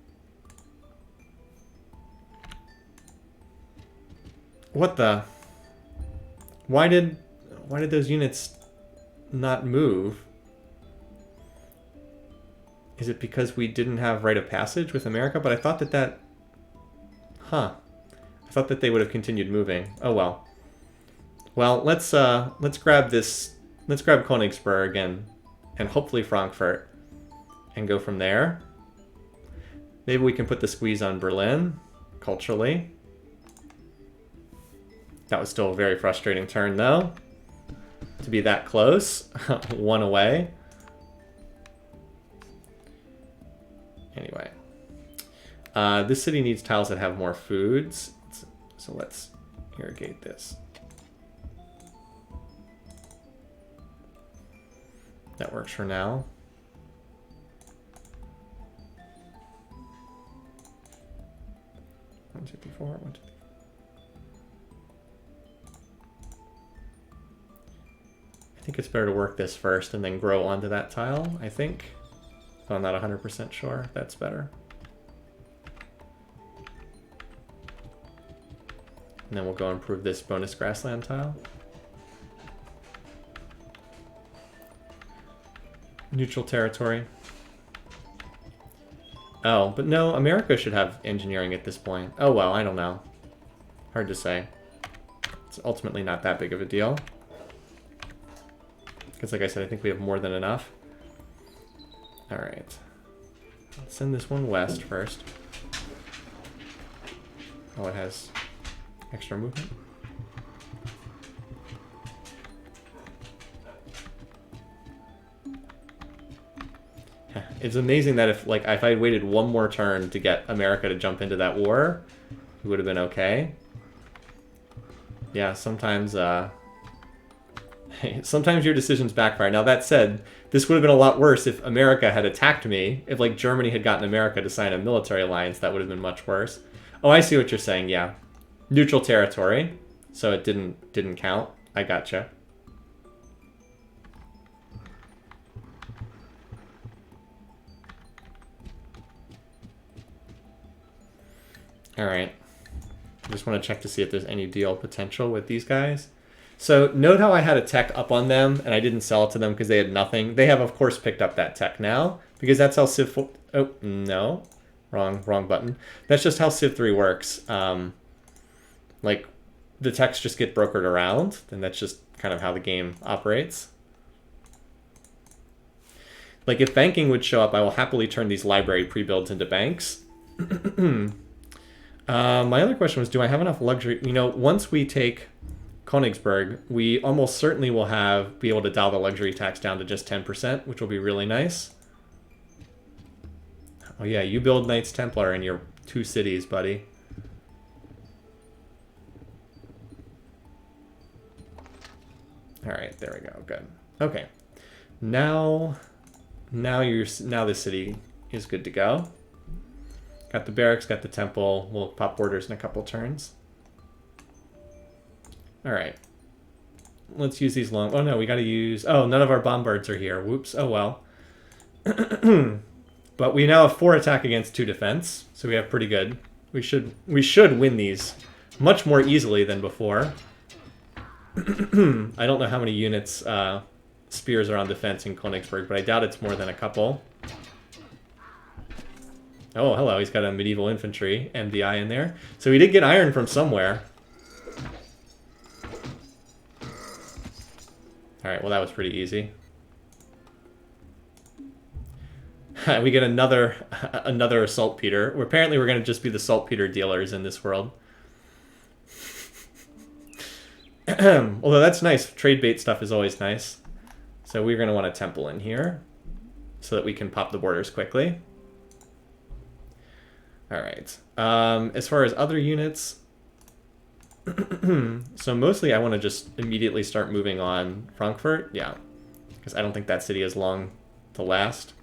What the? Why did those units not move? Is it because we didn't have rite of passage with America? But I thought that... Huh. I thought that they would have continued moving. Oh well. Well, let's grab this. Let's grab Königsberg and hopefully Frankfurt and go from there. Maybe we can put the squeeze on Berlin culturally. That was still a very frustrating turn, though, to be that close. 1 away. Anyway. This city needs tiles that have more foods. So let's irrigate this. That works for now. One, two, three, four. 1, 2, 3. I think it's better to work this first and then grow onto that tile, I think. But I'm not 100% sure. That's better. And then we'll go improve this bonus grassland tile. Neutral territory. Oh, but no, America should have engineering at this point. Oh well, I don't know. Hard to say. It's ultimately not that big of a deal. Because like I said, I think we have more than enough. Alright. Let's send this one west first. Oh, it has extra movement. It's amazing that if I had waited one more turn to get America to jump into that war, it would have been okay. Yeah, sometimes sometimes your decisions backfire. Now that said, this would have been a lot worse if America had attacked me. If like Germany had gotten America to sign a military alliance, that would have been much worse. Oh, I see what you're saying. Yeah, neutral territory, so it didn't count. I gotcha. All right. I just want to check to see if there's any deal potential with these guys. So note how I had a tech up on them and I didn't sell it to them because they had nothing. They have, of course, picked up that tech now because that's how Civ4... Oh, no. Wrong button. That's just how Civ3 works. Like, the techs just get brokered around, and that's just kind of how the game operates. Like, if banking would show up, I will happily turn these library pre-builds into banks. My other question was, do I have enough luxury? You know, once we take Königsberg, we almost certainly will be able to dial the luxury tax down to just 10%, which will be really nice. Oh yeah, you build Knights Templar in your 2 cities, buddy. All right, there we go. Good. Okay. Now this city is good to go. Got the barracks, got the temple. We'll pop borders in a couple turns. All right. Let's use these long... Oh, no, we got to use... Oh, none of our bombards are here. Whoops. Oh, well. But we now have 4 attack against 2 defense, so we have pretty good. We should win these much more easily than before. I don't know how many units spears are on defense in Königsberg, but I doubt it's more than a couple. Oh, hello, he's got a medieval infantry MDI in there. So we did get iron from somewhere. Alright, well that was pretty easy. We get another saltpeter. Apparently we're going to just be the saltpeter dealers in this world. Although that's nice. Trade bait stuff is always nice. So we're going to want a temple in here so that we can pop the borders quickly. All right. As far as other units, so mostly I want to just immediately start moving on Frankfurt. Yeah, because I don't think that city is long to last.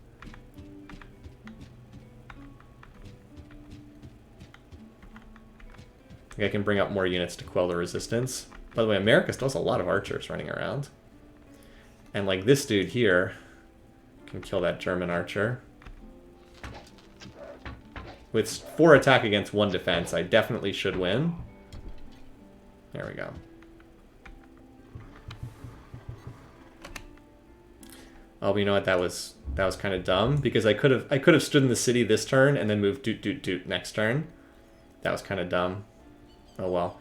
I think I can bring up more units to quell the resistance. By the way, America still has a lot of archers running around. And like this dude here can kill that German archer. With 4 attack against 1 defense, I definitely should win. There we go. Oh, but you know what? That was kind of dumb because I could have stood in the city this turn and then moved doot next turn. That was kind of dumb. Oh well.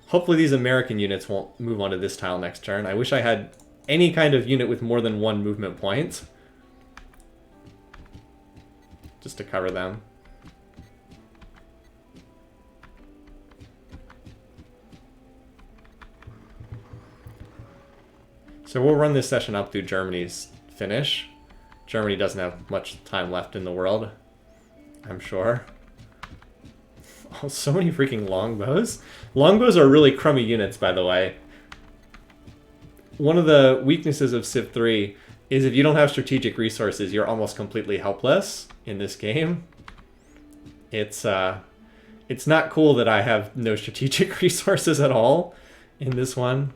Hopefully these American units won't move onto this tile next turn. I wish I had any kind of unit with more than 1 movement point. Just to cover them. So we'll run this session up through Germany's finish. Germany doesn't have much time left in the world, I'm sure. Oh, so many freaking longbows. Longbows are really crummy units, by the way. One of the weaknesses of Civ 3 is if you don't have strategic resources, you're almost completely helpless in this game. It's not cool that I have no strategic resources at all in this one.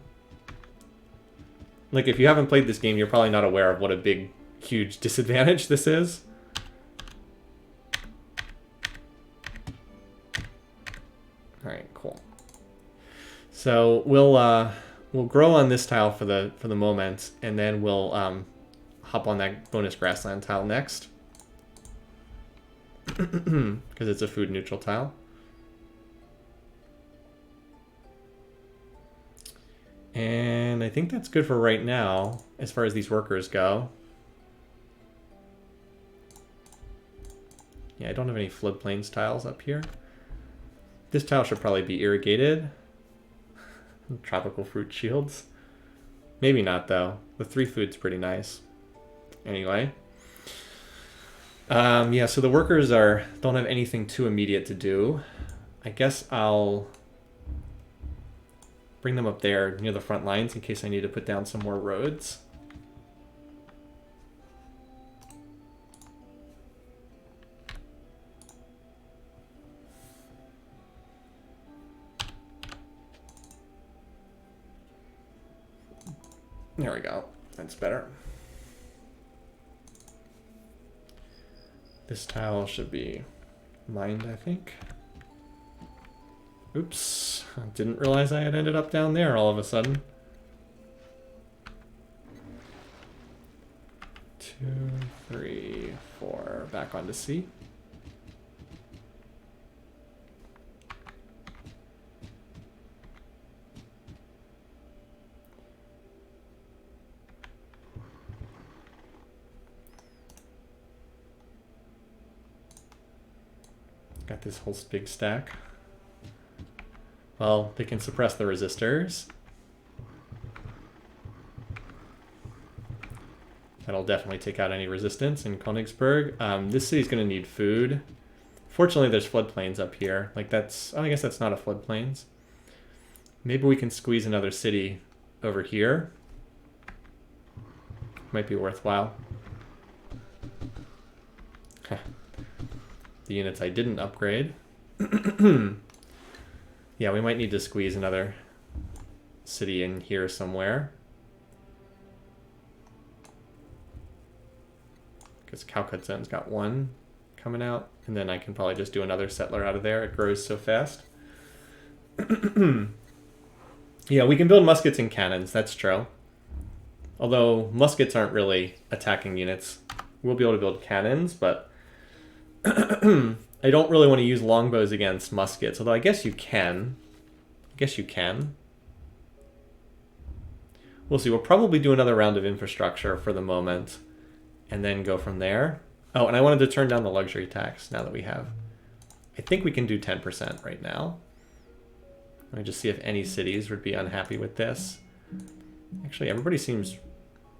Like, if you haven't played this game, you're probably not aware of what a big, huge disadvantage this is. All right, cool. So we'll grow on this tile for the moment, and then we'll hop on that bonus grassland tile next, because it's a food neutral tile. And I think that's good for right now as far as these workers go. Yeah, I don't have any floodplains tiles up here. This tile should probably be irrigated. Tropical fruit shields. Maybe not, though. The 3 food's pretty nice. Anyway. Yeah, so the workers don't have anything too immediate to do. I guess I'll bring them up there near the front lines in case I need to put down some more roads. There we go. That's better. This tile should be mined, I think. Oops. I didn't realize I had ended up down there all of a sudden. 2, 3, 4. Back onto C. Got this whole big stack. Well, they can suppress the resistors. That'll definitely take out any resistance in Königsberg. This city's going to need food. Fortunately, there's floodplains up here. Like that's, oh, I guess that's not a floodplains. Maybe we can squeeze another city over here. Might be worthwhile. The units I didn't upgrade. Yeah, we might need to squeeze another city in here somewhere. Because Calcutta Zone's got 1 coming out. And then I can probably just do another settler out of there. It grows so fast. Yeah, we can build muskets and cannons. That's true. Although muskets aren't really attacking units. We'll be able to build cannons, but I don't really want to use longbows against muskets, although I guess you can. We'll see. We'll probably do another round of infrastructure for the moment, and then go from there. Oh, and I wanted to turn down the luxury tax now that we have. I think we can do 10% right now. Let me just see if any cities would be unhappy with this. Actually, everybody seems...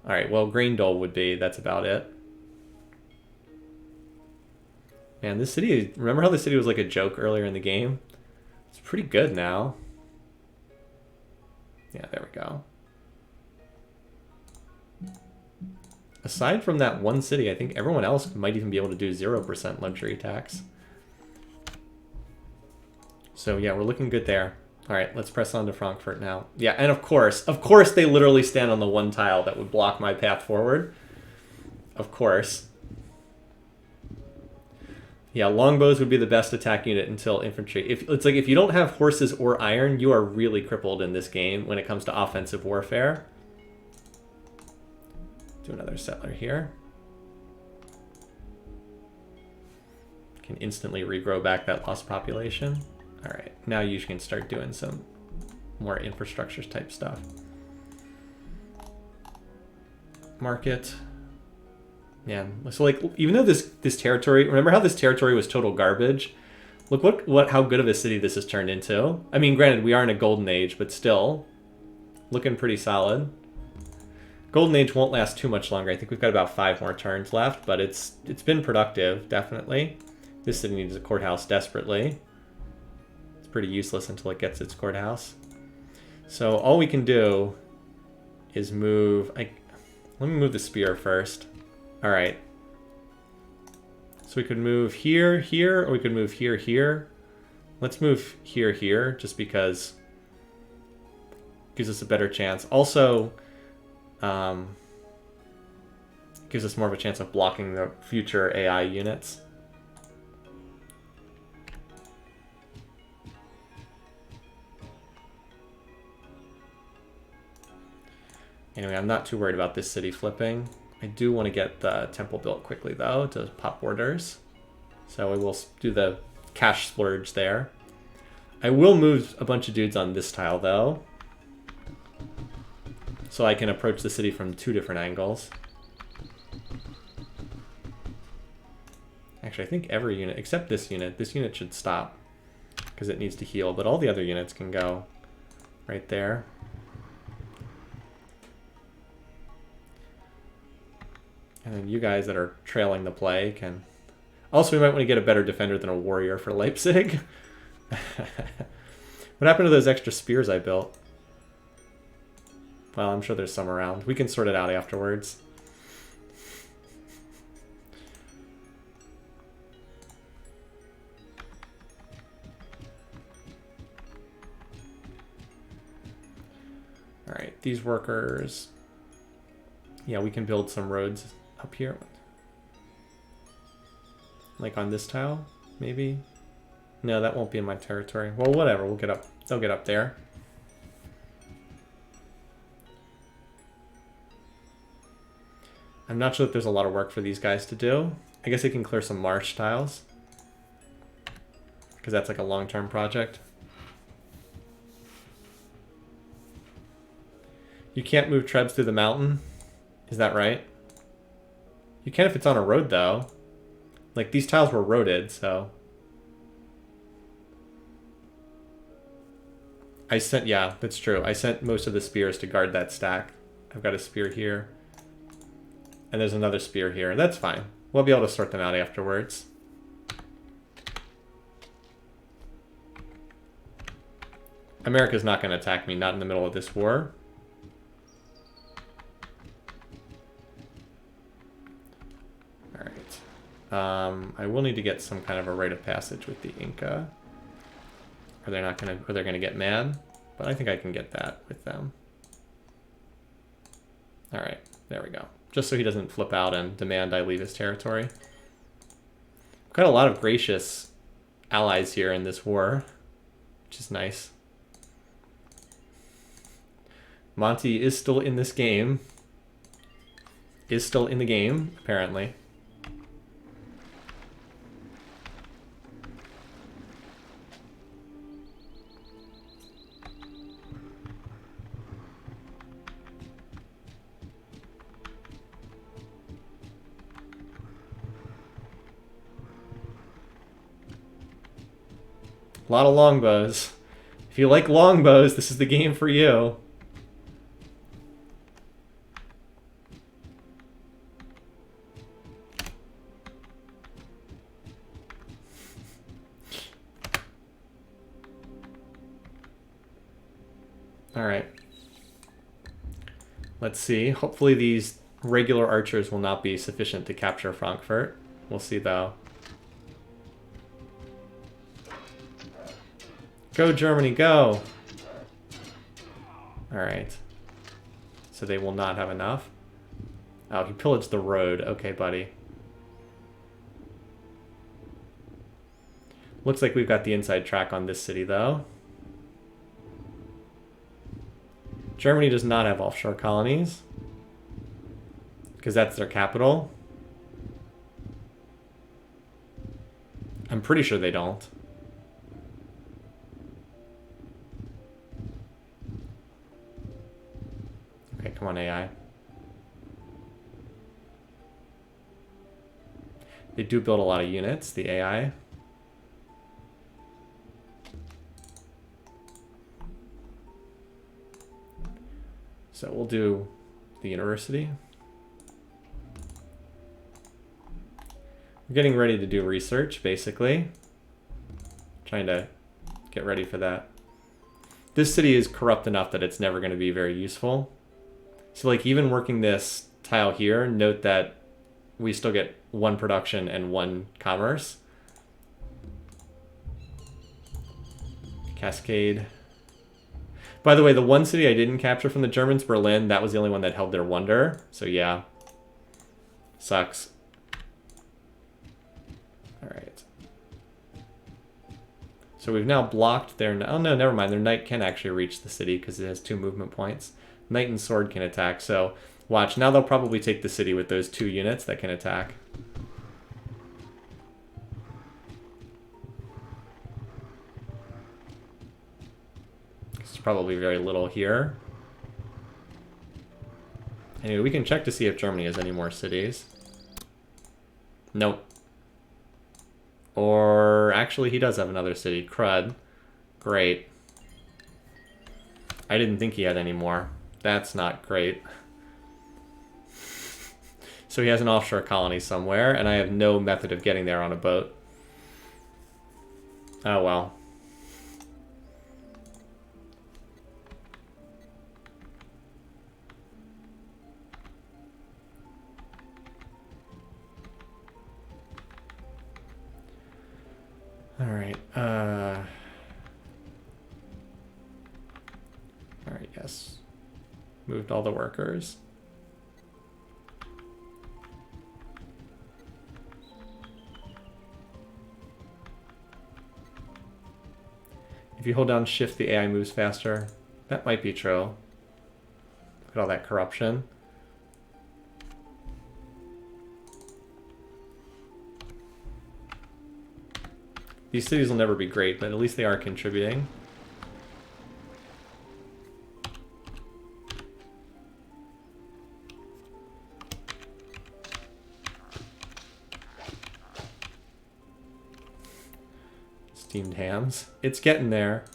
All right, well, Grain Dole would be. That's about it. Man, this city, remember how the city was like a joke earlier in the game? It's pretty good now. Yeah, there we go. Aside from that one city, I think everyone else might even be able to do 0% luxury tax. So yeah, we're looking good there. All right, let's press on to Frankfurt now. Yeah, and of course they literally stand on the one tile that would block my path forward. Of course. Yeah, longbows would be the best attack unit until infantry. It's like if you don't have horses or iron, you are really crippled in this game when it comes to offensive warfare. Do another settler here. Can instantly regrow back that lost population. All right, now you can start doing some more infrastructure type stuff. Market. Yeah, so like even though this territory, remember how this territory was total garbage? Look how good of a city this has turned into. I mean, granted, we are in a golden age, but still looking pretty solid. Golden age won't last too much longer. I think we've got about 5 more turns left, but it's been productive, definitely. This city needs a courthouse desperately. It's pretty useless until it gets its courthouse. So all we can do is move. Let me move the spear first. All right. So we could move here, here, or we could move here, here. Let's move here, here, just because it gives us a better chance. Also, gives us more of a chance of blocking the future AI units. Anyway, I'm not too worried about this city flipping. I do want to get the temple built quickly, though, to pop borders. So we will do the cash splurge there. I will move a bunch of dudes on this tile, though, so I can approach the city from 2 different angles. Actually, I think every unit, except this unit should stop because it needs to heal, but all the other units can go right there. And then you guys that are trailing the play can... Also, we might want to get a better defender than a warrior for Leipzig. What happened to those extra spears I built? Well, I'm sure there's some around. We can sort it out afterwards. All right, these workers... Yeah, we can build some roads up here. Like on this tile, maybe? No, that won't be in my territory. Well, whatever, we'll get up. They'll get up there. I'm not sure that there's a lot of work for these guys to do. I guess they can clear some marsh tiles, because that's like a long-term project. You can't move trebs through the mountain. Is that right? You can if it's on a road, though. Like, these tiles were roaded, so... Yeah, that's true. I sent most of the spears to guard that stack. I've got a spear here. And there's another spear here. That's fine. We'll be able to sort them out afterwards. America's not going to attack me, not in the middle of this war. I will need to get some kind of a rite of passage with the Inca. Or they're not gonna, or they're gonna get mad. But I think I can get that with them. All right, there we go. Just so he doesn't flip out and demand I leave his territory. I've got a lot of gracious allies here in this war, which is nice. Monty is still in this game. Is still in the game, apparently. A lot of longbows. If you like longbows, this is the game for you. All right. Let's see. Hopefully these regular archers will not be sufficient to capture Frankfurt. We'll see, though. Go, Germany, go! Alright. So they will not have enough. Oh, he pillaged the road. Okay, buddy. Looks like we've got the inside track on this city, though. Germany does not have offshore colonies, because that's their capital. I'm pretty sure they don't. Okay, come on, AI. They do build a lot of units, the AI. So we'll do the university. We're getting ready to do research, basically. Trying to get ready for that. This city is corrupt enough that it's never going to be very useful. So like even working this tile here, note that we still get 1 production and 1 commerce. Cascade. By the way, the one city I didn't capture from the Germans, Berlin, that was the only one that held their wonder. So yeah. Sucks. Alright. So we've now blocked their... Oh no, never mind. Their knight can actually reach the city because it has 2 movement points. Knight and sword can attack. So watch. Now they'll probably take the city with those 2 units that can attack. There's probably very little here. Anyway, we can check to see if Germany has any more cities. Nope. Or actually, he does have another city. Crud. Great. I didn't think he had any more. That's not great. So he has an offshore colony somewhere, and I have no method of getting there on a boat. Oh well. Alright, Alright, yes. Moved all the workers. If you hold down shift, the AI moves faster. That might be true. Look at all that corruption. These cities will never be great, but at least they are contributing. Steamed hams. It's getting there.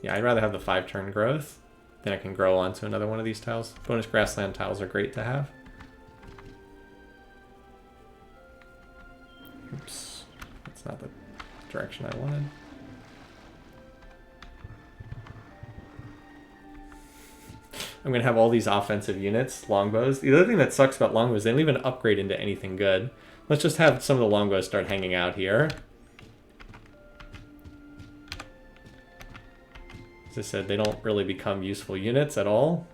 Yeah, I'd rather have the 5-turn growth. Then I can grow onto another one of these tiles. Bonus grassland tiles are great to have. Oops. That's not the direction I wanted. I'm going to have all these offensive units, longbows. The other thing that sucks about longbows, they don't even upgrade into anything good. Let's just have some of the longbows start hanging out here. As I said, they don't really become useful units at all.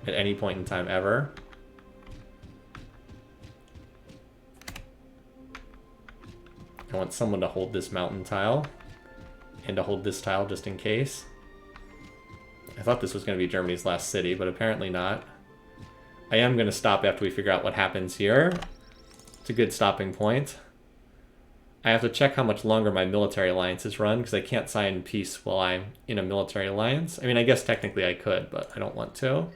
At any point in time ever. I want someone to hold this mountain tile. And to hold this tile just in case. I thought this was going to be Germany's last city, but apparently not. I am going to stop after we figure out what happens here. It's a good stopping point. I have to check how much longer my military alliances run, because I can't sign peace while I'm in a military alliance. I mean, I guess technically I could, but I don't want to.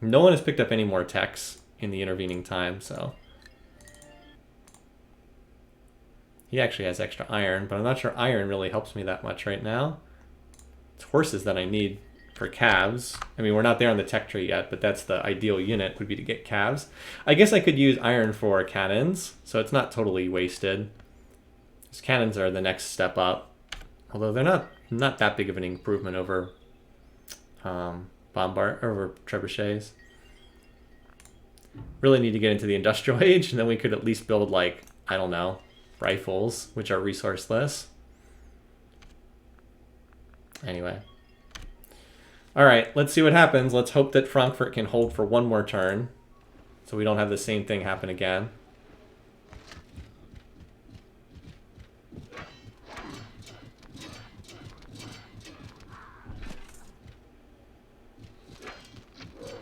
No one has picked up any more techs in the intervening time, so... He actually has extra iron, but I'm not sure iron really helps me that much right now. It's horses that I need for calves. I mean, we're not there on the tech tree yet, but that's the ideal unit, would be to get calves. I guess I could use iron for cannons, so it's not totally wasted. Because cannons are the next step up. Although they're not that big of an improvement over over trebuchets. Really need to get into the industrial age, and then we could at least build, like, I don't know, rifles, which are resourceless. Anyway. Alright, let's see what happens. Let's hope that Frankfurt can hold for one more turn, so we don't have the same thing happen again.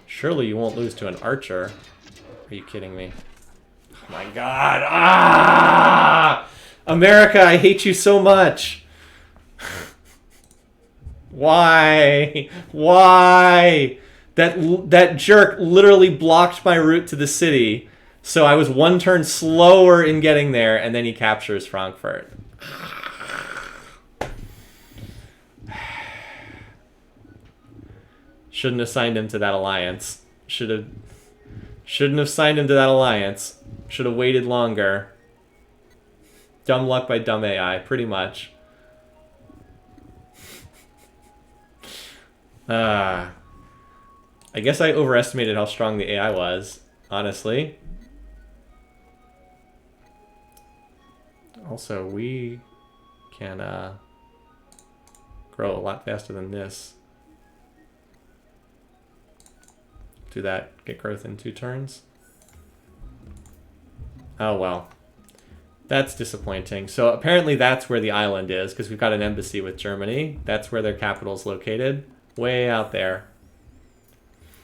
Surely you won't lose to an archer. Are you kidding me? Oh my god! Ah! America, I hate you so much! Why? Why? That jerk literally blocked my route to the city, so I was one turn slower in getting there, and then he captures Frankfurt. Shouldn't have signed him to that alliance. Shouldn't have signed him to that alliance. Should have waited longer. Dumb luck by dumb AI, pretty much. I guess I overestimated how strong the AI was, honestly. Also, we can grow a lot faster than this. Do that, get growth in 2 turns. Oh, well. That's disappointing. So apparently that's where the island is, because we've got an embassy with Germany. That's where their capital is located. Way out there.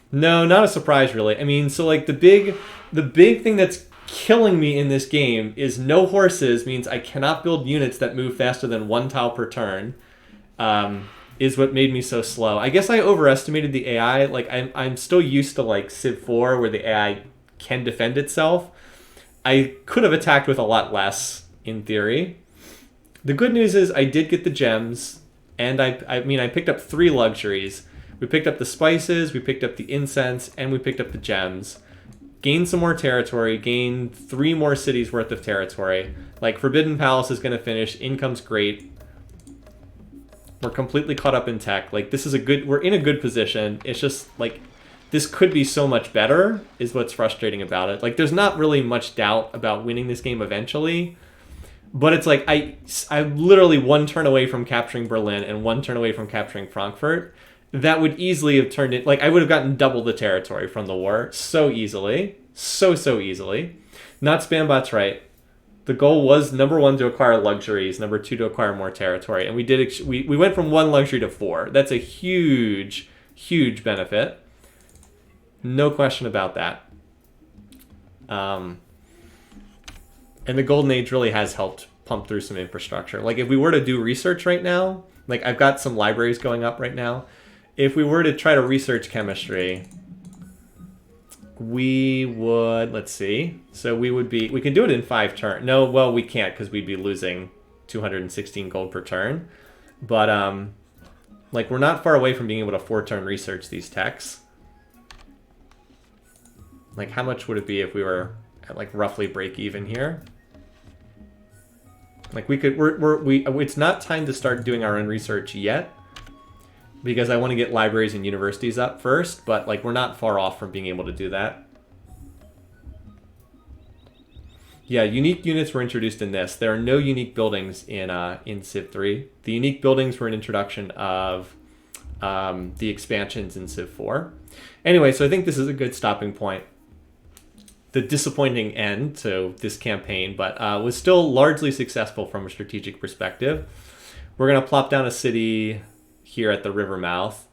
No, not a surprise, really. I mean, so like the big thing that's killing me in this game is no horses means I cannot build units that move faster than 1 tile per turn. Is what made me so slow. I guess I overestimated the AI. Like I'm still used to like Civ 4 where the AI can defend itself. I could have attacked with a lot less in theory. The good news is I did get the gems, and I mean I picked up 3 luxuries. We picked up the spices, we picked up the incense, and we picked up the gems. Gained some more territory, gained 3 more cities worth of territory. Like Forbidden Palace is going to finish, income's great. We're completely caught up in tech. Like this is we're in a good position. It's just like this could be so much better is what's frustrating about it. Like there's not really much doubt about winning this game eventually, but it's like I'm literally 1 turn away from capturing Berlin and 1 turn away from capturing Frankfurt. That would easily have turned it, like I would have gotten double the territory from the war so easily. So easily. Not spam bots, right? The goal was number 1 to acquire luxuries, number 2 to acquire more territory, and we went from 1 luxury to 4. That's a huge benefit. No question about that. And the Golden Age really has helped pump through some infrastructure. Like if we were to do research right now, like I've got some libraries going up right now. If we were to try to research chemistry, we would, let's see. So we can do it in 5 turns. No, well, we can't because we'd be losing 216 gold per turn. But like we're not far away from being able to 4-turn research these techs. Like how much would it be if we were at like roughly break even here? Like we could, it's not time to start doing our own research yet, because I want to get libraries and universities up first, but like we're not far off from being able to do that. Yeah, unique units were introduced in this. There are no unique buildings in Civ 3. The unique buildings were an introduction of the expansions in Civ 4. Anyway, so I think this is a good stopping point. The disappointing end to this campaign, but was still largely successful from a strategic perspective. We're going to plop down a city here at the river mouth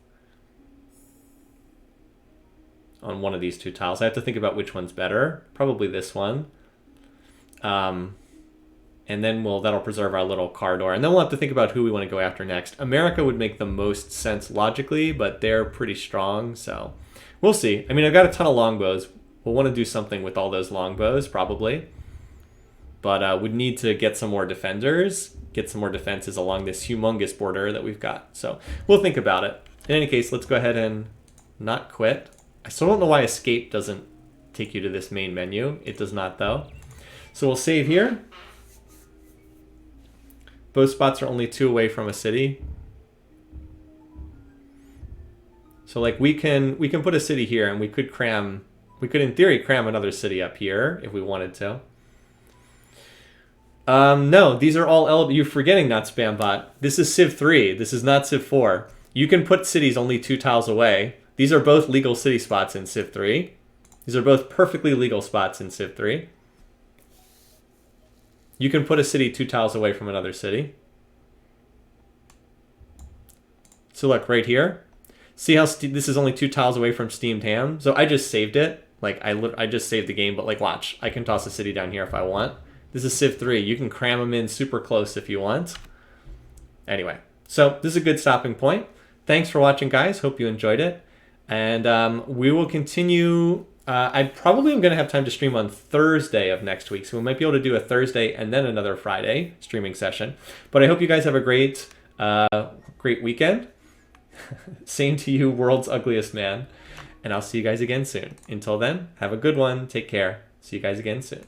on one of these 2 tiles. I have to think about which one's better. Probably this one. And then that'll preserve our little corridor. And then we'll have to think about who we want to go after next. America would make the most sense logically, but they're pretty strong, so we'll see. I mean, I've got a ton of longbows. We'll want to do something with all those longbows, probably. But we'd need to get some more defenders, get some more defenses along this humongous border that we've got. So we'll think about it. In any case, let's go ahead and not quit. I still don't know why escape doesn't take you to this main menu. It does not, though. So we'll save here. Both spots are only 2 away from a city. So like we can put a city here, and we could in theory cram another city up here if we wanted to. No, these are all you're forgetting, not Spambot. This is Civ 3. This is not Civ 4. You can put cities only 2 tiles away. These are both legal city spots in Civ 3. These are both perfectly legal spots in Civ 3. You can put a city 2 tiles away from another city. So look, right here. See how this is only 2 tiles away from Steamed Ham? So I just saved it. Like, I just saved the game, but like, watch. I can toss a city down here if I want. This is Civ 3. You can cram them in super close if you want. Anyway, so this is a good stopping point. Thanks for watching, guys. Hope you enjoyed it. And we will continue. I probably am going to have time to stream on Thursday of next week. So we might be able to do a Thursday and then another Friday streaming session. But I hope you guys have a great weekend. Same to you, world's ugliest man. And I'll see you guys again soon. Until then, have a good one. Take care. See you guys again soon.